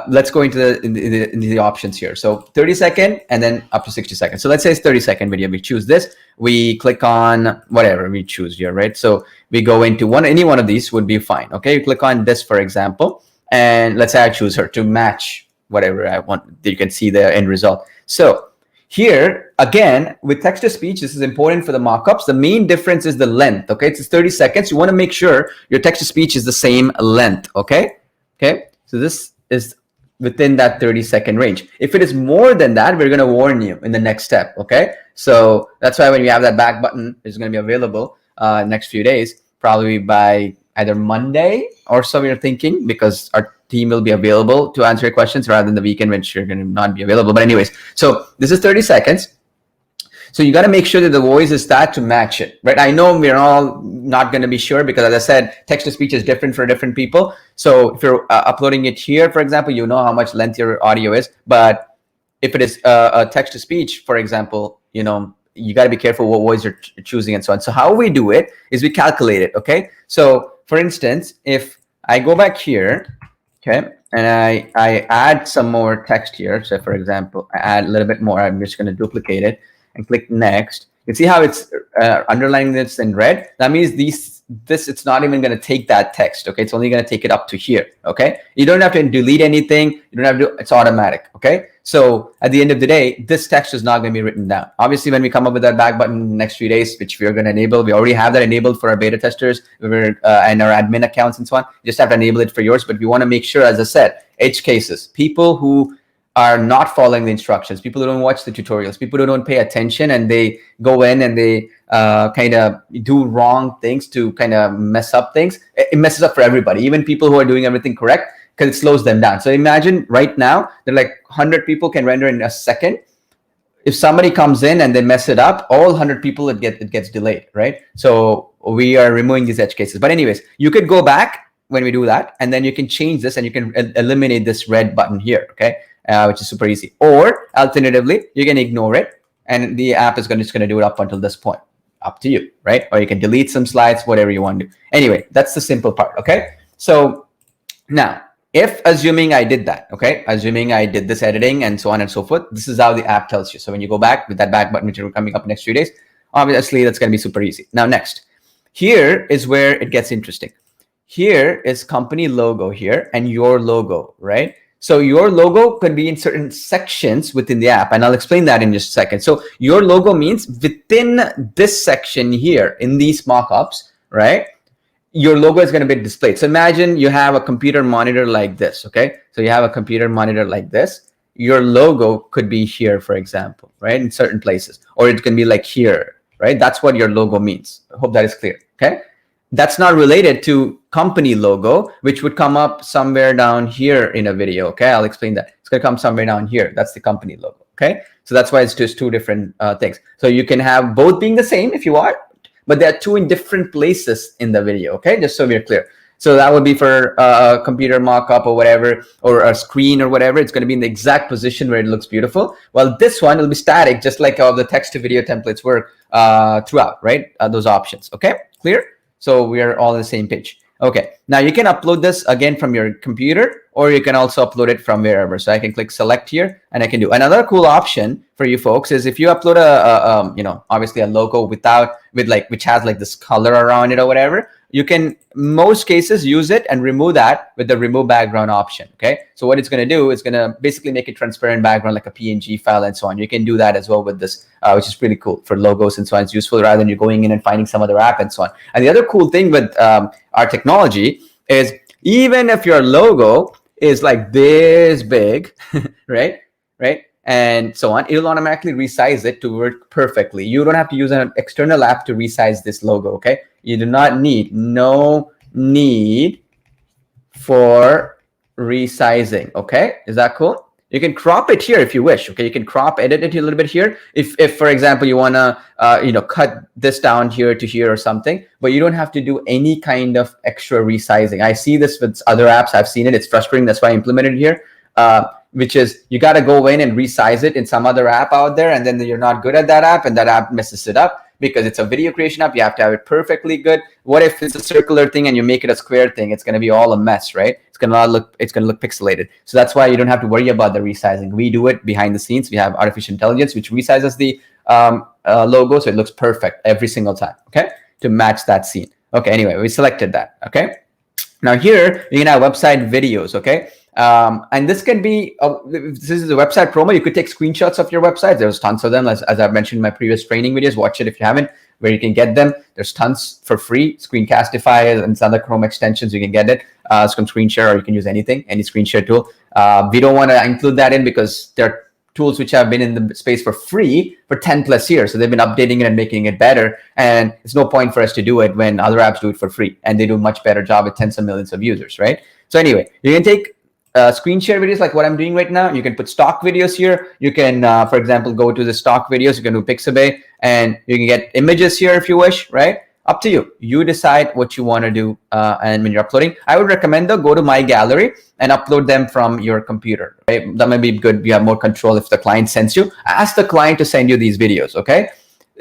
Let's go into the options here. So 30-second and then up to 60 seconds. So let's say it's 30-second video. We choose this. We click on whatever we choose here, right? So we go into any one of these would be fine. Okay, you click on this, for example, and let's say I choose her to match whatever I want. You can see the end result. So here, again, with text-to-speech, this is important for the mockups. The main difference is the length, okay? It's 30 seconds. You want to make sure your text-to-speech is the same length, okay? Okay, so this is within that 30-second range. If it is more than that, we're going to warn you in the next step, okay? So that's why when you have that back button, it's going to be available next few days, probably by either Monday or so we're thinking, because our team will be available to answer your questions rather than the weekend, which you're going to not be available. But anyways, so this is 30 seconds. So you got to make sure that the voice is start to match it, right? I know we're all not going to be sure because, as I said, text-to-speech is different for different people. So if you're uploading it here, for example, you know how much length your audio is. But if it is a text-to-speech, for example, you got to be careful what words you're choosing and so on. So how we do it is we calculate it. Okay. So for instance, if I go back here, okay, and I add some more text here. So for example, I add a little bit more. I'm just going to duplicate it and click next. You see how it's underlining this in red? That means this it's not even going to take that text. Okay, it's only going to take it up to here. Okay, you don't have to delete anything. You don't have to. It's automatic. Okay, so at the end of the day, this text is not going to be written down. Obviously, when we come up with that back button in the next few days, which we are going to enable, we already have that enabled for our beta testers and our admin accounts and so on. You just have to enable it for yours. But we want to make sure, as I said, edge cases, people who are not following the instructions, people who don't watch the tutorials, people who don't pay attention, and they go in and they kind of do wrong things to kind of mess up things. It messes up for everybody, even people who are doing everything correct, because it slows them down. So imagine right now, they're like 100 people can render in a second. If somebody comes in and they mess it up, all 100 people, it gets delayed, right? So we are removing these edge cases. But anyways, you could go back when we do that, and then you can change this and you can eliminate this red button here, okay? Which is super easy. Or alternatively, you can ignore it and the app is just going to do it up until this point. Up to you, right? Or you can delete some slides, whatever you want to do. Anyway, that's the simple part, okay? So now, if assuming I did that, okay? Assuming I did this editing and so on and so forth, this is how the app tells you. So when you go back with that back button, which are coming up next few days, obviously that's going to be super easy. Now, next, here is where it gets interesting. Here is company logo here and your logo, right? So your logo could be in certain sections within the app, and I'll explain that in just a second. So your logo means within this section here in these mockups, right? Your logo is going to be displayed. So imagine you have a computer monitor like this, okay? So you have a computer monitor like this. Your logo could be here, for example, right? In certain places, or it can be like here, right? That's what your logo means. I hope that is clear, okay? That's not related to company logo, which would come up somewhere down here in a video. Okay, I'll explain that. It's gonna come somewhere down here. That's the company logo. Okay, so that's why it's just two different things. So you can have both being the same if you want, but they're two in different places in the video. Okay, just so we're clear. So that would be for a computer mock-up or whatever, or a screen or whatever. It's going to be in the exact position where it looks beautiful. Well, this one will be static, just like how the text-to-video templates work throughout, right? Those options. Okay, clear? So we are all on the same page. Okay, now you can upload this again from your computer, or you can also upload it from wherever. So I can click select here, and I can do another cool option for you folks is if you upload obviously a logo which has like this color around it or whatever, you can most cases use it and remove that with the remove background option. Okay, so what it's going to do is going to basically make a transparent background like a PNG file and so on. You can do that as well with this, which is pretty cool for logos and so on. It's useful rather than you going in and finding some other app and so on. And the other cool thing with our technology is even if your logo is like this big, right, and so on, it'll automatically resize it to work perfectly. You don't have to use an external app to resize this logo. Okay, you do not need, no need for resizing. Okay, is that cool? You can crop it here if you wish. Okay, you can crop, edit it a little bit here. If for example, you want to cut this down here to here or something, but you don't have to do any kind of extra resizing. I see this with other apps. I've seen it. It's frustrating. That's why I implemented it here. Which is you got to go in and resize it in some other app out there, and then you're not good at that app, and that app messes it up because it's a video creation app. You have to have it perfectly good. What if it's a circular thing and you make it a square thing? It's going to be all a mess, right? It's going to look pixelated. So that's why you don't have to worry about the resizing. We do it behind the scenes. We have artificial intelligence which resizes the logo so it looks perfect every single time. Okay, to match that scene. Okay, anyway, we selected that. Okay, now here you can have website videos. Okay. And this can be, this is a website promo. You could take screenshots of your website. There's tons of them, as I've mentioned in my previous training videos. Watch it if you haven't, where you can get them. There's tons for free. Screencastify and some other Chrome extensions, you can get it. Some screen share, or you can use anything, any screen share tool. We don't want to include that in because there are tools which have been in the space for free for 10 plus years. So they've been updating it and making it better. And it's no point for us to do it when other apps do it for free. And they do a much better job with tens of millions of users, right? So anyway, you can take screen share videos like what I'm doing right now. You can put stock videos here. You can, for example, go to the stock videos. You can do Pixabay, and you can get images here if you wish, right? Up to you. You decide what you want to do. And when you're uploading, I would recommend though, go to my gallery and upload them from your computer, right? That might be good. You have more control if the client sends you. Ask the client to send you these videos, okay?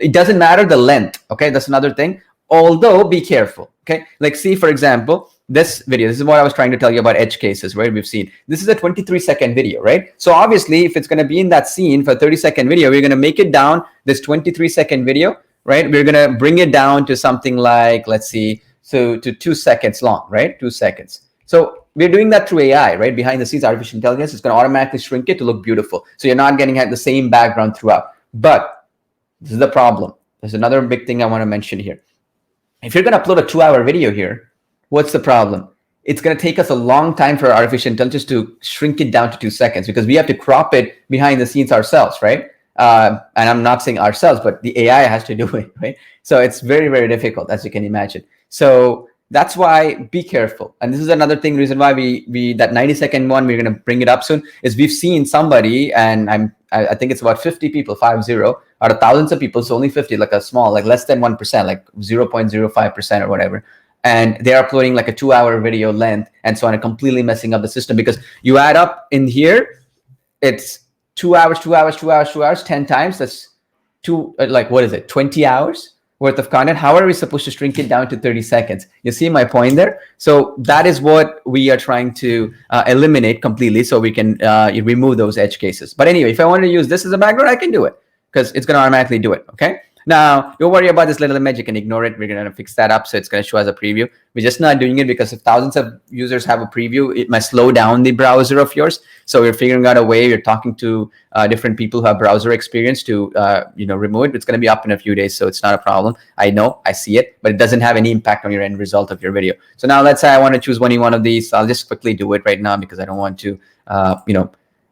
It doesn't matter the length. Okay, that's another thing. Although be careful. Okay, like see for example this video. This is what I was trying to tell you about edge cases, right? We've seen this is a 23-second video, right? So obviously, if it's going to be in that scene for a 30-second video, we're going to make it down this 23-second video, right? We're going to bring it down to something like, let's see, so to 2 seconds long, right? 2 seconds. So we're doing that through AI, right? Behind the scenes, artificial intelligence is going to automatically shrink it to look beautiful. So you're not getting the same background throughout. But this is the problem. There's another big thing I want to mention here. If you're going to upload a 2-hour video here, what's the problem? It's going to take us a long time for artificial intelligence to shrink it down to 2 seconds because we have to crop it behind the scenes ourselves, right? And I'm not saying ourselves, but the AI has to do it, right? So it's very, very difficult, as you can imagine. So that's why be careful. And this is another reason why we that 90-second one, we're going to bring it up soon, is we've seen somebody, and I think it's about 50 people, 50, out of thousands of people, so only 50, like a small, like less than 1%, like 0.05% or whatever. And they're uploading like a 2-hour video length and so on, and completely messing up the system because you add up in here, it's 2 hours, 2 hours, 2 hours, 2 hours, 10 times. That's like, what is it? 20 hours worth of content. How are we supposed to shrink it down to 30 seconds? You see my point there? So that is what we are trying to eliminate completely, so we can remove those edge cases. But anyway, if I wanted to use this as a background, I can do it because it's going to automatically do it. Okay. Now, don't worry about this little image. You can ignore it. We're going to fix that up. So it's going to show as a preview. We're just not doing it because if thousands of users have a preview, it might slow down the browser of yours. So we're figuring out a way. You're talking to different people who have browser experience to remove it. It's going to be up in a few days. So it's not a problem. I know, I see it, but it doesn't have any impact on your end result of your video. So now let's say I want to choose any one of these. I'll just quickly do it right now because I don't want to,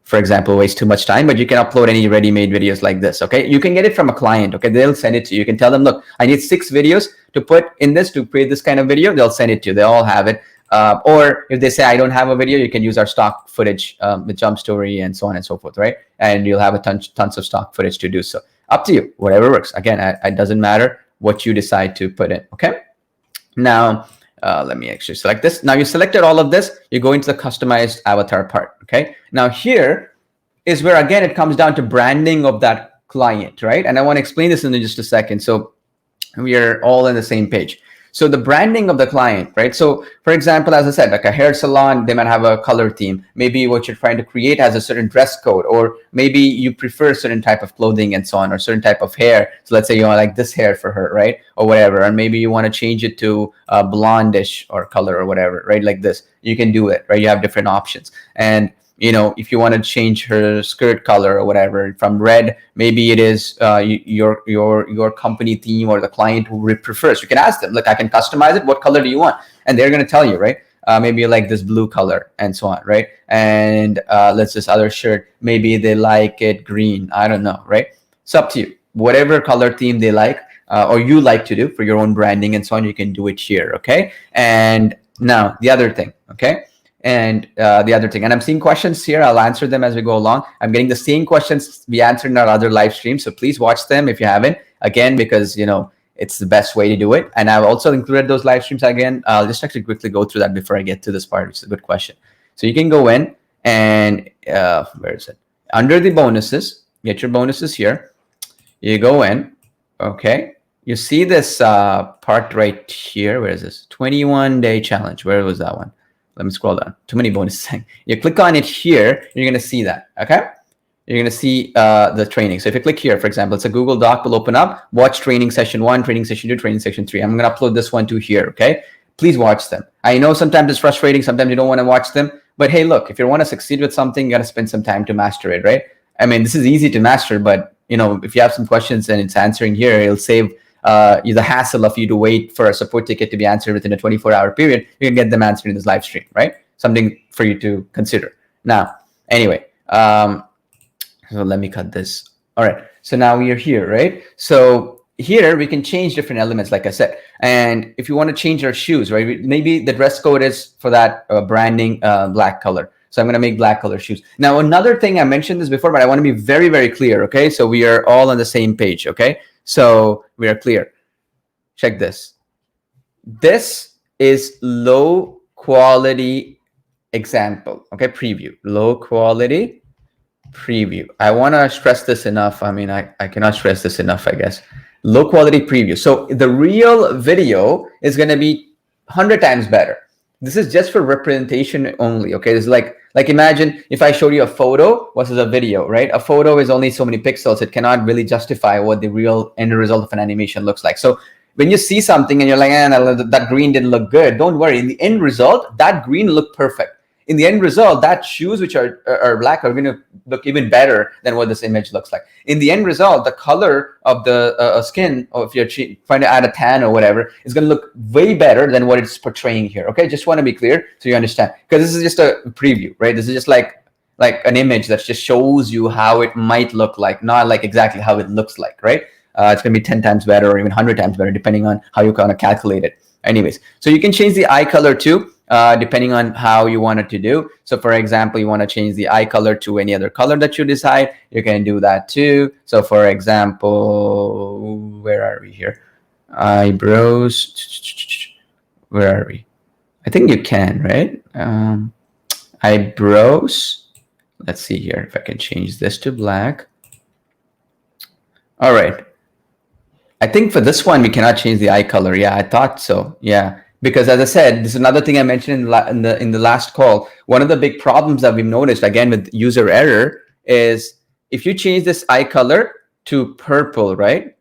for example, waste too much time, but you can upload any ready-made videos like this, okay? You can get it from a client, okay? They'll send it to you. You can tell them, look, I need 6 videos to put in this to create this kind of video. They'll send it to you. They all have it. Or if they say, I don't have a video, you can use our stock footage, the jump story and so on and so forth, right? And you'll have a tons of stock footage to do so. Up to you, whatever works. Again, it doesn't matter what you decide to put in, okay? Now, let me actually select this. Now you selected all of this, you go into the customized avatar part, okay? Now here is where, again, it comes down to branding of that client, right? And I want to explain this in just a second. So we are all on the same page. So the branding of the client, right? So for example, as I said, like a hair salon, they might have a color theme. Maybe what you're trying to create has a certain dress code, or maybe you prefer a certain type of clothing and so on, or certain type of hair. So let's say you want like this hair for her, right? Or whatever. And maybe you want to change it to blondish or color or whatever, right? Like this, you can do it, right? You have different options. And if you want to change her skirt color or whatever from red, maybe it is your company theme or the client who prefers. You can ask them, look, I can customize it. What color do you want? And they're going to tell you, right? Maybe you like this blue color and so on, right? And let's this other shirt, maybe they like it green. I don't know, right? It's up to you. Whatever color theme they like or you like to do for your own branding and so on, you can do it here, okay? And now the other thing, okay? And and I'm seeing questions here. I'll answer them as we go along. I'm getting the same questions we answered in our other live stream. So please watch them if you haven't, again, because, it's the best way to do it. And I've also included those live streams again. I'll just actually quickly go through that before I get to this part, which is a good question. So you can go in and where is it? Under the bonuses, get your bonuses here. You go in, okay. You see this part right here. Where is this? 21-day challenge. Where was that one? Let me scroll down. Too many bonuses. You click on it here, you're going to see that, okay? You're going to see the training. So if you click here, for example, it's a Google Doc will open up. Watch training session 1, training session 2, training session 3. I'm going to upload this one to here, okay? Please watch them. I know sometimes it's frustrating. Sometimes you don't want to watch them. But hey, look, if you want to succeed with something, you got to spend some time to master it, right? I mean, this is easy to master, but, if you have some questions and it's answering here, it'll save the hassle of you to wait for a support ticket to be answered within a 24-hour period. You can get them answered in this live stream, right? Something for you to consider. Now, anyway, so let me cut this. All right. So now we are here, right? So here we can change different elements, like I said. And if you want to change our shoes, right? Maybe the dress code is for that branding black color. So I'm going to make black color shoes. Now, another thing, I mentioned this before, but I want to be very, very clear, okay? So we are all on the same page, okay? So we are clear. Check this. This is low quality example, okay? Preview, low quality preview. I want to stress this enough. I mean, I cannot stress this enough, I guess. Low quality preview. So the real video is going to be 100 times better. This is just for representation only. Okay, it's like imagine if I showed you a photo versus a video, right? A photo is only so many pixels. It cannot really justify what the real end result of an animation looks like. So when you see something and you're like, that green didn't look good, don't worry. In the end result, that green looked perfect. In the end result, that shoes which are black are going to look even better than what this image looks like. In the end result, the color of the skin, or if you're trying to add a tan or whatever, is going to look way better than what it's portraying here. Okay, just want to be clear so you understand, because this is just a preview, right? This is just like an image that just shows you how it might look like, not like exactly how it looks like, right? It's going to be 10 times better or even 100 times better, depending on how you kind of calculate it. Anyways, so you can change the eye color too, depending on how you want it to do. So for example, you want to change the eye color to any other color that you decide, you can do that too. So for example, where are we here? Eyebrows, where are we? I think you can, right? Eyebrows, let's see here if I can change this to black. All right. I think for this one, we cannot change the eye color. Yeah, I thought so. Yeah, because as I said, this is another thing I mentioned in the last call. One of the big problems that we've noticed, again, with user error is if you change this eye color to purple, right?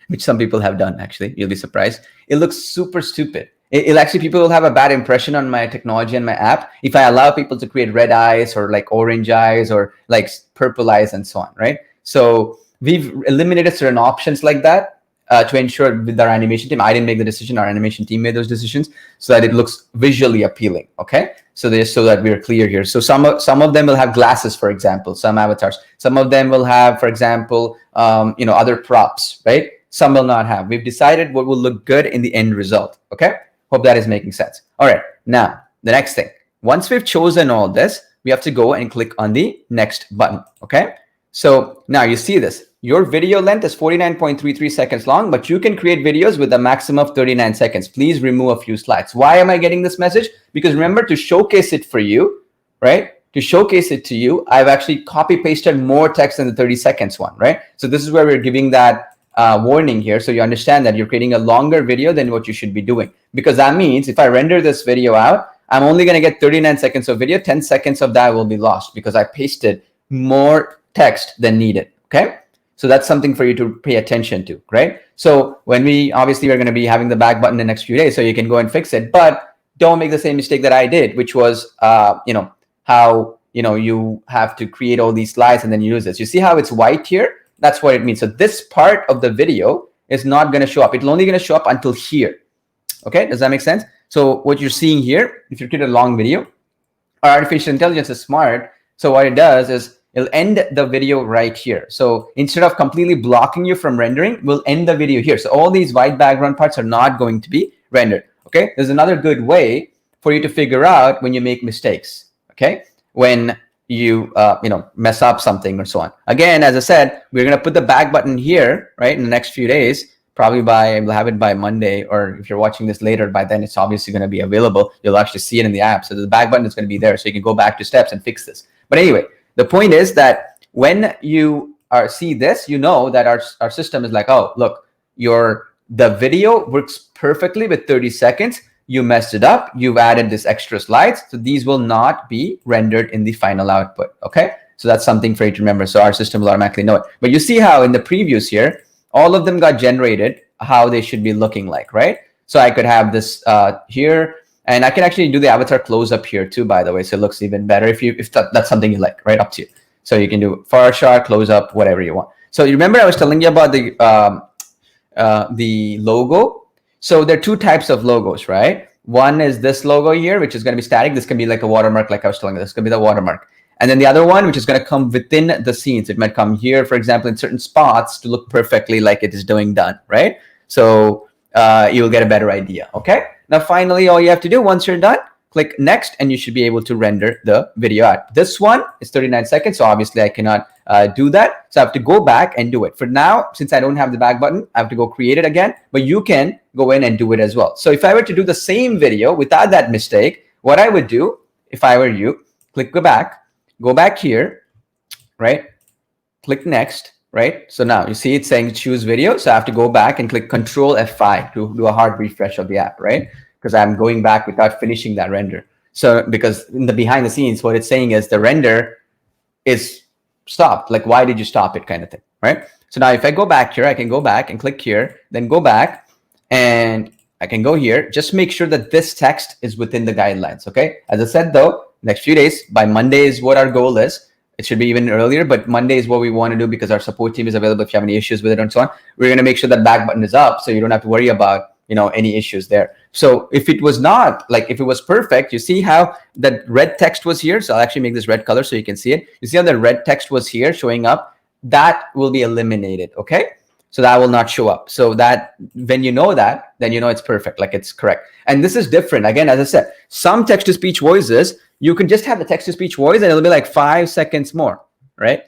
Which some people have done, actually. You'll be surprised. It looks super stupid. It'll actually, people will have a bad impression on my technology and my app if I allow people to create red eyes or like orange eyes or like purple eyes and so on, right? So we've eliminated certain options like that to ensure with our animation team. I didn't make the decision. Our animation team made those decisions so that it looks visually appealing. Okay, so that we're clear here. So some of them will have glasses, for example. Some avatars. Some of them will have, for example, other props, right? Some will not have. We've decided what will look good in the end result. Okay, hope that is making sense. All right, now the next thing. Once we've chosen all this, we have to go and click on the next button. Okay. So now you see this. Your video length is 49.33 seconds long, but you can create videos with a maximum of 39 seconds. Please remove a few slides. Why am I getting this message? Because remember, to showcase it for you, right? To showcase it to you, I've actually copy pasted more text than the 30 seconds one, right? So this is where we're giving that warning here. So you understand that you're creating a longer video than what you should be doing. Because that means if I render this video out, I'm only going to get 39 seconds of video. 10 seconds of that will be lost because I pasted more text than needed. Okay, so that's something for you to pay attention to, right? So when we obviously are going to be having the back button in the next few days, so you can go and fix it, but don't make the same mistake that I did, which was how you have to create all these slides and then use this. You see how it's white here? That's what it means. So this part of the video is not going to show up. It's only going to show up until here. Okay, does that make sense? So what you're seeing here, if you create a long video, our artificial intelligence is smart. So what it does is it'll end the video right here. So instead of completely blocking you from rendering, we'll end the video here. So all these white background parts are not going to be rendered. Okay, there's another good way for you to figure out when you make mistakes. Okay, when you mess up something or so on. Again, as I said, we're going to put the back button here, right, in the next few days. Probably we'll have it by Monday, or if you're watching this later, by then it's obviously going to be available. You'll actually see it in the app. So the back button is going to be there, so you can go back to steps and fix this. But anyway, the point is that when you see this, you know that our system is like, oh, look, the video works perfectly with 30 seconds. You messed it up. You've added this extra slides. So these will not be rendered in the final output. Okay, so that's something for you to remember. So our system will automatically know it. But you see how in the previews here, all of them got generated how they should be looking like, right? So I could have this here. And I can actually do the avatar close up here too, by the way. So it looks even better if that's something you like, right? Up to you. So you can do far shot, close up, whatever you want. So you remember I was telling you about the logo. So there are two types of logos, right? One is this logo here, which is going to be static. This can be like a watermark, like I was telling you. This could be the watermark. And then the other one, which is going to come within the scenes. It might come here, for example, in certain spots to look perfectly like it is done, right? So you'll get a better idea, okay? Now, finally, all you have to do once you're done, click next, and you should be able to render the video out. This one is 39 seconds, so obviously I cannot do that. So I have to go back and do it. For now, since I don't have the back button, I have to go create it again, but you can go in and do it as well. So if I were to do the same video without that mistake, what I would do, if I were you, go back here, right? Click next, right? So now you see it's saying choose video. So I have to go back and click Control F5 to do a hard refresh of the app, right? Because I'm going back without finishing that render. So because in the behind the scenes, what it's saying is the render is stopped. Like, why did you stop it, kind of thing, right? So now if I go back here, I can go back and click here, then go back and I can go here. Just make sure that this text is within the guidelines, okay? As I said, though, next few days, by Monday is what our goal is. It should be even earlier, but Monday is what we want to do because our support team is available if you have any issues with it and so on. We're going to make sure that back button is up so you don't have to worry about, you know, any issues there. So if it was not, like if it was perfect, you see how that red text was here. So I'll actually make this red color so you can see it. You see how the red text was here showing up? That will be eliminated, okay? So that will not show up. So that when you know that, then you know it's perfect, like it's correct. And this is different. Again, as I said, some text-to-speech voices, you can just have the text-to-speech voice and it'll be like 5 seconds more, right?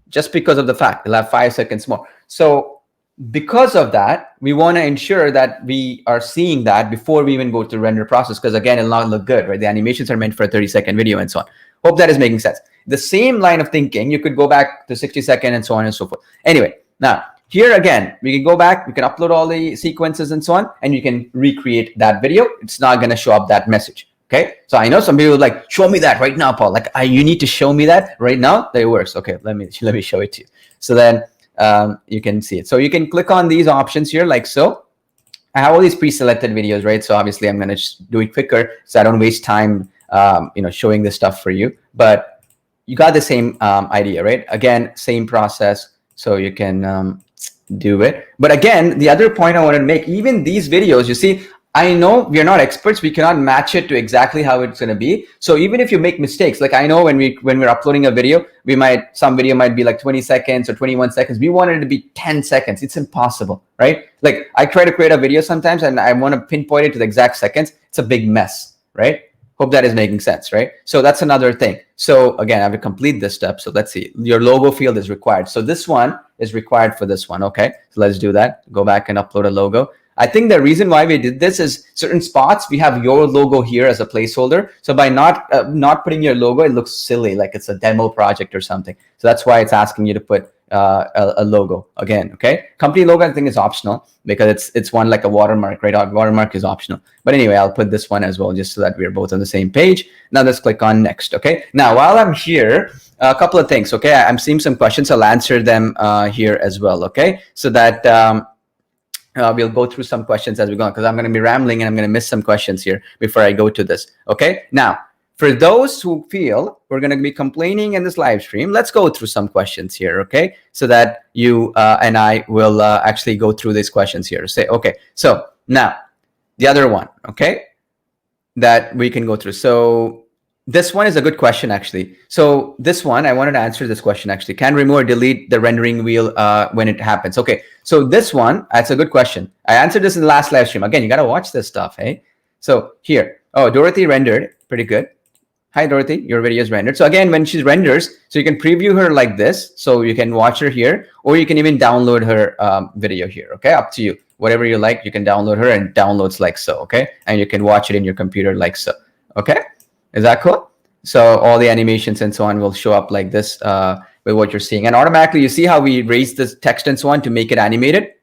Just because of the fact it'll have 5 seconds more. So because of that, we want to ensure that we are seeing that before we even go to the render process, because again, it'll not look good, right? The animations are meant for a 30-second video and so on. Hope that is making sense. The same line of thinking, you could go back to 60-second and so on and so forth. Anyway, now here again, we can go back, we can upload all the sequences and so on, and you can recreate that video. It's not going to show up that message. Okay, so I know some people are like, show me that right now, Paul. Like, you need to show me that right now. That it works. Okay, let me show it to you. So then you can see it. So you can click on these options here, like so. I have all these pre-selected videos, right? So obviously, I'm gonna just do it quicker so I don't waste time, showing this stuff for you. But you got the same idea, right? Again, same process, so you can do it. But again, the other point I wanted to make, even these videos, you see, I know we are not experts. We cannot match it to exactly how it's going to be. So even if you make mistakes, like I know when we're uploading a video, some video might be like 20 seconds or 21 seconds. We want it to be 10 seconds. It's impossible, right? Like I try to create a video sometimes and I want to pinpoint it to the exact seconds. It's a big mess, right? Hope that is making sense, right? So that's another thing. So again, I have to complete this step. So let's see, your logo field is required. So this one is required for this one. Okay, so let's do that. Go back and upload a logo. I think the reason why we did this is certain spots we have your logo here as a placeholder. So by not putting your logo, it looks silly, like it's a demo project or something. So that's why it's asking you to put a logo again. Okay, company logo I think is optional because it's one like a watermark, right? Our watermark is optional. But anyway, I'll put this one as well just so that we're both on the same page. Now let's click on next. Okay, now while I'm here, a couple of things. Okay, I'm seeing some questions. I'll answer them here as well. Okay, so that. We'll go through some questions as we go on because I'm going to be rambling and I'm going to miss some questions here before I go to this. Okay. Now, for those who feel we're going to be complaining in this live stream, let's go through some questions here. Okay. So that you and I will actually go through these questions here. Say, okay. So now the other one, okay, that we can go through. So this one is a good question, actually. So this one, I wanted to answer this question, actually. Can remove or delete the rendering wheel when it happens? Okay, so this one, that's a good question. I answered this in the last live stream. Again, you got to watch this stuff, hey? So here, Dorothy rendered, pretty good. Hi, Dorothy, your video is rendered. So again, when she renders, so you can preview her like this. So you can watch her here, or you can even download her video here, okay? Up to you. Whatever you like, you can download her and downloads like so, okay? And you can watch it in your computer like so, okay? Is that cool? So all the animations and so on will show up like this with what you're seeing. And automatically, you see how we raise this text and so on to make it animated.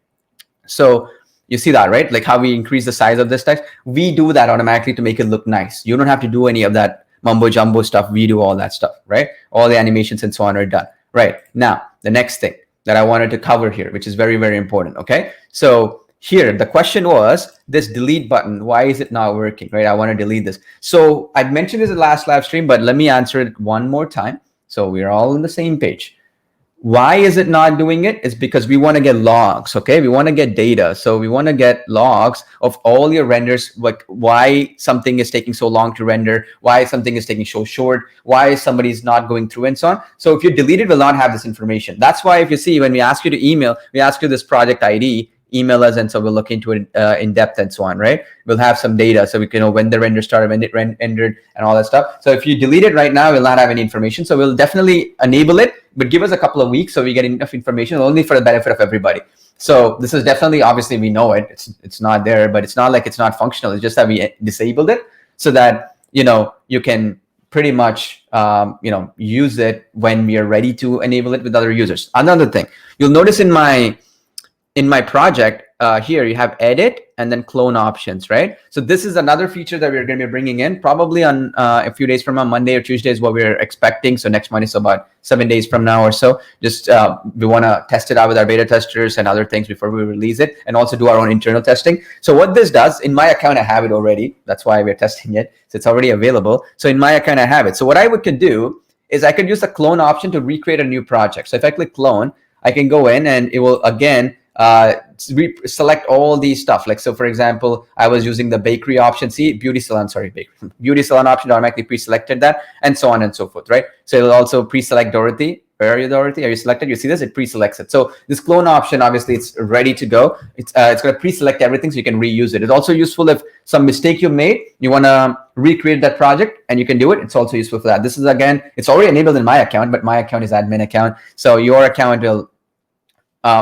So you see that, right? Like how we increase the size of this text. We do that automatically to make it look nice. You don't have to do any of that mumbo jumbo stuff. We do all that stuff, right? All the animations and so on are done. Right. Now, the next thing that I wanted to cover here, which is very, very important. Okay. So here, the question was this delete button. Why is it not working, right? I want to delete this. So I mentioned this in the last live stream, but let me answer it one more time. So we're all on the same page. Why is it not doing it? It's because we want to get logs, okay? We want to get data. So we want to get logs of all your renders, like why something is taking so long to render, why something is taking so short, why somebody's not going through and so on. So if you delete it, we'll not have this information. That's why if you see, when we ask you to email, we ask you this project ID, email us, and so we'll look into it in depth and so on, right? We'll have some data so we can know when the render started, when it rendered, and all that stuff. So if you delete it right now, we'll not have any information. So we'll definitely enable it, but give us a couple of weeks so we get enough information only for the benefit of everybody. So this is definitely, obviously we know it. It's not there, but it's not like it's not functional. It's just that we disabled it so that, you know, you can pretty much use it when we are ready to enable it with other users. Another thing you'll notice in my project here, you have edit and then clone options, right? So this is another feature that we're going to be bringing in probably on a few days from now. Monday or Tuesday is what we're expecting. So next Monday, so about 7 days from now or so. Just we want to test it out with our beta testers and other things before we release it, and also do our own internal testing. So what this does, in my account, I have it already. That's why we're testing it. So it's already available. So in my account, I have it. So what I could do is I could use the clone option to recreate a new project. So if I click clone, I can go in and it will again select all these stuff. Like, so for example, I was using the bakery option, see beauty salon option, automatically pre-selected that, and so on and so forth, right? So it'll also pre-select Dorothy. Where are you, Dorothy? Are you selected? You see this? It pre-selects it. So this clone option, obviously, it's ready to go. It's going to pre-select everything so you can reuse it. It's also useful if some mistake you made, you want to recreate that project, and you can do it. It's also useful for that. This is, again, it's already enabled in my account, but my account is admin account. So your account will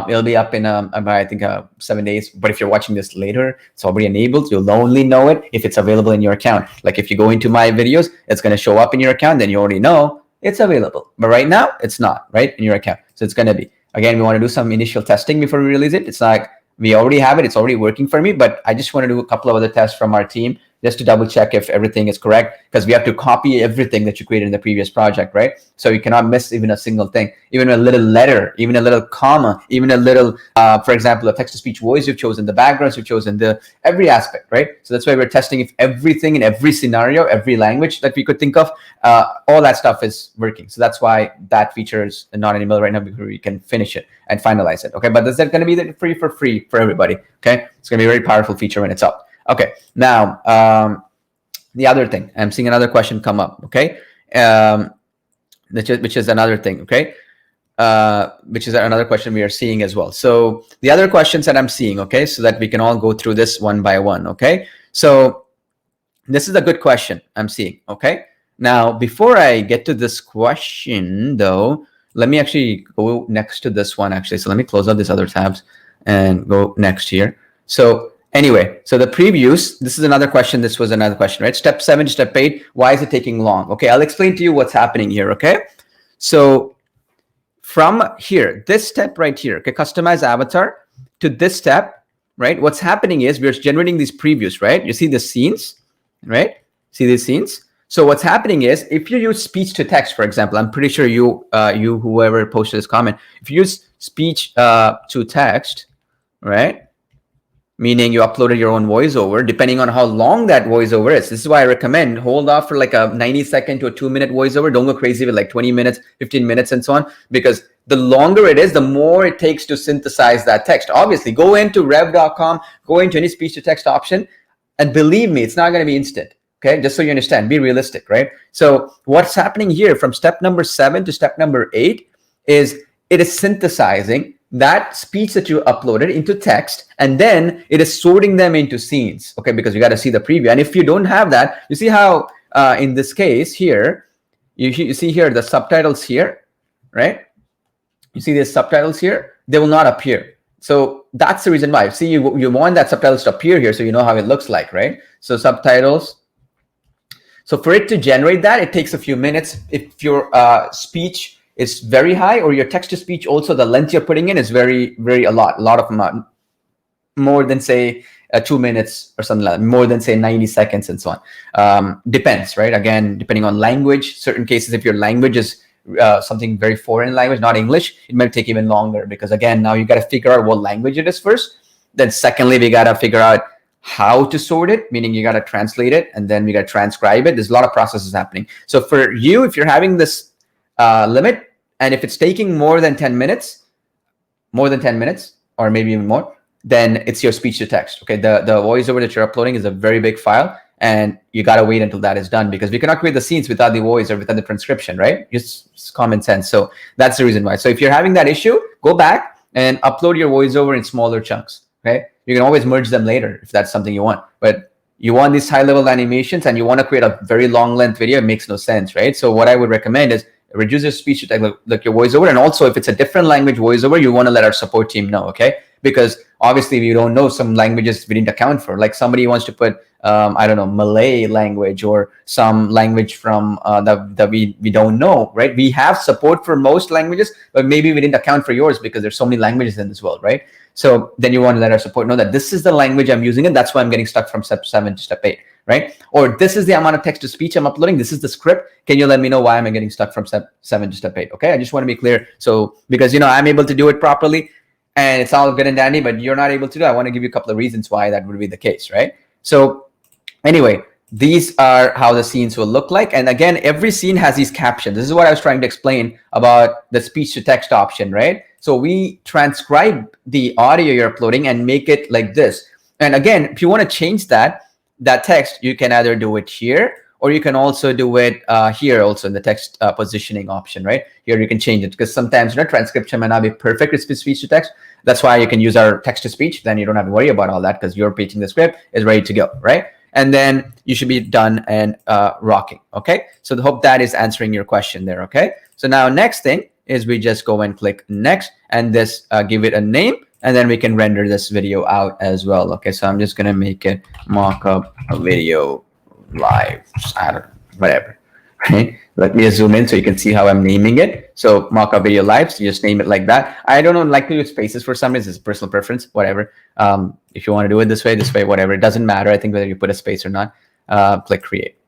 it'll be up in about, I think 7 days. But if you're watching this later, it's already enabled. You'll only know it if it's available in your account. Like if you go into my videos, it's going to show up in your account. Then you already know it's available. But right now, it's not right in your account. So it's going to be. Again, we want to do some initial testing before we release it. It's like we already have it. It's already working for me. But I just want to do a couple of other tests from our team just to double check if everything is correct, because we have to copy everything that you created in the previous project, right? So you cannot miss even a single thing, even a little letter, even a little comma, even a little, for example, a text-to-speech voice you've chosen, the backgrounds you've chosen, every aspect, right? So that's why we're testing if everything in every scenario, every language that we could think of, all that stuff is working. So that's why that feature is not enabled right now, because we can finish it and finalize it, okay? But this is going to be free for everybody, okay? It's going to be a very powerful feature when it's up. Okay, now the other thing, I'm seeing another question come up, okay, which is another thing, okay, which is another question we are seeing as well. So the other questions that I'm seeing, okay, so that we can all go through this one by one, okay. So this is a good question I'm seeing, okay. Now, before I get to this question, though, let me actually go next to this one, actually. So let me close out these other tabs and go next here. So anyway, so the previews, this is another question. This was another question, right? Step 7 to step 8, why is it taking long? Okay, I'll explain to you what's happening here, okay? So from here, this step right here, okay, customize avatar, to this step, right? What's happening is we're generating these previews, right? You see the scenes, right? See these scenes? So what's happening is if you use speech to text, for example, I'm pretty sure you whoever posted this comment, if you use speech to text, right? Meaning you uploaded your own voiceover, depending on how long that voiceover is. This is why I recommend hold off for like a 90-second to a 2-minute voiceover. Don't go crazy with like 20 minutes, 15 minutes and so on, because the longer it is, the more it takes to synthesize that text. Obviously, go into rev.com, go into any speech to text option, and believe me, it's not going to be instant. Okay, just so you understand, be realistic, right? So what's happening here from step number 7 to step number 8 is it is synthesizing that speech that you uploaded into text, and then it is sorting them into scenes, okay, because you got to see the preview. And if you don't have that, you see how in this case here, you see here the subtitles here, right? You see the subtitles here, they will not appear. So that's the reason why. See, you want that subtitles to appear here so you know how it looks like, right? So subtitles. So for it to generate that, it takes a few minutes. If your speech is very high, or your text to speech also, the length you're putting in is a lot of them, more than say 2 minutes or something like that, more than say 90 seconds and so on. Depends, right? Again, depending on language, certain cases, if your language is something very foreign language, not English, it might take even longer, because again, now you got to figure out what language it is first. Then secondly, we got to figure out how to sort it, meaning you got to translate it, and then we got to transcribe it. There's a lot of processes happening. So for you, if you're having this limit, and if it's taking more than 10 minutes, or maybe even more, then it's your speech to text. Okay, the voiceover that you're uploading is a very big file, and you got to wait until that is done, because we cannot create the scenes without the voice or without the transcription, right? Just common sense. So that's the reason why. So if you're having that issue, go back and upload your voiceover in smaller chunks. Okay, you can always merge them later if that's something you want, but you want these high-level animations and you want to create a very long-length video, it makes no sense, right? So what I would recommend is reduce your speech to text, like your voiceover, and also if it's a different language voiceover, you want to let our support team know, okay? Because obviously we don't know some languages we didn't account for. Like somebody wants to put I don't know, Malay language or some language from that we don't know, right? We have support for most languages, but maybe we didn't account for yours because there's so many languages in this world, right? So then you want to let our support know that this is the language I'm using, and that's why I'm getting stuck from step 7 to step 8, right? Or this is the amount of text to speech I'm uploading. This is the script. Can you let me know why am I getting stuck from step 7 to step 8? Okay, I just want to be clear. So because I'm able to do it properly, and it's all good and dandy, but you're not able to do it. I want to give you a couple of reasons why that would be the case, right? So anyway, these are how the scenes will look like. And again, every scene has these captions. This is what I was trying to explain about the speech to text option, right? So we transcribe the audio you're uploading and make it like this. And again, if you want to change that text, you can either do it here, or you can also do it here also in the text positioning option, right? Here you can change it because sometimes transcription may not be perfect with speech to text. That's why you can use our text to speech. Then you don't have to worry about all that because you're pitching the script is ready to go, right? And then you should be done and rocking, okay? So I hope that is answering your question there, okay? So now next thing is we just go and click next and this give it a name, and then we can render this video out as well, okay? So I'm just gonna make it mock-up video live, I don't know, whatever, right? Let me zoom in so you can see how I'm naming it. So mock-up video live, so you just name it like that. I don't like to use spaces for some reason. It's personal preference, whatever. If you want to do it this way, whatever. It doesn't matter, I think, whether you put a space or not. Click create.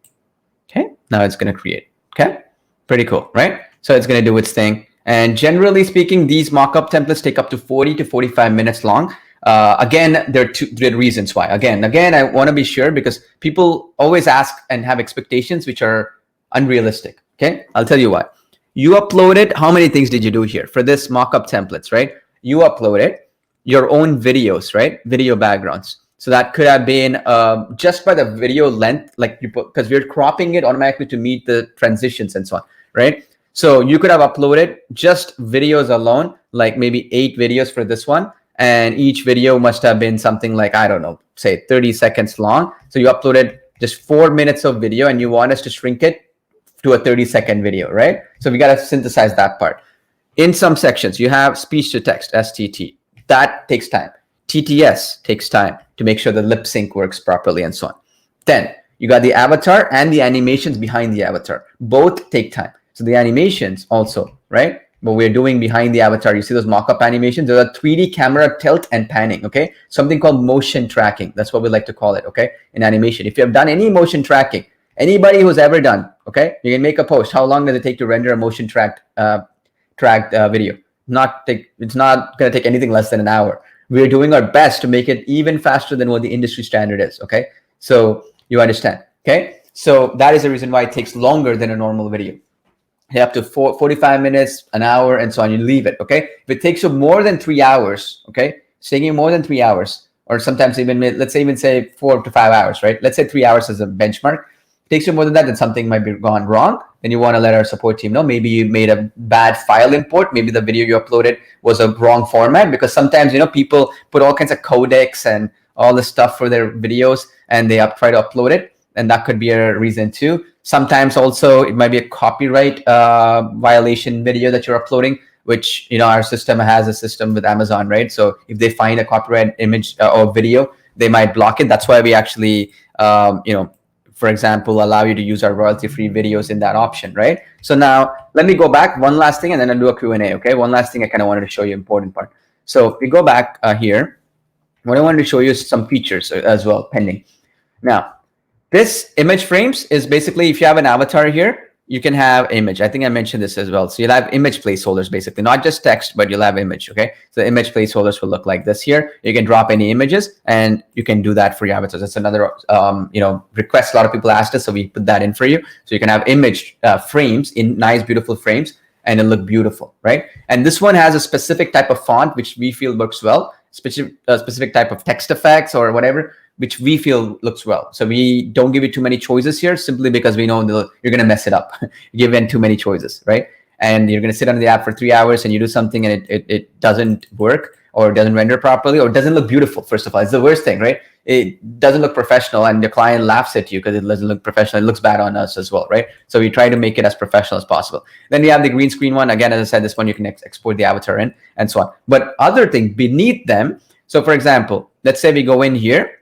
Okay, now it's going to create. Okay, pretty cool, right? So it's going to do its thing. And generally speaking, these mock-up templates take up to 40 to 45 minutes long. Again, there are reasons why. Again, I want to be sure because people always ask and have expectations which are unrealistic. Okay, I'll tell you what. You uploaded, how many things did you do here for this mock-up templates, right? You uploaded your own videos, right? Video backgrounds. So that could have been just by the video length, like you put, because we're cropping it automatically to meet the transitions and so on, right? So you could have uploaded just videos alone, like maybe 8 videos for this one. And each video must have been something like, I don't know, say 30 seconds long. So you uploaded just 4 minutes of video and you want us to shrink it to a 30-second video, right? So we got to synthesize that part. In some sections, you have speech to text, STT. That takes time. TTS takes time to make sure the lip sync works properly and so on. Then you got the avatar and the animations behind the avatar. Both take time. So the animations also, right? What we're doing behind the avatar, you see those mock-up animations? There are 3D camera tilt and panning, okay? Something called motion tracking. That's what we like to call it, okay? In animation. If you have done any motion tracking, anybody who's ever done, okay, you can make a post. How long does it take to render a motion tracked video? It's not going to take anything less than an hour. We're doing our best to make it even faster than what the industry standard is, okay? So you understand, okay? So that is the reason why it takes longer than a normal video. You have to 45 minutes, an hour, and so on. You leave it, okay? If it takes you more than 3 hours, okay? It's taking you more than 3 hours, or sometimes even, let's say 4 to 5 hours, right? Let's say 3 hours as a benchmark. Takes you more than that, then something might be gone wrong. Then you want to let our support team know. Maybe you made a bad file import. Maybe the video you uploaded was a wrong format, because sometimes, people put all kinds of codecs and all this stuff for their videos and they try to upload it. And that could be a reason too. Sometimes also it might be a copyright violation video that you're uploading, which, our system has a system with Amazon, right? So if they find a copyright image or video, they might block it. That's why we actually, for example, allow you to use our royalty-free videos in that option, right? So now let me go back one last thing and then I'll do a Q&A, okay? One last thing I kind of wanted to show you, important part. So if we go back here, what I wanted to show you is some features as well, pending. Now, this image frames is basically, if you have an avatar here, you can have image. I think I mentioned this as well. So you'll have image placeholders, basically, not just text, but you'll have image, okay? So the image placeholders will look like this here. You can drop any images and you can do that for your avatars. That's another, request a lot of people asked us, so we put that in for you. So you can have image frames in nice, beautiful frames, and it'll look beautiful, right? And this one has a specific type of font, which we feel works well, specific type of text effects or whatever, which we feel looks well. So we don't give you too many choices here, simply because we know you're going to mess it up. You give in too many choices, right? And you're going to sit on the app for 3 hours and you do something and it doesn't work, or it doesn't render properly, or it doesn't look beautiful. First of all, it's the worst thing, right? It doesn't look professional and the client laughs at you because it doesn't look professional. It looks bad on us as well, right? So we try to make it as professional as possible. Then we have the green screen one. Again, as I said, this one you can export the avatar in and so on. But other thing beneath them, So for example, let's say we go in here.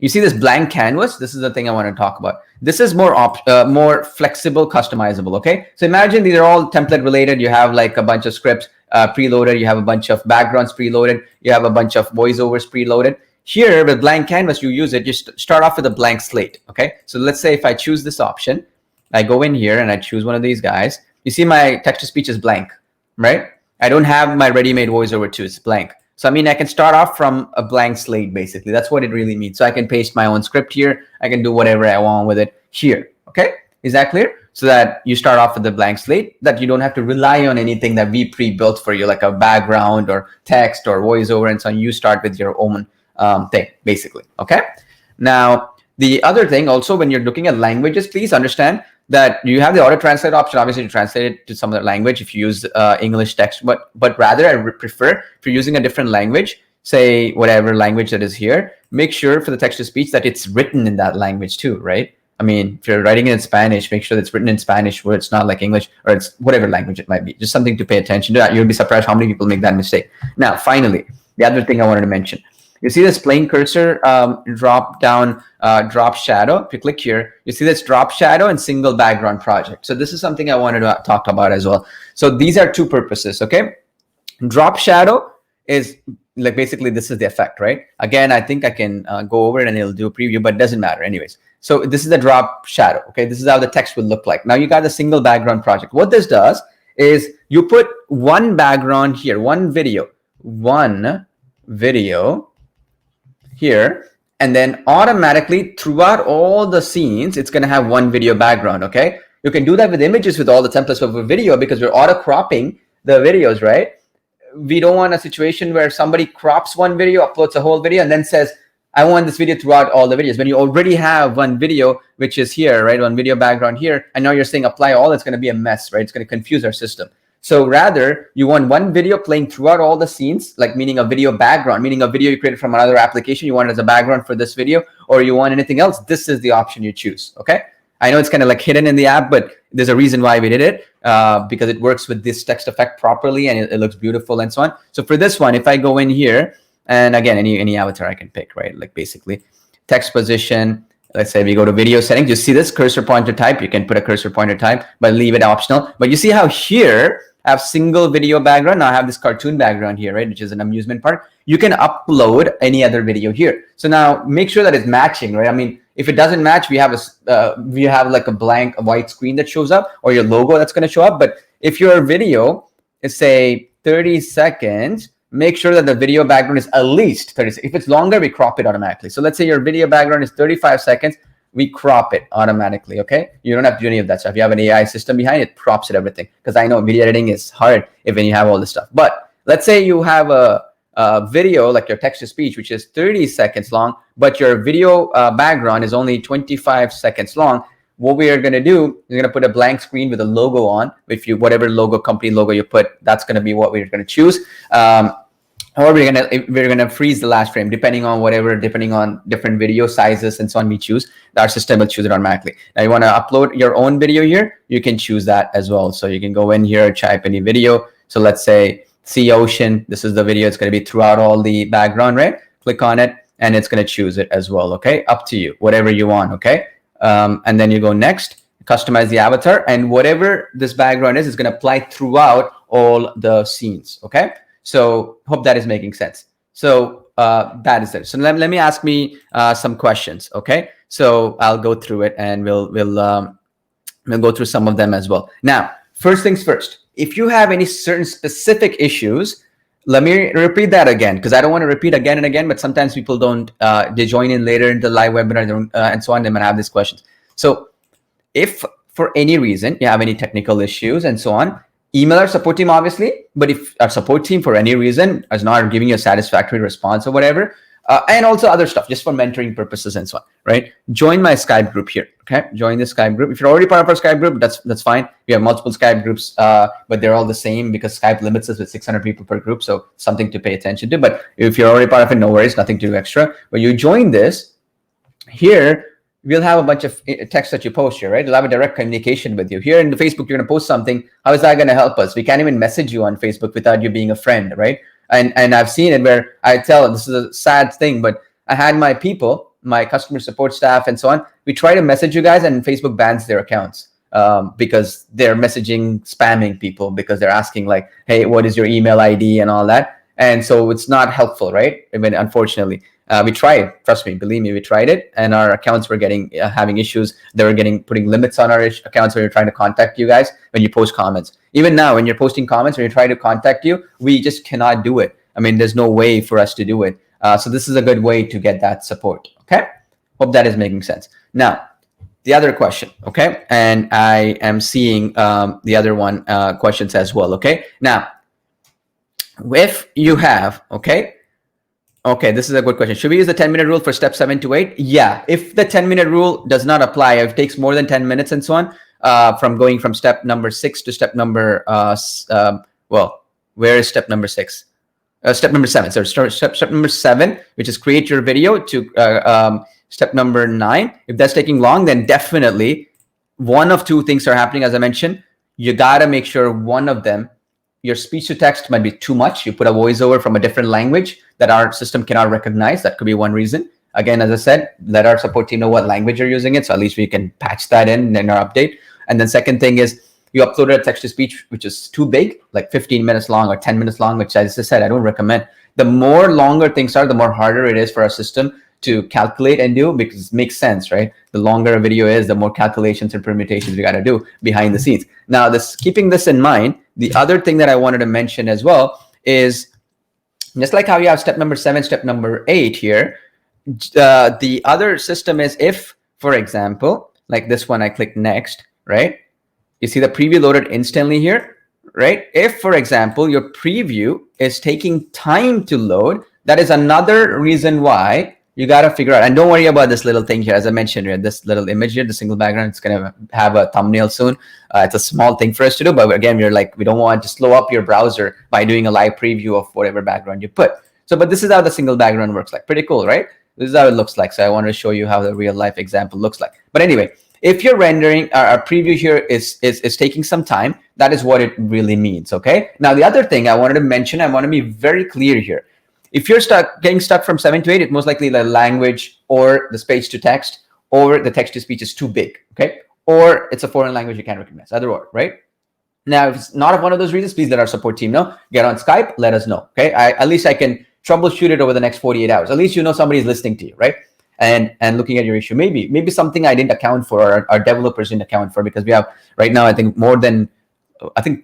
You see this blank canvas. This is the thing I want to talk about. This is more flexible, customizable. Okay. So imagine these are all template related. You have like a bunch of scripts preloaded. You have a bunch of backgrounds preloaded. You have a bunch of voiceovers preloaded. Here with blank canvas, you use it. You start off with a blank slate. Okay. So let's say if I choose this option, I go in here and I choose one of these guys. You see my text to speech is blank, right? I don't have my ready-made voiceover too. It's blank. So, I mean, I can start off from a blank slate, basically. That's what it really means. So I can paste my own script here. I can do whatever I want with it here. Okay. Is that clear? So that you start off with a blank slate, that you don't have to rely on anything that we pre-built for you, like a background or text or voiceover and so on. You start with your own thing, basically. Okay. Now, the other thing also, when you're looking at languages, please understand that you have the auto translate option, obviously, to translate it to some other language if you use English text, but rather I prefer if you're using a different language, say whatever language that is here, make sure for the text to speech that it's written in that language too, right? I mean, if you're writing it in Spanish, make sure that it's written in Spanish where it's not like English, or it's whatever language it might be. Just something to pay attention to. You'll be surprised how many people make that mistake. Now, finally, the other thing I wanted to mention. You see this plain cursor drop down, drop shadow. If you click here, you see this drop shadow and single background project. So this is something I wanted to talk about as well. So these are two purposes, okay? Drop shadow is like basically this is the effect, right? Again, I think I can go over it and it'll do a preview, but it doesn't matter anyways. So this is the drop shadow, okay? This is how the text would look like. Now you got the single background project. What this does is you put one background here, one video here, and then automatically throughout all the scenes, it's going to have one video background, okay? You can do that with images with all the templates of a video because we're auto cropping the videos, right? We don't want a situation where somebody crops one video, uploads a whole video, and then says, I want this video throughout all the videos. When you already have one video, which is here, right? One video background here, and now you're saying apply all, it's going to be a mess, right? It's going to confuse our system. So rather, you want one video playing throughout all the scenes, like meaning a video background, meaning a video you created from another application, you want it as a background for this video, or you want anything else, this is the option you choose, okay? I know it's kind of like hidden in the app, but there's a reason why we did it, because it works with this text effect properly and it looks beautiful and so on. So for this one, if I go in here, and again, any avatar I can pick, right? Like basically text position, let's say we go to video settings, you see this cursor pointer type, you can put a cursor pointer type, but leave it optional. But you see how here, I have single video background. Now I have this cartoon background here, right? Which is an amusement park. You can upload any other video here. So now make sure that it's matching, right? I mean, if it doesn't match, we have like a blank, a white screen that shows up, or your logo that's going to show up. But if your video is say 30 seconds, make sure that the video background is at least 30 seconds. If it's longer, we crop it automatically. So let's say your video background is 35 seconds. We crop it automatically, okay? You don't have to do any of that stuff. You have an AI system behind it, crops it, everything. Because I know video editing is hard when you have all this stuff. But let's say you have a video, like your text-to-speech, which is 30 seconds long, but your video background is only 25 seconds long. What we are going to do is going to put a blank screen with a logo on. If you, whatever logo, company logo you put, that's going to be what we're going to choose. Or we're gonna freeze the last frame depending on different video sizes and so on we choose. Our system will choose it automatically. Now you want to upload your own video here, you can choose that as well. So you can go in here, type any video. So let's say sea ocean, this is the video, it's going to be throughout all the background, right? Click on it and it's going to choose it as well, okay? Up to you, whatever you want, okay? And then you go next, customize the avatar, and whatever this background is going to apply throughout all the scenes, okay? So hope that is making sense. So that is it. So let me ask me some questions, okay? So I'll go through it and we'll go through some of them as well. Now, first things first, if you have any certain specific issues, let me repeat that again, because I don't want to repeat again and again, but sometimes people don't, they join in later into the live webinar and so on, they might have these questions. So if for any reason you have any technical issues and so on, email our support team, obviously. But if our support team for any reason is not giving you a satisfactory response or whatever, and also other stuff, just for mentoring purposes and so on, right? Join my Skype group here, okay? Join the Skype group. If you're already part of our Skype group, that's fine. We have multiple Skype groups, but they're all the same because Skype limits us with 600 people per group, so something to pay attention to. But if you're already part of it, no worries, nothing to do extra. When you join this, here, we'll have a bunch of text that you post here, right? We'll have a direct communication with you. Here in the Facebook, you're going to post something. How is that going to help us? We can't even message you on Facebook without you being a friend, right? And I've seen it where I tell, this is a sad thing, but I had my people, my customer support staff and so on, we try to message you guys and Facebook bans their accounts because they're messaging, spamming people because they're asking like, hey, what is your email ID and all that. And so it's not helpful, right? I mean, unfortunately, we tried. Trust me, believe me, we tried it, and our accounts were getting having issues. They were putting limits on our accounts when you're trying to contact you guys when you post comments. Even now, when you're posting comments, when you're trying to contact you, we just cannot do it. I mean, there's no way for us to do it. So this is a good way to get that support. Okay, hope that is making sense. Now, the other question, okay, and I am seeing the other one questions as well. Okay, now, if you have, okay, this is a good question. Should we use the 10-minute rule for step 7 to 8? Yeah, if the 10-minute rule does not apply, if it takes more than 10 minutes and so on, from going from step number 6 to step number, well, where is step number 6? Step number 7. So step number 7, which is create your video, to step number 9. If that's taking long, then definitely one of two things are happening. As I mentioned, you gotta make sure one of them, your speech to text might be too much. You put a voiceover from a different language that our system cannot recognize. That could be one reason. Again, as I said, let our support team know what language you're using it, so at least we can patch that in our update. And then second thing is you uploaded a text to speech which is too big, like 15 minutes long or 10 minutes long, which, as I said, I don't recommend. The more longer things are, the more harder it is for our system to calculate and do, because it makes sense, right? The longer a video is, the more calculations and permutations we got to do behind the scenes. Now, keeping this in mind, the other thing that I wanted to mention as well is, just like how you have step number 7, step number 8 here, the other system is if, for example, like this one, I click next, right? You see the preview loaded instantly here, right? If, for example, your preview is taking time to load, that is another reason why you got to figure out. And don't worry about this little thing here. As I mentioned here, this little image here, the single background, it's going to have a thumbnail soon. It's a small thing for us to do. But again, we're like, we don't want to slow up your browser by doing a live preview of whatever background you put. So, but this is how the single background works like. Pretty cool, right? This is how it looks like. So I wanted to show you how the real life example looks like. But anyway, if you're rendering, our preview here is taking some time, that is what it really means, okay? Now, the other thing I wanted to mention, I want to be very clear here. If you're getting stuck from 7 to 8, it's most likely the language or the speech to text or the text to speech is too big, okay? Or it's a foreign language you can't recognize, either or, right? Now, if it's not one of those reasons, please let our support team know. Get on Skype, let us know, okay? At least I can troubleshoot it over the next 48 hours. At least you know somebody's listening to you, right? And looking at your issue. Maybe something I didn't account for, or our developers didn't account for, because we have right now, I think, more than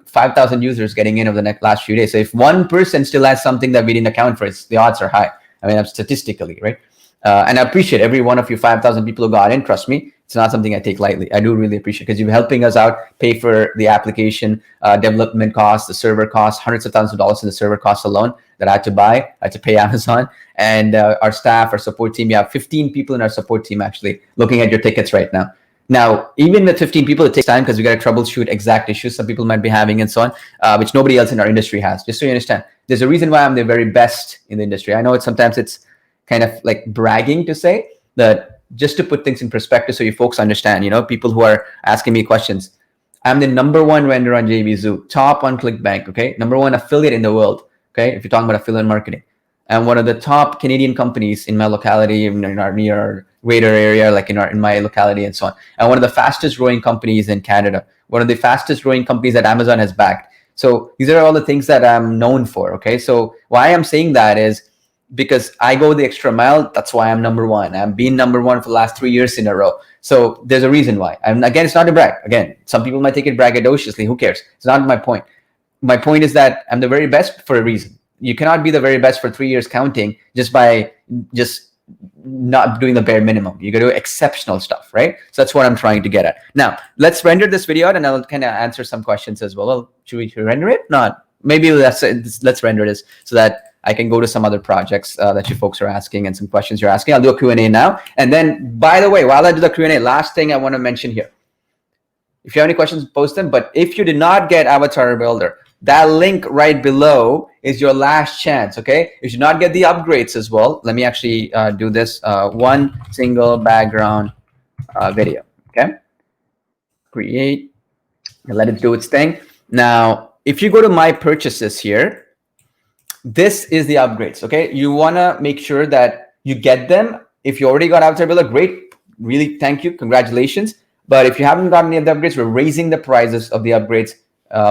5,000 users getting in over the last few days. So if one person still has something that we didn't account for, the odds are high. I mean, statistically, right? And I appreciate every one of you 5,000 people who got in. Trust me, it's not something I take lightly. I do really appreciate, because you're helping us out pay for the application development costs, the server costs, hundreds of thousands of dollars in the server costs alone that I had to buy. I had to pay Amazon. And our staff, our support team, you have 15 people in our support team actually looking at your tickets right now. Now, even with 15 people, it takes time because we got to troubleshoot exact issues some people might be having and so on, which nobody else in our industry has. Just so you understand, there's a reason why I'm the very best in the industry. I know sometimes it's kind of like bragging to say that, just to put things in perspective so you folks understand, people who are asking me questions. I'm the #1 vendor on JVZoo, top on ClickBank, okay? #1 affiliate in the world, okay? If you're talking about affiliate marketing. And one of the top Canadian companies in my locality, in our near greater area, like in my locality and so on. And one of the fastest growing companies in Canada. One of the fastest growing companies that Amazon has backed. So these are all the things that I'm known for, okay? So why I'm saying that is because I go the extra mile. That's why I'm #1. I've been #1 for the last 3 years in a row. So there's a reason why. And again, it's not a brag. Again, some people might take it braggadociously. Who cares? It's not my point. My point is that I'm the very best for a reason. You cannot be the very best for 3 years counting just by not doing the bare minimum. You got to do exceptional stuff, right? So that's what I'm trying to get at. Now, let's render this video out, and I'll kind of answer some questions as well. Well, should we render it? Not. Maybe let's render this so that I can go to some other projects that you folks are asking and some questions you're asking. I'll do a Q&A now. And then, by the way, while I do the Q&A, last thing I want to mention here. If you have any questions, post them. But if you did not get AvatarBuilder, that link right below is your last chance, okay? You should not get the upgrades as well. Let me actually do this. One single background video, okay? Create, and let it do its thing. Now, if you go to my purchases here, this is the upgrades. Okay, you want to make sure that you get them. If you already got AvatarBuilder, great, really thank you, congratulations. But if you haven't gotten any of the upgrades, we're raising the prices of the upgrades.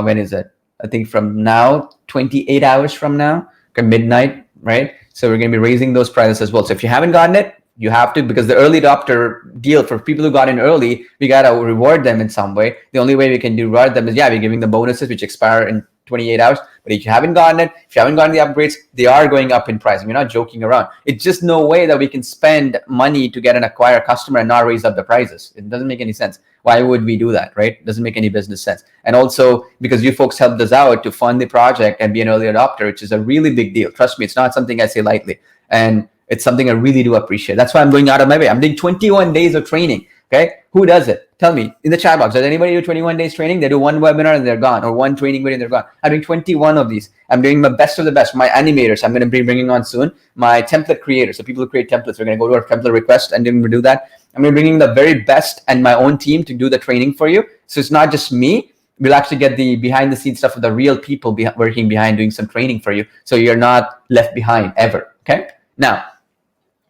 When is it? I think from now, 28 hours from now, okay, midnight, right? So we're going to be raising those prices as well. So if you haven't gotten it, you have to, because the early adopter deal for people who got in early, we got to reward them in some way. The only way we can reward them is, we're giving the bonuses which expire in 28 hours. But if you haven't gotten it, if you haven't gotten the upgrades, they are going up in price. We're not joking around. It's just no way that we can spend money to get and acquire a customer and not raise up the prices. It doesn't make any sense. Why would we do that, right? It doesn't make any business sense. And also because you folks helped us out to fund the project and be an early adopter, which is a really big deal. Trust me, it's not something I say lightly. And it's something I really do appreciate. That's why I'm going out of my way. I'm doing 21 days of training. Okay, who does it? Tell me in the chat box. Does anybody do 21 days training? They do one webinar and they're gone, or one training video and they're gone. I'm doing 21 of these. I'm doing the best of the best. My animators, I'm going to be bringing on soon. My template creators, so people who create templates, we're going to go to our template request and then we'll do that. I'm going to be bringing the very best and my own team to do the training for you. So it's not just me. We'll actually get the behind the scenes stuff of the real people working behind doing some training for you. So you're not left behind ever. Okay. Now,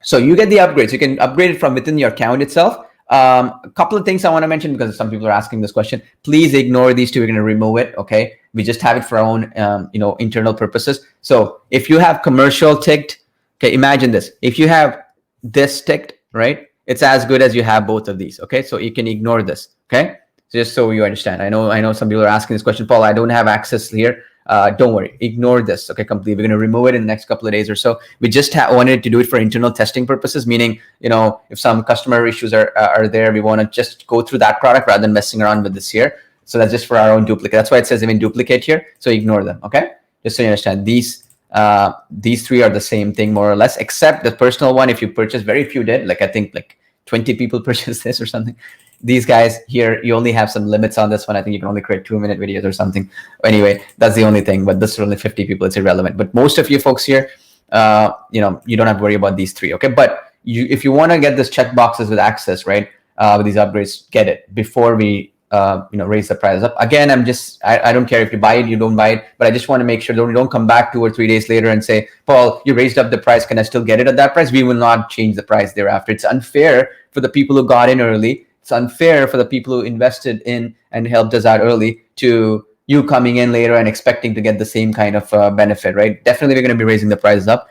so you get the upgrades. You can upgrade it from within your account itself. A couple of things I want to mention because some people are asking this question. Please ignore these two. We're going to remove it. Okay. We just have it for our own, internal purposes. So if you have commercial ticked, okay, imagine this. If you have this ticked, right, it's as good as you have both of these. Okay. So you can ignore this. Okay. So just so you understand, I know some people are asking this question, Paul, I don't have access here. Don't worry, ignore this. Okay, completely. We're going to remove it in the next couple of days or so. We just wanted to do it for internal testing purposes, meaning, if some customer issues are there, we want to just go through that product rather than messing around with this here. So that's just for our own duplicate. That's why it says even duplicate here. So ignore them. Okay, just so you understand, these three are the same thing more or less, except the personal one. If you purchase, very few did. Like I think like 20 people purchased this or something. These guys here, you only have some limits on this one. I think you can only create 2-minute videos or something. Anyway, that's the only thing. But this is only 50 people. It's irrelevant. But most of you folks here, you don't have to worry about these three. Okay, but if you want to get this check boxes with access, right, with these upgrades, get it before we raise the price up. Again, I don't care if you buy it, you don't buy it, but I just want to make sure don't come back 2 or 3 days later and say, Paul, you raised up the price. Can I still get it at that price? We will not change the price thereafter. It's unfair for the people who got in early. It's unfair for the people who invested in and helped us out early to you coming in later and expecting to get the same kind of benefit, right? Definitely, we're going to be raising the prices up.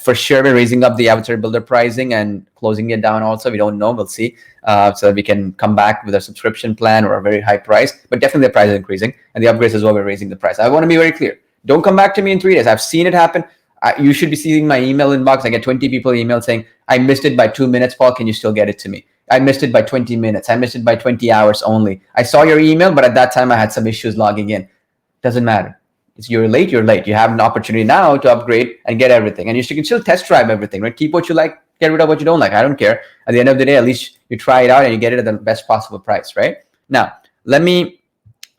For sure, we're raising up the AvatarBuilder pricing and closing it down also. We don't know. We'll see. So that we can come back with a subscription plan or a very high price. But definitely the price is increasing. And the upgrades as well, we're raising the price. I want to be very clear. Don't come back to me in 3 days. I've seen it happen. You should be seeing my email inbox. I get 20 people email saying, I missed it by 2 minutes, Paul. Can you still get it to me? I missed it by 20 minutes. I missed it by 20 hours only. I saw your email, but at that time I had some issues logging in. Doesn't matter. You're late, you're late. You have an opportunity now to upgrade and get everything. And you can still test drive everything, right? Keep what you like, get rid of what you don't like. I don't care. At the end of the day, at least you try it out and you get it at the best possible price, right? Now, let me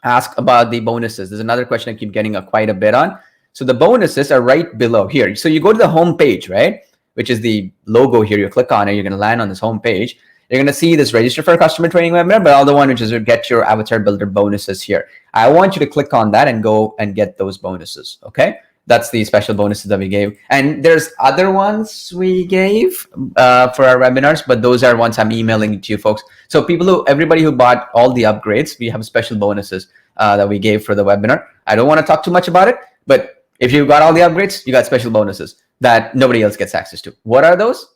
ask about the bonuses. There's another question I keep getting quite a bit on. So the bonuses are right below here. So you go to the home page, right? Which is the logo here. You click on it, you're going to land on this home page. You're going to see this register for a customer training webinar, but other one, which is get your AvatarBuilder bonuses here. I want you to click on that and go and get those bonuses. Okay. That's the special bonuses that we gave. And there's other ones we gave for our webinars, but those are ones I'm emailing to you folks. So everybody who bought all the upgrades, we have special bonuses that we gave for the webinar. I don't want to talk too much about it, but if you got all the upgrades, you got special bonuses that nobody else gets access to. What are those?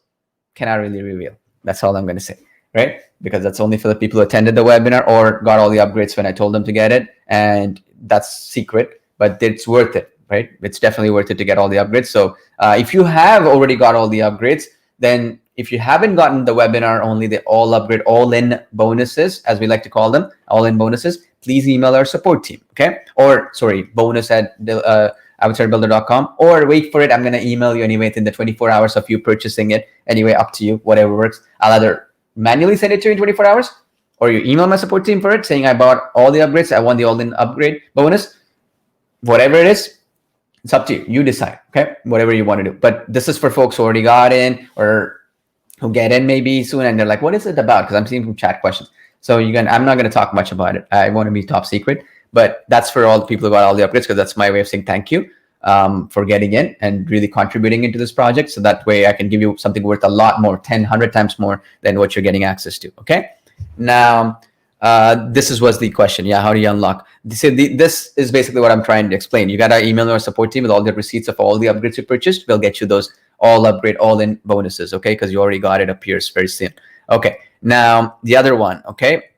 Cannot really reveal. That's all I'm going to say, right? Because that's only for the people who attended the webinar or got all the upgrades when I told them to get it. And that's secret, but it's worth it, right? It's definitely worth it to get all the upgrades. So if you have already got all the upgrades, then if you haven't gotten the webinar, only the all-in bonuses, as we like to call them, all-in bonuses, please email our support team, okay? Or, sorry, bonus@avatarbuilder.com, or wait for it. I'm going to email you anyway within the 24 hours of you purchasing it. Anyway, up to you, whatever works. I'll either manually send it to you in 24 hours, or you email my support team for it saying I bought all the upgrades. I want the all-in upgrade bonus. Whatever it is, it's up to you. You decide, okay? Whatever you want to do. But this is for folks who already got in or who get in maybe soon, and they're like, what is it about? Because I'm seeing some chat questions. So I'm not going to talk much about it. I want to be top secret. But that's for all the people who got all the upgrades, because that's my way of saying thank you. for getting in and really contributing into this project. So that way I can give you something worth a lot more, 10, 100 times more than what you're getting access to. Okay. Now, this was the question. Yeah. How do you unlock? This is basically what I'm trying to explain. You got to email our support team with all the receipts of all the upgrades you purchased. We'll get you those all upgrade, all in bonuses. Okay. Because you already got it, appears very soon. Okay. Now the other one. Okay.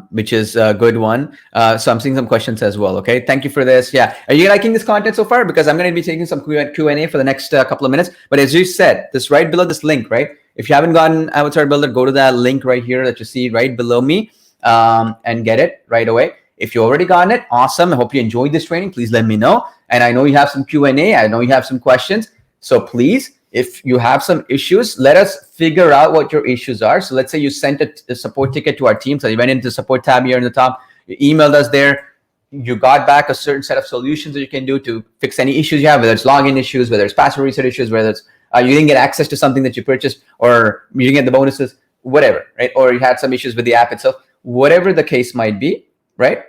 Which is a good one. So I'm seeing some questions as well. Okay, thank you for this. Yeah, are you liking this content so far? Because I'm going to be taking some Q&A for the next couple of minutes. But as you said, this right below this link, right? If you haven't gotten AvatarBuilder, go to that link right here that you see right below me and get it right away. If you already gotten it, awesome. I hope you enjoyed this training. Please let me know. And I know you have some Q&A. I know you have some questions. So please, if you have some issues, let us figure out what your issues are. So let's say you sent a support ticket to our team. So you went into the support tab here in the top, you emailed us there, you got back a certain set of solutions that you can do to fix any issues you have, whether it's login issues, whether it's password reset issues, whether it's you didn't get access to something that you purchased, or you didn't get the bonuses, whatever, right? Or you had some issues with the app itself, whatever the case might be, right?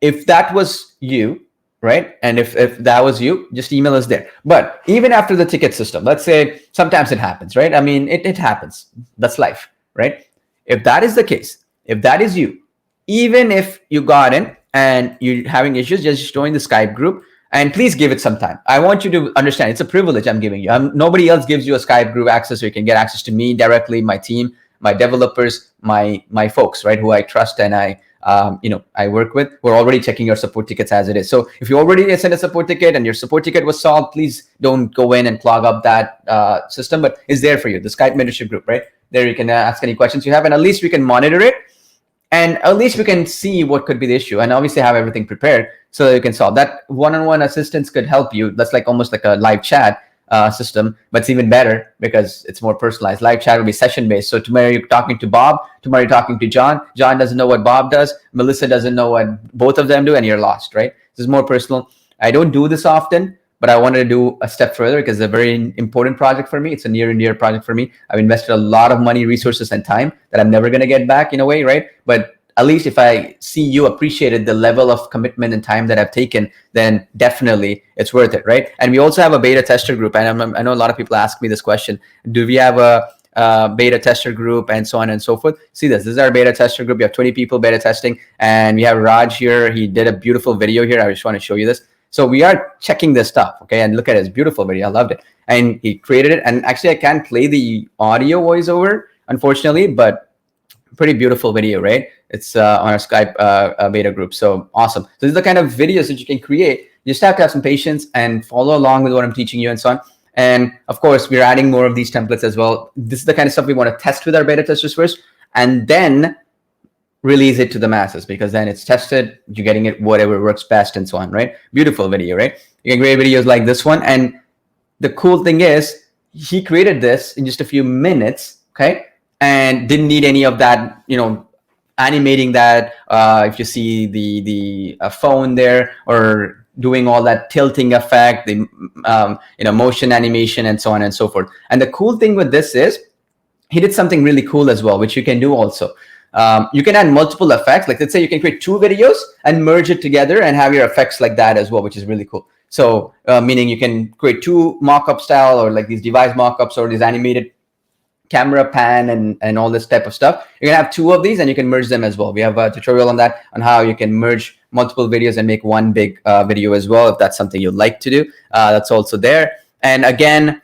If that was you, right? And if that was you, just email us there. But even after the ticket system, let's say sometimes it happens, right? I mean, it happens. That's life, right? If that is the case, if that is you, even if you got in and you're having issues, just join the Skype group and please give it some time. I want you to understand it's a privilege I'm giving you. Nobody else gives you a Skype group access, so you can get access to me directly, my team, my developers, my folks, right? Who I trust and I work with. We're already checking your support tickets as it is. So if you already sent a support ticket and your support ticket was solved, please don't go in and clog up that system, but it's there for you, the Skype mentorship group, right? There you can ask any questions you have, and at least we can monitor it, and at least we can see what could be the issue, and obviously have everything prepared so that you can solve that. One-on-one assistance could help you. That's like almost like a live chat system, but it's even better because it's more personalized. Live chat will be session based. So tomorrow you're talking to Bob, tomorrow you're talking to John. John doesn't know what Bob does. Melissa doesn't know what both of them do, and you're lost, right? This is more personal. I don't do this often, but I wanted to do a step further because it's a very important project for me. It's a near and dear project for me. I've invested a lot of money, resources, and time that I'm never going to get back in a way, right? But at least if I see you appreciated the level of commitment and time that I've taken, then definitely it's worth it, right? And we also have a beta tester group. And I know a lot of people ask me this question. Do we have a beta tester group and so on and so forth? See this is our beta tester group. We have 20 people beta testing. And we have Raj here. He did a beautiful video here. I just want to show you this. So we are checking this stuff, okay? And look at his beautiful video. I loved it. And he created it. And actually, I can't play the audio voiceover, unfortunately, but pretty beautiful video, right? It's on our Skype beta group. So awesome. So these are the kind of videos that you can create. You just have to have some patience and follow along with what I'm teaching you and so on. And of course, we're adding more of these templates as well. This is the kind of stuff we want to test with our beta testers first, and then release it to the masses, because then it's tested, you're getting it whatever works best and so on, right? Beautiful video, right? You can create videos like this one. And the cool thing is he created this in just a few minutes, okay? And didn't need any of that, animating that, if you see the phone there, or doing all that tilting effect, the motion animation and so on and so forth. And the cool thing with this is he did something really cool as well, which you can do also. You can add multiple effects. Like let's say you can create 2 videos and merge it together and have your effects like that as well, which is really cool. So meaning you can create 2 mock-up style, or like these device mock-ups, or these animated camera pan and all this type of stuff. You can have 2 of these and you can merge them as well. We have a tutorial on that, on how you can merge multiple videos and make one big video as well, if that's something you'd like to do. That's also there. And again,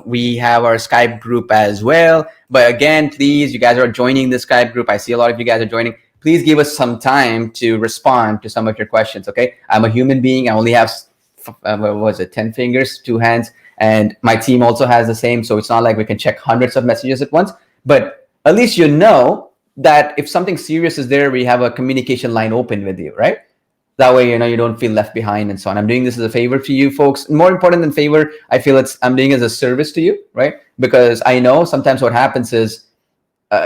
we have our Skype group as well. But again, please, you guys are joining the Skype group. I see a lot of you guys are joining. Please give us some time to respond to some of your questions, okay? I'm a human being. I only have, 10 fingers, 2 hands. And my team also has the same. So it's not like we can check hundreds of messages at once. But at least you know that if something serious is there, we have a communication line open with you, right? That way, you don't feel left behind and so on. I'm doing this as a favor to you folks. More important than favor, I feel I'm doing it as a service to you, right? Because I know sometimes what happens is,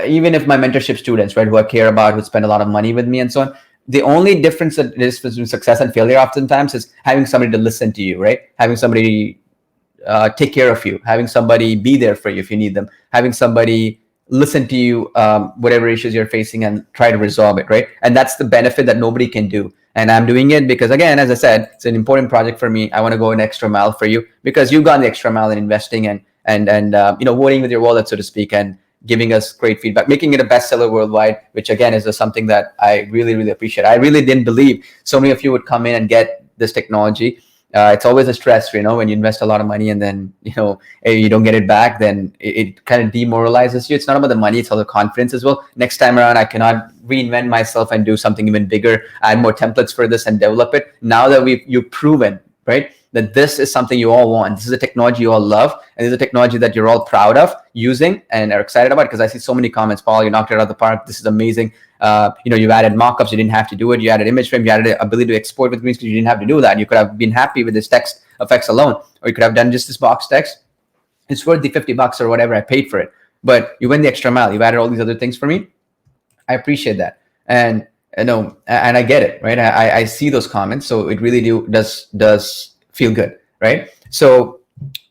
even if my mentorship students, right, who I care about, who spend a lot of money with me and so on, the only difference that is between success and failure oftentimes is having somebody to listen to you, right? Having somebody take care of you, having somebody be there for you if you need them, having somebody listen to you, whatever issues you're facing, and try to resolve it, right? And that's the benefit that nobody can do. And I'm doing it because, again, as I said, it's an important project for me. I want to go an extra mile for you because you've gone the extra mile in investing and voting with your wallet, so to speak, and giving us great feedback, making it a bestseller worldwide, which again is something that I really, really appreciate. I really didn't believe so many of you would come in and get this technology. It's always a stress, when you invest a lot of money and then, you don't get it back, then it kind of demoralizes you. It's not about the money, it's all the confidence as well. Next time around, I cannot reinvent myself and do something even bigger, add more templates for this and develop it. Now that you've proven, right, that this is something you all want. This is a technology you all love. And this is a technology that you're all proud of using and are excited about, because I see so many comments. Paul, you knocked it out of the park. This is amazing. You've added mockups. You didn't have to do it. You added image frame. You added the ability to export with green screen. You didn't have to do that. You could have been happy with this text effects alone, or you could have done just this box text. It's worth the $50 or whatever I paid for it. But you went the extra mile. You've added all these other things for me. I appreciate that. And I get it, right? I see those comments. So it really does feel good, right? So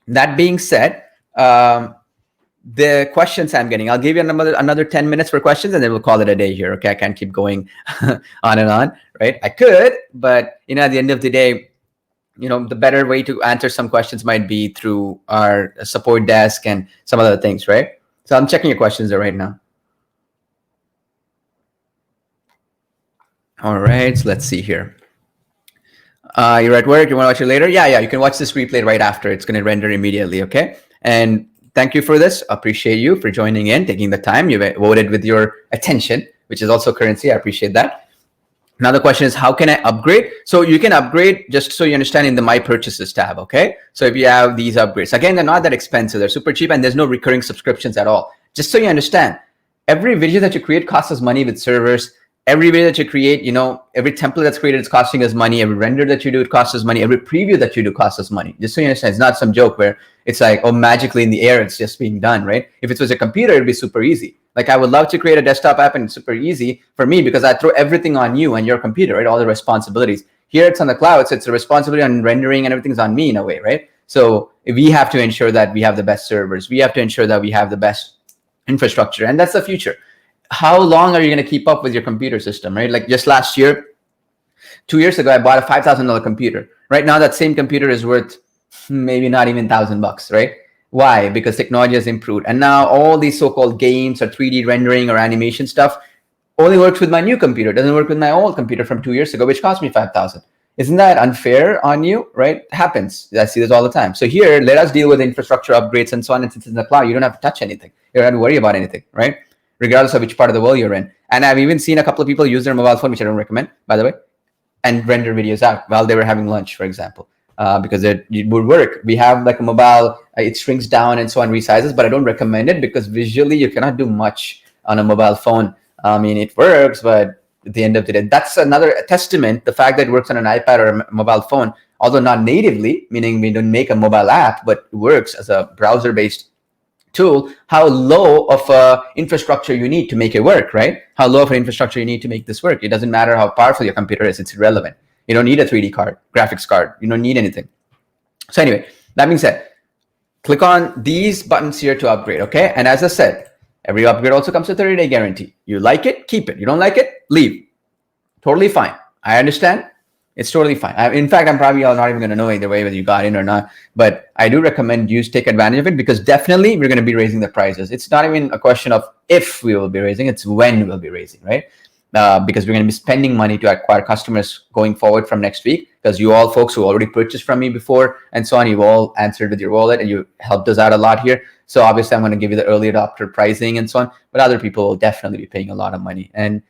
that being said, the questions I'm getting, I'll give you another 10 minutes for questions, and then we'll call it a day here. Okay, I can't keep going on and on, right? I could, but at the end of the day, the better way to answer some questions might be through our support desk and some other things, right? So I'm checking your questions there right now. All right, so let's see here. You're at work, you want to watch it later? Yeah, you can watch this replay right after. It's going to render immediately, okay? And thank you for this. Appreciate you for joining in, taking the time. You voted with your attention, which is also currency. I appreciate that. Now the question is, how can I upgrade? So you can upgrade, just so you understand, in the My Purchases tab, okay? So if you have these upgrades, again, they're not that expensive. They're super cheap, and there's no recurring subscriptions at all. Just so you understand, every video that you create costs us money with servers. Every video that you create, every template that's created is costing us money. Every render that you do, it costs us money. Every preview that you do costs us money. Just so you understand, it's not some joke where it's like, oh, magically in the air, it's just being done, right? If it was a computer, it'd be super easy. Like, I would love to create a desktop app, and it's super easy for me because I throw everything on you and your computer, right? All the responsibilities. Here it's on the cloud, so it's a responsibility on rendering, and everything's on me in a way, right? So we have to ensure that we have the best servers. We have to ensure that we have the best infrastructure, and that's the future. How long are you going to keep up with your computer system, right? Like just last year, 2 years ago, I bought a $5,000 computer. Right now, that same computer is worth maybe not even $1,000, right? Why? Because technology has improved. And now all these so-called games or 3D rendering or animation stuff only works with my new computer. It doesn't work with my old computer from 2 years ago, which cost me $5,000. Isn't that unfair on you, right? It happens. I see this all the time. So here, let us deal with infrastructure upgrades and so on. And since it's in the cloud, you don't have to touch anything. You don't have to worry about anything, right? Regardless of which part of the world you're in. And I've even seen a couple of people use their mobile phone, which I don't recommend, by the way, and render videos out while they were having lunch, for example, because it would work. We have like a mobile, it shrinks down and so on, resizes, but I don't recommend it because visually you cannot do much on a mobile phone. I mean, it works, but at the end of the day, that's another testament, the fact that it works on an iPad or a mobile phone, although not natively, meaning we don't make a mobile app, but it works as a browser-based tool, how low of a infrastructure you need to make it work, right? How low of an infrastructure you need to make this work. It doesn't matter how powerful your computer is. It's irrelevant. You don't need a 3D card, graphics card. You don't need anything. So anyway, that being said, click on these buttons here to upgrade, okay? And as I said, every upgrade also comes with a 30-day guarantee. You like it, keep it. You don't like it, leave. Totally fine. I understand. It's totally fine. In fact, I'm probably not even going to know either way whether you got in or not. But I do recommend you take advantage of it because definitely we're going to be raising the prices. It's not even a question of if we will be raising, it's when we'll be raising, right? Because we're going to be spending money to acquire customers going forward from next week, because you all folks who already purchased from me before and so on, you've all answered with your wallet and you helped us out a lot here. So obviously I'm going to give you the early adopter pricing and so on, but other people will definitely be paying a lot of money. And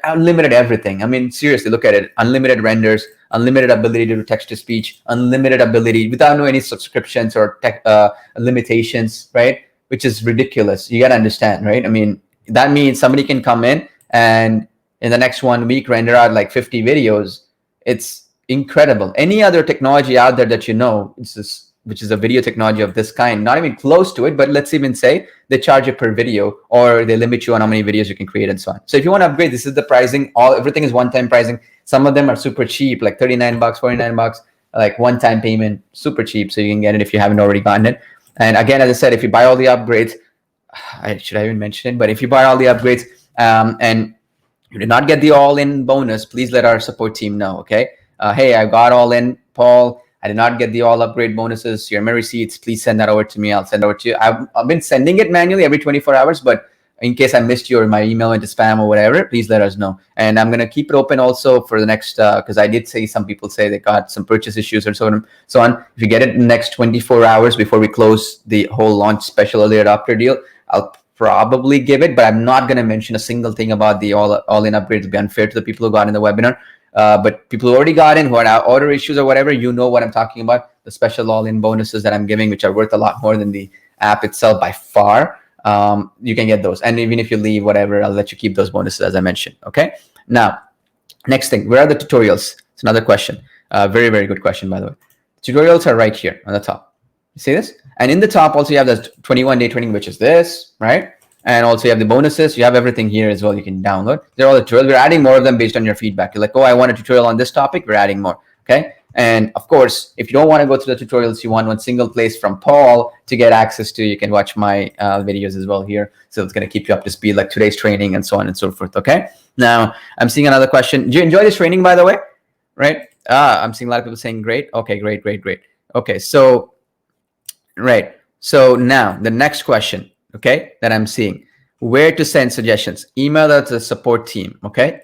unlimited everything. I mean, seriously, look at it. Unlimited renders, unlimited ability to do text to speech, unlimited ability without any subscriptions or limitations, right? Which is ridiculous. You got to understand, right? I mean, that means somebody can come in and in the next 1 week render out like 50 videos. It's incredible. Any other technology out there that which is a video technology of this kind, not even close to it, but let's even say they charge you per video or they limit you on how many videos you can create and so on. So if you want to upgrade, this is the pricing. Everything is one-time pricing. Some of them are super cheap, like $39, $49, like one-time payment, super cheap. So you can get it if you haven't already gotten it. And again, as I said, if you buy all the upgrades, should I even mention it? But if you buy all the upgrades and you did not get the all-in bonus, please let our support team know, okay? Hey, I got all in, Paul. I did not get the all upgrade bonuses. Here are my receipts. Please send that over to me. I'll send it over to you. I've been sending it manually every 24 hours, but in case I missed you or my email went to spam or whatever, please let us know. And I'm going to keep it open also for the next, because I did say some people say they got some purchase issues or so on. If you get it in the next 24 hours before we close the whole launch special early adopter deal, I'll probably give it, but I'm not going to mention a single thing about the all-in upgrade. It'll be unfair to the people who got in the webinar. But people who already got in, who are order issues or whatever, you know what I'm talking about. The special all-in bonuses that I'm giving, which are worth a lot more than the app itself by far. You can get those. And even if you leave, whatever, I'll let you keep those bonuses as I mentioned. Okay. Now, next thing, where are the tutorials? It's another question. Very, very good question, by the way. Tutorials are right here on the top. You see this? And in the top, also you have the 21-day training, which is this, right? And also you have the bonuses. You have everything here as well. You can download. They're all the tutorials. We're adding more of them based on your feedback. You're like, oh, I want a tutorial on this topic. We're adding more. Okay. And of course, if you don't want to go through the tutorials, you want one single place from Paul to get access to, you can watch my videos as well here. So it's going to keep you up to speed, like today's training and so on and so forth. Okay. Now I'm seeing another question. Do you enjoy this training, by the way? Right. I'm seeing a lot of people saying great. Okay, great. Okay. So, right. So now the next question, okay, that I'm seeing, where to send suggestions. Email that to the support team, okay?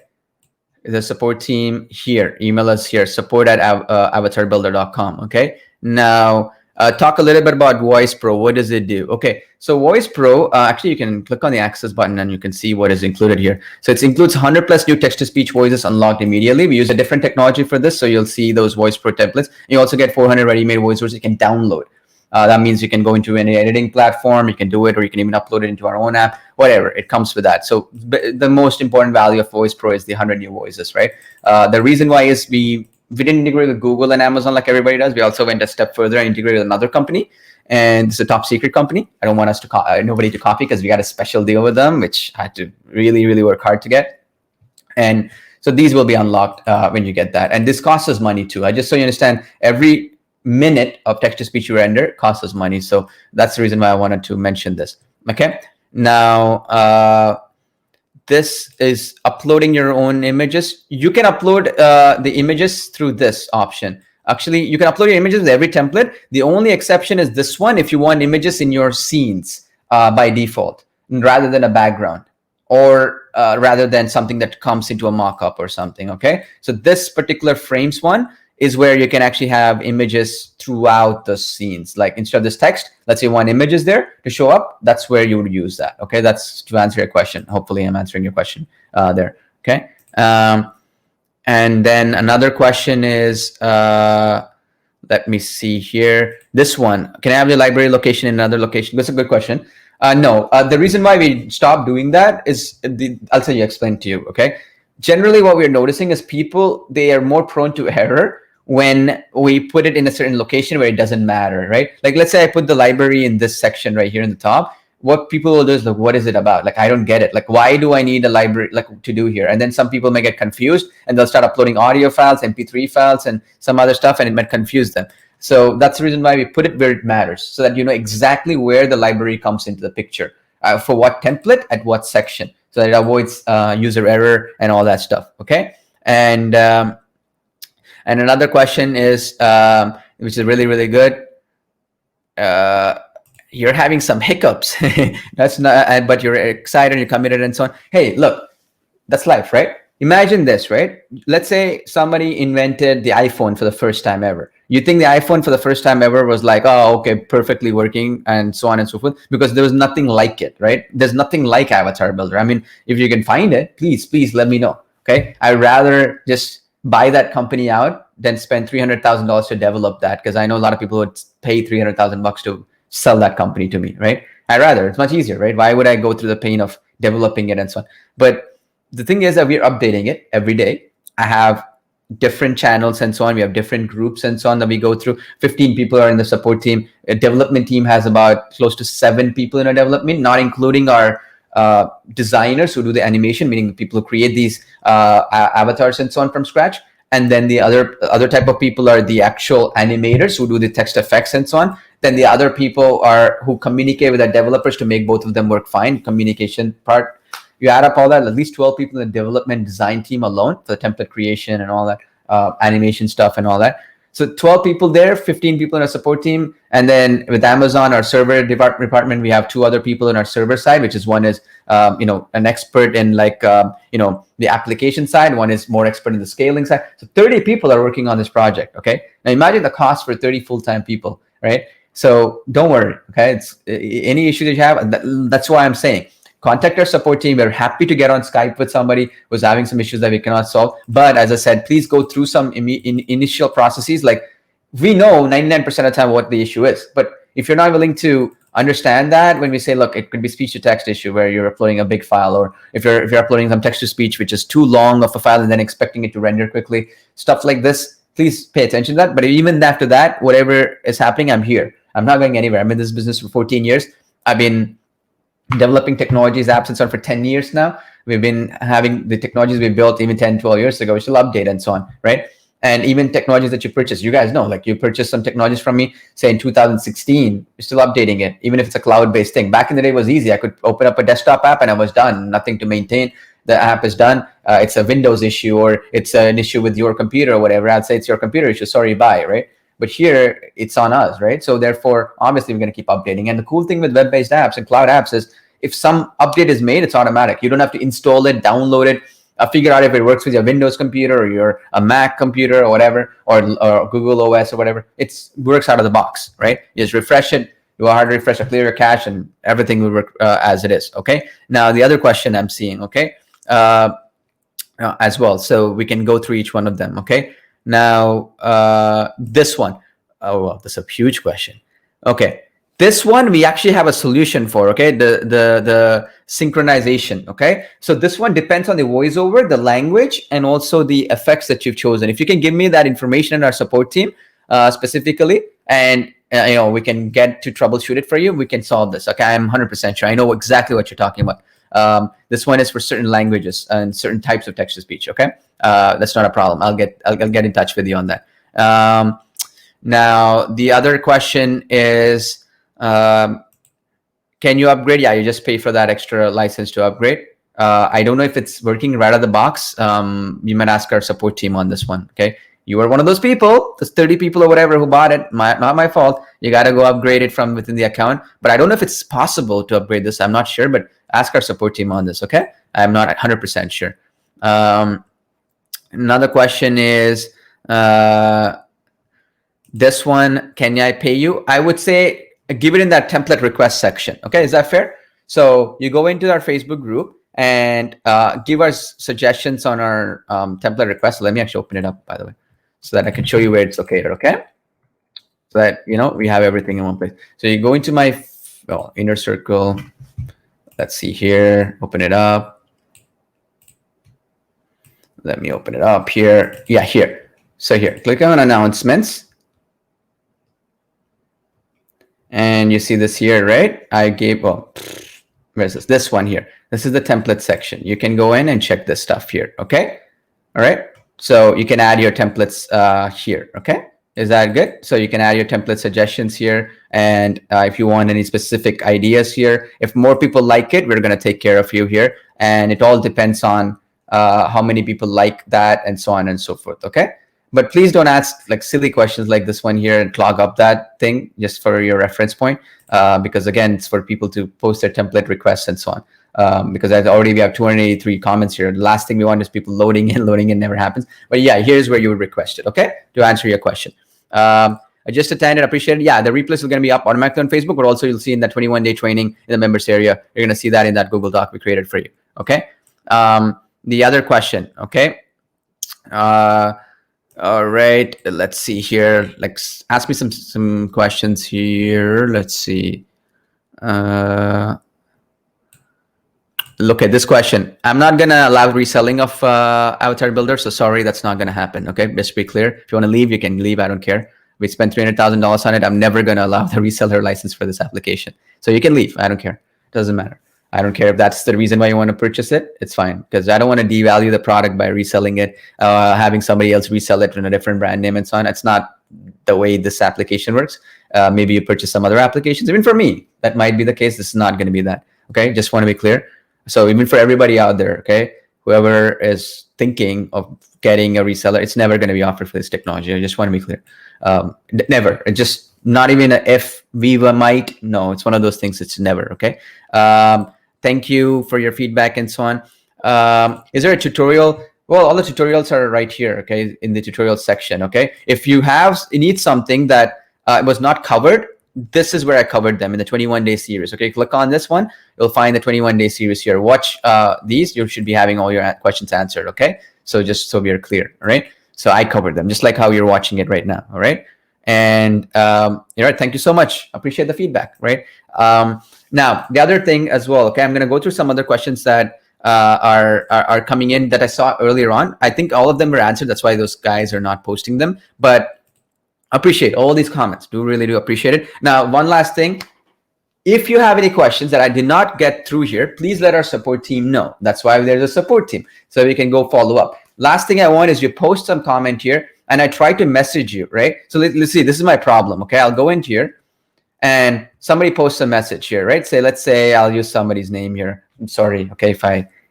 The support team here, email us here, support@avatarbuilder.com, okay? Now, talk a little bit about Voice Pro. What does it do? Okay, so Voice Pro, actually you can click on the access button and you can see what is included here. So it includes 100 plus new text-to-speech voices unlocked immediately. We use a different technology for this, so you'll see those Voice Pro templates. You also get 400 ready-made voiceovers you can download. That means you can go into any editing platform, you can do it, or you can even upload it into our own app, whatever, it comes with that. So the most important value of Voice Pro is the 100 new voices, right? The reason why is we didn't integrate with Google and Amazon like everybody does. We also went a step further and integrated with another company, and it's a top secret company. I don't want us to nobody to copy because we got a special deal with them, which I had to really, really work hard to get. And so these will be unlocked when you get that. And this costs us money too. Just so you understand, every minute of text-to-speech you render costs us money. So that's the reason why I wanted to mention this. Okay. Now, this is uploading your own images. You can upload the images through this option. Actually, you can upload your images with every template. The only exception is this one if you want images in your scenes by default, rather than a background, or rather than something that comes into a mock-up or something. Okay. So this particular frames one is where you can actually have images throughout the scenes. Like instead of this text, let's say you want images there to show up, that's where you would use that. Okay, that's to answer your question. Hopefully I'm answering your question there. Okay. And then another question is, let me see here. This one, can I have the library location in another location? That's a good question. No, the reason why we stopped doing that is, I'll tell you, explain to you, okay? Generally what we're noticing is people, they are more prone to error when we put it in a certain location where it doesn't matter, right? Like, let's say I put the library in this section right here in the top. What people will do is like, what is it about? Like, I don't get it. Like, why do I need a library like to do here? And then some people may get confused and they'll start uploading audio files, MP3 files, and some other stuff, and it might confuse them. So that's the reason why we put it where it matters, so that you know exactly where the library comes into the picture, for what template at what section, so that it avoids user error and all that stuff. Okay. And another question is, which is really, really good. You're having some hiccups. That's not, but you're excited, you're committed, and so on. Hey, look, that's life, right? Imagine this, right? Let's say somebody invented the iPhone for the first time ever. You think the iPhone for the first time ever was like, oh, okay, perfectly working, and so on and so forth, because there was nothing like it, right? There's nothing like AvatarBuilder. I mean, if you can find it, please let me know. Okay, I'd rather just buy that company out than spend $300,000 to develop that, because I know a lot of people would pay $300,000 to sell that company to me, right? I'd rather, it's much easier, right? Why would I go through the pain of developing it and so on? But the thing is that we're updating it every day. I have different channels and so on. We have different groups and so on that we go through. 15 people are in the support team. A development team has about close to 7 people in our development, not including our designers who do the animation, meaning the people who create these avatars and so on from scratch. And then the other type of people are the actual animators who do the text effects and so on. Then the other people are who communicate with the developers to make both of them work fine, communication part. You add up all that, at least 12 people in the development design team alone for the template creation and all that animation stuff and all that. So 12 people there, 15 people in our support team. And then with Amazon, our server department, we have 2 other people in our server side, which is one is, an expert in like, the application side. One is more expert in the scaling side. So 30 people are working on this project. Okay. Now imagine the cost for 30 full-time people, right? So don't worry. Okay. It's any issue that you have. That's why I'm saying, contact our support team. We're happy to get on Skype with somebody who's having some issues that we cannot solve. But as I said, please go through some initial processes. Like, we know 99% of the time what the issue is. But if you're not willing to understand that, when we say, look, it could be speech to text issue where you're uploading a big file, or if you're uploading some text to speech, which is too long of a file and then expecting it to render quickly, stuff like this, please pay attention to that. But even after that, whatever is happening, I'm here. I'm not going anywhere. I'm in this business for 14 years. I've been developing technologies, apps, and so on for 10 years now. We've been having the technologies we built even 10, 12 years ago. We still update and so on, right? And even technologies that you purchase, you guys know, like you purchased some technologies from me, say in 2016, you're still updating it, even if it's a cloud-based thing. Back in the day, it was easy. I could open up a desktop app and I was done. Nothing to maintain. The app is done. It's a Windows issue, or it's an issue with your computer or whatever. I'd say it's your computer issue. Sorry, bye, right? But here, it's on us, right? So therefore, obviously, we're going to keep updating. And the cool thing with web-based apps and cloud apps is if some update is made, it's automatic. You don't have to install it, download it, figure out if it works with your Windows computer or your Mac computer or whatever, or Google OS or whatever. It works out of the box, right? You just refresh it, do a hard refresh, clear your cache, and everything will work as it is, okay? Now, the other question I'm seeing, okay, as well. So we can go through each one of them, okay? Now, this one, oh, well, that's a huge question. Okay, this one we actually have a solution for, okay? The synchronization, okay? So this one depends on the voiceover, the language, and also the effects that you've chosen. If you can give me that information in our support team specifically, and we can get to troubleshoot it for you, we can solve this, okay? I'm 100% sure. I know exactly what you're talking about. This one is for certain languages and certain types of text-to-speech, okay? That's not a problem. I'll get in touch with you on that. Now, the other question is, can you upgrade? Yeah, you just pay for that extra license to upgrade. I don't know if it's working right out of the box. You might ask our support team on this one, okay? You are one of those people, those 30 people or whatever who bought it, not my fault. You got to go upgrade it from within the account. But I don't know if it's possible to upgrade this. I'm not sure, but ask our support team on this, okay? I'm not 100% sure. Another question is, this one, can I pay you? I would say give it in that template request section, okay? Is that fair? So you go into our Facebook group and give us suggestions on our template request. Let me actually open it up, by the way, so that I can show you where it's located, okay? So that, we have everything in one place. So you go into my inner circle. Let's see here, open it up. Let me open it up here. Yeah, here. So here, click on announcements. And you see this here, right? I gave, where's this? This one here. This is the template section. You can go in and check this stuff here, okay? All right. So you can add your templates here, okay? Is that good? So you can add your template suggestions here. And if you want any specific ideas here, if more people like it, we're going to take care of you here. And it all depends on how many people like that and so on and so forth, okay? But please don't ask like silly questions like this one here and clog up that thing, just for your reference point, because again, it's for people to post their template requests and so on. Because we have 283 comments here. The last thing we want is people loading in never happens. But yeah, here's where you would request it, okay? To answer your question. I just attended, appreciate it. Yeah, the replays are going to be up automatically on Facebook, but also you'll see in that 21-day training in the members area. You're going to see that in that Google Doc we created for you, okay? The other question, okay? All right, let's see here. Like, ask me some questions here. Let's see. Look at this question. I'm not gonna allow reselling of AvatarBuilder, so sorry, that's not gonna happen. Okay, just be clear. If you want to leave, you can leave. I don't care. We spent $300,000 on it. I'm never gonna allow the reseller license for this application. So you can leave. I don't care. Doesn't matter. I don't care if that's the reason why you want to purchase it. It's fine, because I don't want to devalue the product by reselling it, having somebody else resell it in a different brand name and so on. It's not the way this application works. Maybe you purchase some other applications. Even for me, that might be the case. This is not going to be that. Okay, just want to be clear. So even for everybody out there, okay, whoever is thinking of getting a reseller, it's never going to be offered for this technology. I just want to be clear. Never. It just not even a if Viva might. No, it's one of those things. It's never. Okay. Thank you for your feedback and so on. Is there a tutorial? Well, all the tutorials are right here. Okay, in the tutorial section. Okay, if you need something that was not covered, this is where I covered them in the 21-day series. Okay, click on this one. You'll find the 21-day series here. Watch these. You should be having all your questions answered. Okay, so just so we are clear. All right. So I covered them just like how you're watching it right now. All right. And thank you so much. Appreciate the feedback. Right. Now the other thing as well. Okay, I'm going to go through some other questions that are coming in that I saw earlier on. I think all of them were answered. That's why those guys are not posting them. But appreciate all these comments. Really do appreciate it. Now, one last thing. If you have any questions that I did not get through here, please let our support team know. That's why there's a support team, so we can go follow up. Last thing I want is you post some comment here, and I try to message you, right? So let's see. This is my problem. Okay, I'll go into here, and somebody posts a message here, right? Let's say I'll use somebody's name here. I'm sorry. Okay,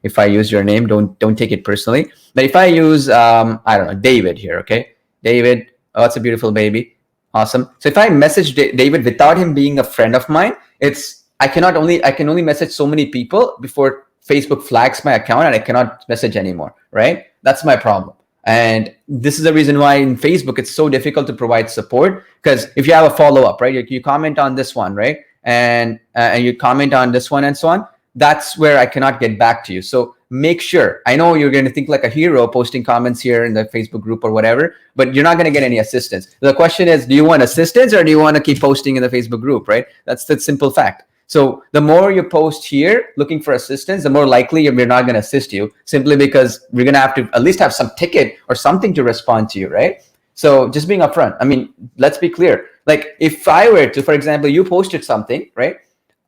if I use your name, don't take it personally. But if I use I don't know, David here. Okay, David. Oh, it's a beautiful baby. Awesome. So if I message David without him being a friend of mine, I can only message so many people before Facebook flags my account and I cannot message anymore, right? That's my problem. And this is the reason why in Facebook, it's so difficult to provide support, because if you have a follow-up, right? You comment on this one, right? And you comment on this one and so on. That's where I cannot get back to you. So make sure, I know you're going to think like a hero posting comments here in the Facebook group or whatever, but you're not going to get any assistance. The question is, do you want assistance or do you want to keep posting in the Facebook group, right? That's the simple fact. So the more you post here looking for assistance, the more likely we're not going to assist you, simply because we're going to have to at least have some ticket or something to respond to you, right? So just being upfront. I mean, let's be clear. Like if I were to, for example, you posted something, right,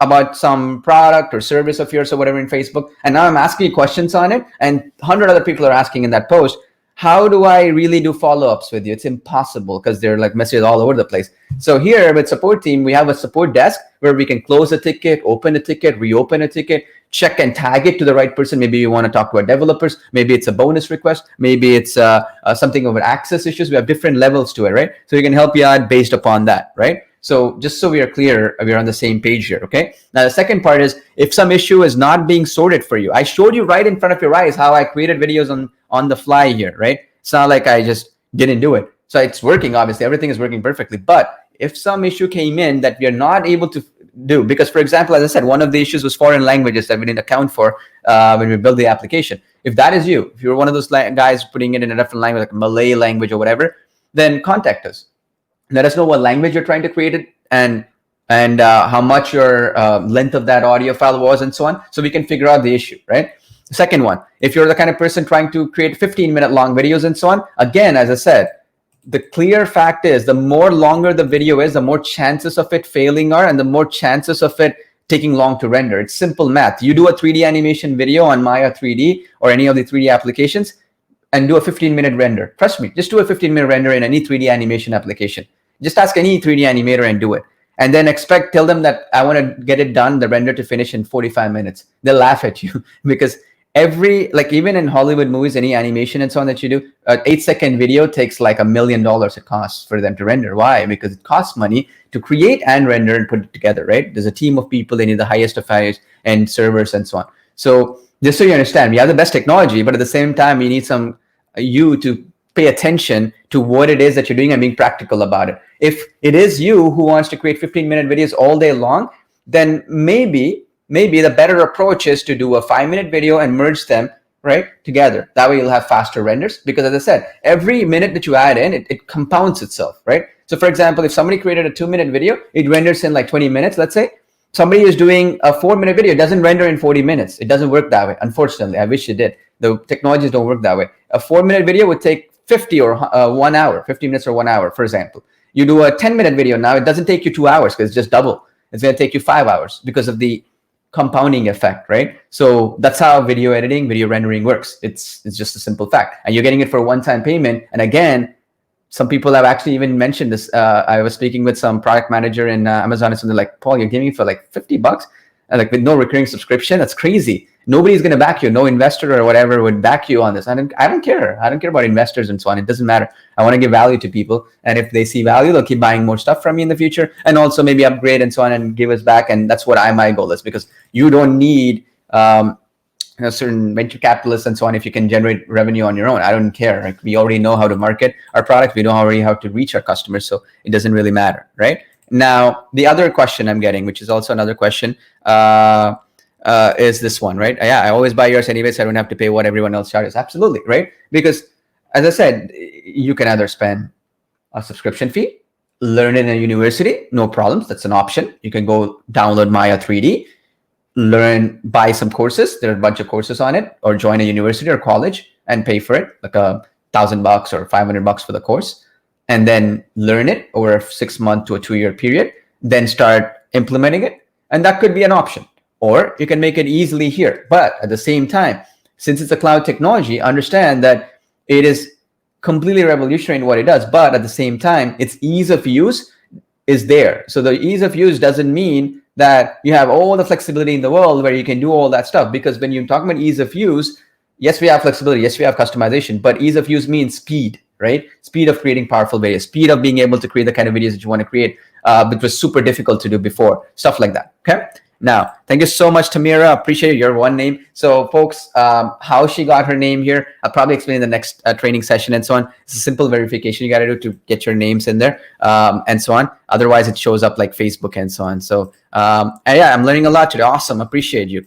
about some product or service of yours or whatever in Facebook, and now I'm asking you questions on it, and 100 other people are asking in that post, how do I really do follow-ups with you? It's impossible, because they're like messages all over the place. So here with support team, we have a support desk where we can close a ticket, open a ticket, reopen a ticket, check and tag it to the right person. Maybe you want to talk to our developers. Maybe it's a bonus request. Maybe it's something over access issues. We have different levels to it, right? So we can help you out based upon that, right? So just so we are clear, we're on the same page here, okay? Now, the second part is, if some issue is not being sorted for you, I showed you right in front of your eyes how I created videos on the fly here, right? It's not like I just didn't do it. So it's working, obviously. Everything is working perfectly. But if some issue came in that we are not able to do, because, for example, as I said, one of the issues was foreign languages that we didn't account for when we built the application. If that is you, if you're one of those guys putting it in a different language, like Malay language or whatever, then contact us. Let us know what language you're trying to create it and how much your length of that audio file was and so on, so we can figure out the issue, right? Second one, if you're the kind of person trying to create 15-minute long videos and so on, again, as I said, the clear fact is the more longer the video is, the more chances of it failing are, and the more chances of it taking long to render. It's simple math. You do a 3D animation video on Maya 3D or any of the 3D applications and do a 15-minute render. Trust me, just do a 15-minute render in any 3D animation application. Just ask any 3D animator and do it. And then tell them that I want to get it done, the render to finish in 45 minutes. They'll laugh at you because even in Hollywood movies, any animation and so on that you do, an 8-second video takes like $1 million it costs for them to render. Why? Because it costs money to create and render and put it together, right? There's a team of people, they need the highest of highest and servers and so on. So just so you understand, we have the best technology, but at the same time, we need you to pay attention to what it is that you're doing and being practical about it. If it is you who wants to create 15-minute videos all day long, then maybe the better approach is to do a 5-minute video and merge them right together. That way you'll have faster renders, because as I said, every minute that you add in, it compounds itself, right? So for example, if somebody created a 2-minute video, it renders in like 20 minutes, let's say. Somebody is doing a 4-minute video, it doesn't render in 40 minutes. It doesn't work that way. Unfortunately, I wish it did. The technologies don't work that way. A 4-minute video would take 50 or 1 hour, 50 minutes or 1 hour, for example. You do a 10-minute video now, it doesn't take you 2 hours because it's just double. It's going to take you 5 hours because of the compounding effect, right? So that's how video editing, video rendering works. It's just a simple fact. And you're getting it for a one-time payment. And again, some people have actually even mentioned this. I was speaking with some product manager in Amazon, and they're like, Paul, you're giving it for like $50, and like with no recurring subscription. That's crazy. Nobody's going to back you. No investor or whatever would back you on this. I don't care. I don't care about investors and so on. It doesn't matter. I want to give value to people. And if they see value, they'll keep buying more stuff from me in the future, and also maybe upgrade and so on and give us back. And that's what my goal is, because you don't need certain venture capitalists and so on if you can generate revenue on your own. I don't care. Like, we already know how to market our product. We know already how to reach our customers. So it doesn't really matter, right? Now, the other question I'm getting, which is also another question, is this one, right? Yeah, I always buy yours anyway, so I don't have to pay what everyone else charges. Absolutely, right? Because as I said, you can either spend a subscription fee, learn in a university, no problems. That's an option. You can go download Maya 3D, buy some courses. There are a bunch of courses on it, or join a university or college and pay for it, like $1,000 or $500 for the course, and then learn it over a 6-month to a 2-year period, then start implementing it. And that could be an option. Or you can make it easily here. But at the same time, since it's a cloud technology, understand that it is completely revolutionary in what it does. But at the same time, its ease of use is there. So the ease of use doesn't mean that you have all the flexibility in the world where you can do all that stuff. Because when you talk about ease of use, yes, we have flexibility. Yes, we have customization. But ease of use means speed, right? Speed of creating powerful videos, speed of being able to create the kind of videos that you want to create, which was super difficult to do before, stuff like that, okay? Now, thank you so much, Tamira. Appreciate your one name. So, folks, how she got her name here, I'll probably explain in the next training session and so on. It's a simple verification you got to do to get your names in there and so on. Otherwise, it shows up like Facebook and so on. So, and yeah, I'm learning a lot today. Awesome. Appreciate you.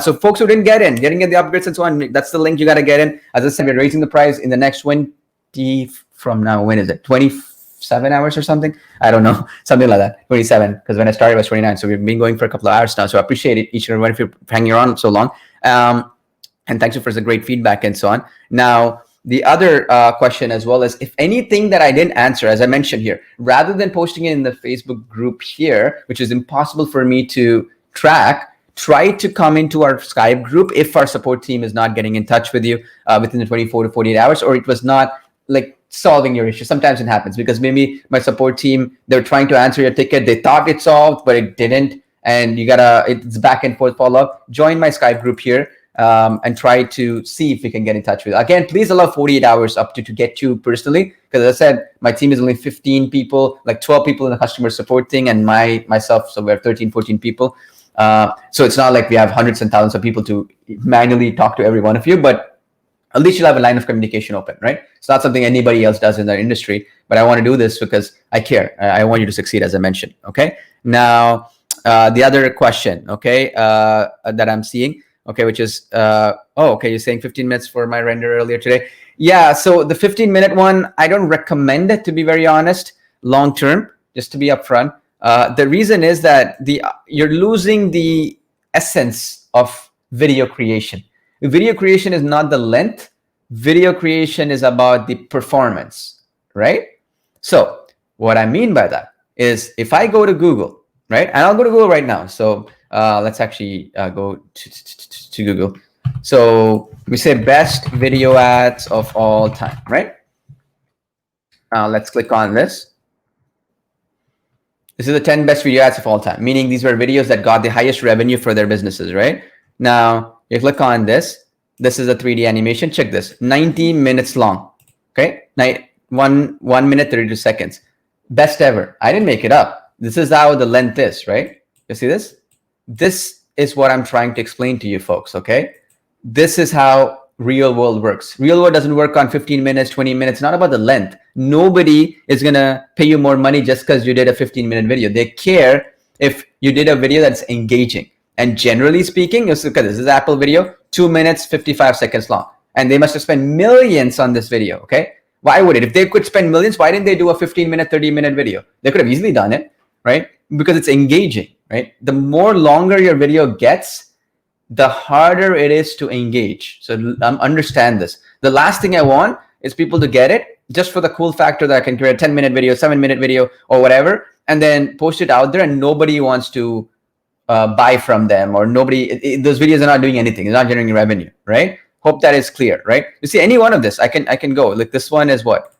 So, folks who didn't get in, getting in the upgrades and so on, that's the link you got to get in. As I said, we're raising the price in the next 20 from now. When is it? 27 hours or something? I don't know, something like that. 27, because when I started it was 29. So we've been going for a couple of hours now. So I appreciate it, each and every one of you hanging around so long. And thanks you for the great feedback and so on. Now, the other question as well is, if anything that I didn't answer, as I mentioned here, rather than posting it in the Facebook group here, which is impossible for me to track, try to come into our Skype group if our support team is not getting in touch with you within the 24 to 48 hours, or it was not like solving your issue. Sometimes it happens because maybe my support team, they're trying to answer your ticket, they thought it solved, but it didn't, and it's back and forth follow up. Join my Skype group here and try to see if we can get in touch with you. Again, please allow 48 hours up to get you personally, because as I said, my team is only 15 people, like 12 people in the customer support thing, and myself, so we're 13, 14 people. So it's not like we have hundreds and thousands of people to manually talk to every one of you, but at least you'll have a line of communication open, right? It's not something anybody else does in their industry, but I want to do this because I care. I want you to succeed, as I mentioned, okay? Now, the other question, okay, that I'm seeing, okay, which is, okay, you're saying 15 minutes for my render earlier today. Yeah, so the 15-minute one, I don't recommend it, to be very honest, long-term, just to be upfront. The reason is that you're losing the essence of video creation. Video creation is not the length. Video creation is about the performance, right? So what I mean by that is, if I go to Google, right? And I'll go to Google right now. So let's actually go to Google. So we say best video ads of all time, right? Let's click on this. This is the 10 best video ads of all time, meaning these were videos that got the highest revenue for their businesses, right? Now, you click on this. This is a 3D animation. Check this, 90 minutes long. Okay, 1 minute 32 seconds. Best ever. I didn't make it up. This is how the length is, right? You see this? This is what I'm trying to explain to you folks, okay? This is how real world works. Real world doesn't work on 15 minutes, 20 minutes. It's not about the length. Nobody is going to pay you more money just because you did a 15-minute video. They care if you did a video that's engaging. And generally speaking, this is Apple video, 2 minutes, 55 seconds long. And they must have spent millions on this video, okay? Why would it? If they could spend millions, why didn't they do a 15-minute, 30-minute video? They could have easily done it, right? Because it's engaging, right? The more longer your video gets, the harder it is to engage. So understand this. The last thing I want is people to get it just for the cool factor that I can create a 10-minute video, 7-minute video, or whatever, and then post it out there, and nobody wants to buy from them, or those videos are not doing anything. It's not generating revenue, right? Hope that is clear, right? You see, any one of this, I can go. Like this one is what?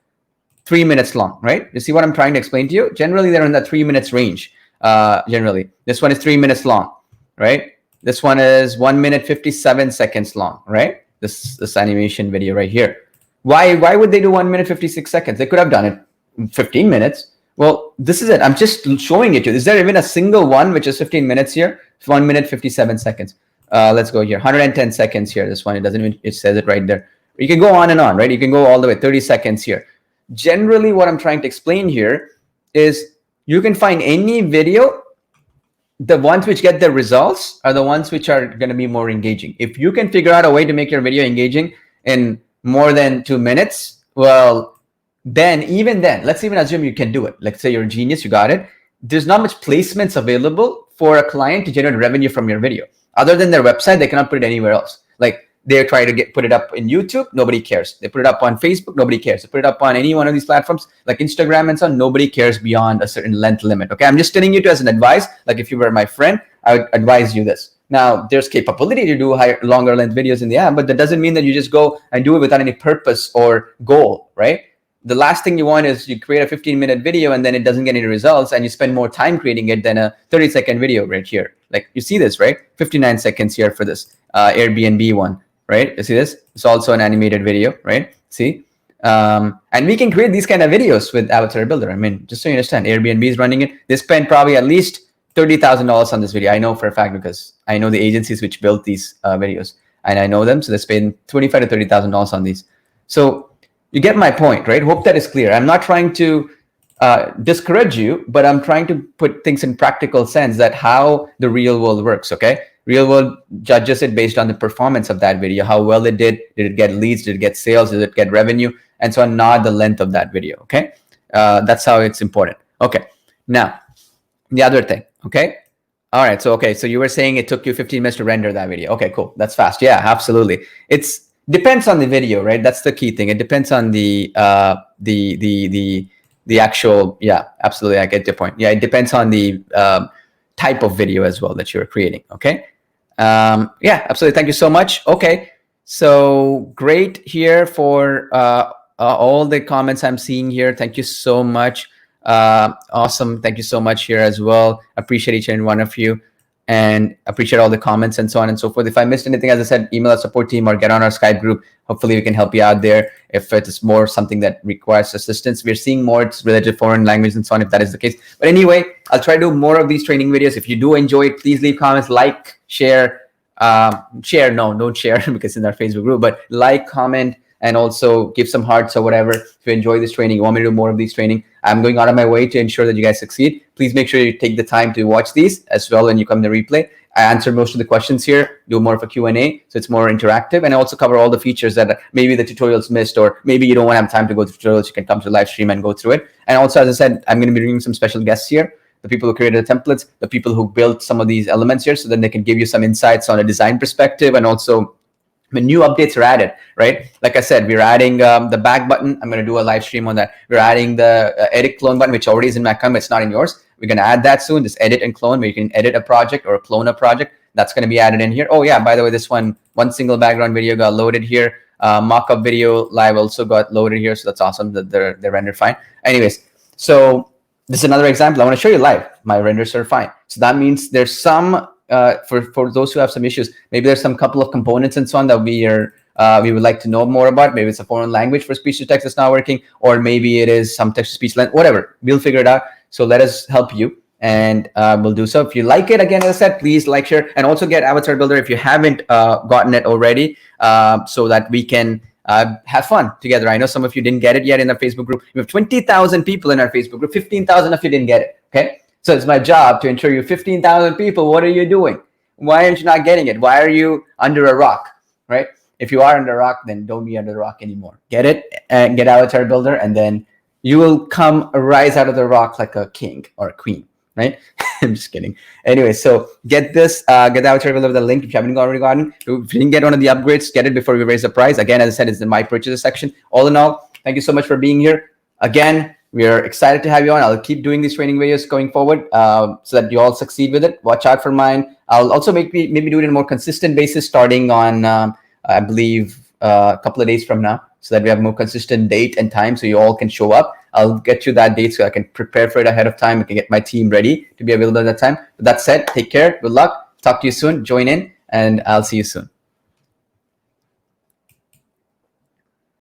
3 minutes long, right? You see what I'm trying to explain to you? Generally, they're in that 3 minutes range. Generally, this one is 3 minutes long, right? This one is 1 minute 57 seconds long, right? This animation video right here. Why would they do 1 minute 56 seconds? They could have done it in 15 minutes. Well, this is it. I'm just showing it to you. Is there even a single one which is 15 minutes here? It's 1 minute 57 seconds. Let's go here. 110 seconds here. This one, it doesn't even, it says it right there. You can go on and on, right? You can go all the way 30 seconds here. Generally, what I'm trying to explain here is you can find any video. The ones which get the results are the ones which are going to be more engaging. If you can figure out a way to make your video engaging in more than 2 minutes, well, then even then, let's even assume you can do it. Let's say you're a genius, you got it. There's not much placements available for a client to generate revenue from your video. Other than their website, they cannot put it anywhere else. Like they try to put it up in YouTube, nobody cares. They put it up on Facebook, nobody cares. They put it up on any one of these platforms like Instagram and so on, nobody cares beyond a certain length limit. Okay, I'm just telling you as an advice. Like if you were my friend, I would advise you this. Now, there's capability to do longer length videos in the app, but that doesn't mean that you just go and do it without any purpose or goal, right? The last thing you want is you create a 15-minute video and then it doesn't get any results and you spend more time creating it than a 30-second video right here. Like you see this, right? 59 seconds here for this Airbnb one, right? You see this? It's also an animated video, right? See? And we can create these kind of videos with AvatarBuilder. I mean, just so you understand, Airbnb is running it. They spend probably at least $30,000 on this video. I know for a fact because I know the agencies which built these videos and I know them. So they spend $25,000 to $30,000 on these. So you get my point, right? Hope that is clear. I'm not trying to discourage you, but I'm trying to put things in practical sense that how the real world works, okay? Real world judges it based on the performance of that video, how well it did it get leads, did it get sales, did it get revenue, and so on, not the length of that video, okay? That's how it's important. Okay, now, the other thing, okay? All right, so you were saying it took you 15 minutes to render that video. Okay, cool, that's fast. Yeah, absolutely. It's depends on the video, right? That's the key thing. It depends on the actual, yeah, absolutely, I get your point. Yeah, it depends on the type of video as well that you're creating, okay? Yeah, absolutely, thank you so much. Okay, so great here for all the comments I'm seeing here. Thank you so much. Awesome, thank you so much here as well. Appreciate each and one of you and appreciate all the comments and so on and so forth. If I missed anything, as I said, email our support team or get on our Skype group. Hopefully we can help you out there if it is more something that requires assistance. We're seeing more it's related to foreign language and so on, if that is the case. But anyway, I'll try to do more of these training videos. If you do enjoy it, please leave comments, like, share, don't share because in our Facebook group, but like, comment, and also give some hearts or whatever. If you enjoy this training, you want me to do more of these training, I'm going out of my way to ensure that you guys succeed. Please make sure you take the time to watch these as well when you come to replay. I answer most of the questions here, do more of a Q&A, so it's more interactive, and I also cover all the features that maybe the tutorials missed, or maybe you don't want to have time to go through tutorials, you can come to the live stream and go through it. And also, as I said, I'm going to be bringing some special guests here, the people who created the templates, the people who built some of these elements here, so then they can give you some insights on a design perspective, and also when new updates are added, right? Like I said, we're adding the back button. I'm going to do a live stream on that. We're adding the edit clone button, which already is in my account, but it's not in yours. We're going to add that soon, this edit and clone, where you can edit a project or clone a project. That's going to be added in here. Oh yeah, by the way, this one single background video got loaded here. Mock-up video live also got loaded here. So that's awesome that they're rendered fine. Anyways, so this is another example. I want to show you live. My renders are fine. So that means there's some, for those who have some issues, maybe there's some couple of components and so on that we would like to know more about. Maybe it's a foreign language for speech to text that's not working, or maybe it is some text to speech length, whatever. We'll figure it out. So let us help you, and we'll do so. If you like it, again, as I said, please like, share, and also get AvatarBuilder if you haven't gotten it already, so that we can have fun together. I know some of you didn't get it yet in our Facebook group. We have 20,000 people in our Facebook group. 15,000 of you didn't get it, okay? So it's my job to ensure you 15,000 people, what are you doing? Why aren't you not getting it? Why are you under a rock, right? If you are under a rock, then don't be under the rock anymore. Get it and get AvatarBuilder, and then you will rise out of the rock like a king or a queen, right? I'm just kidding. Anyway, so get this, get AvatarBuilder with the link if you haven't already gotten. If you didn't get one of the upgrades, get it before we raise the price. Again, as I said, it's in my purchases section. All in all, thank you so much for being here. Again, we are excited to have you on. I'll keep doing these training videos going forward so that you all succeed with it. Watch out for mine. I'll also maybe do it on a more consistent basis starting on, I believe, a couple of days from now, so that we have a more consistent date and time so you all can show up. I'll get you that date so I can prepare for it ahead of time. I can get my team ready to be available at that time. With that said, take care. Good luck. Talk to you soon. Join in, and I'll see you soon.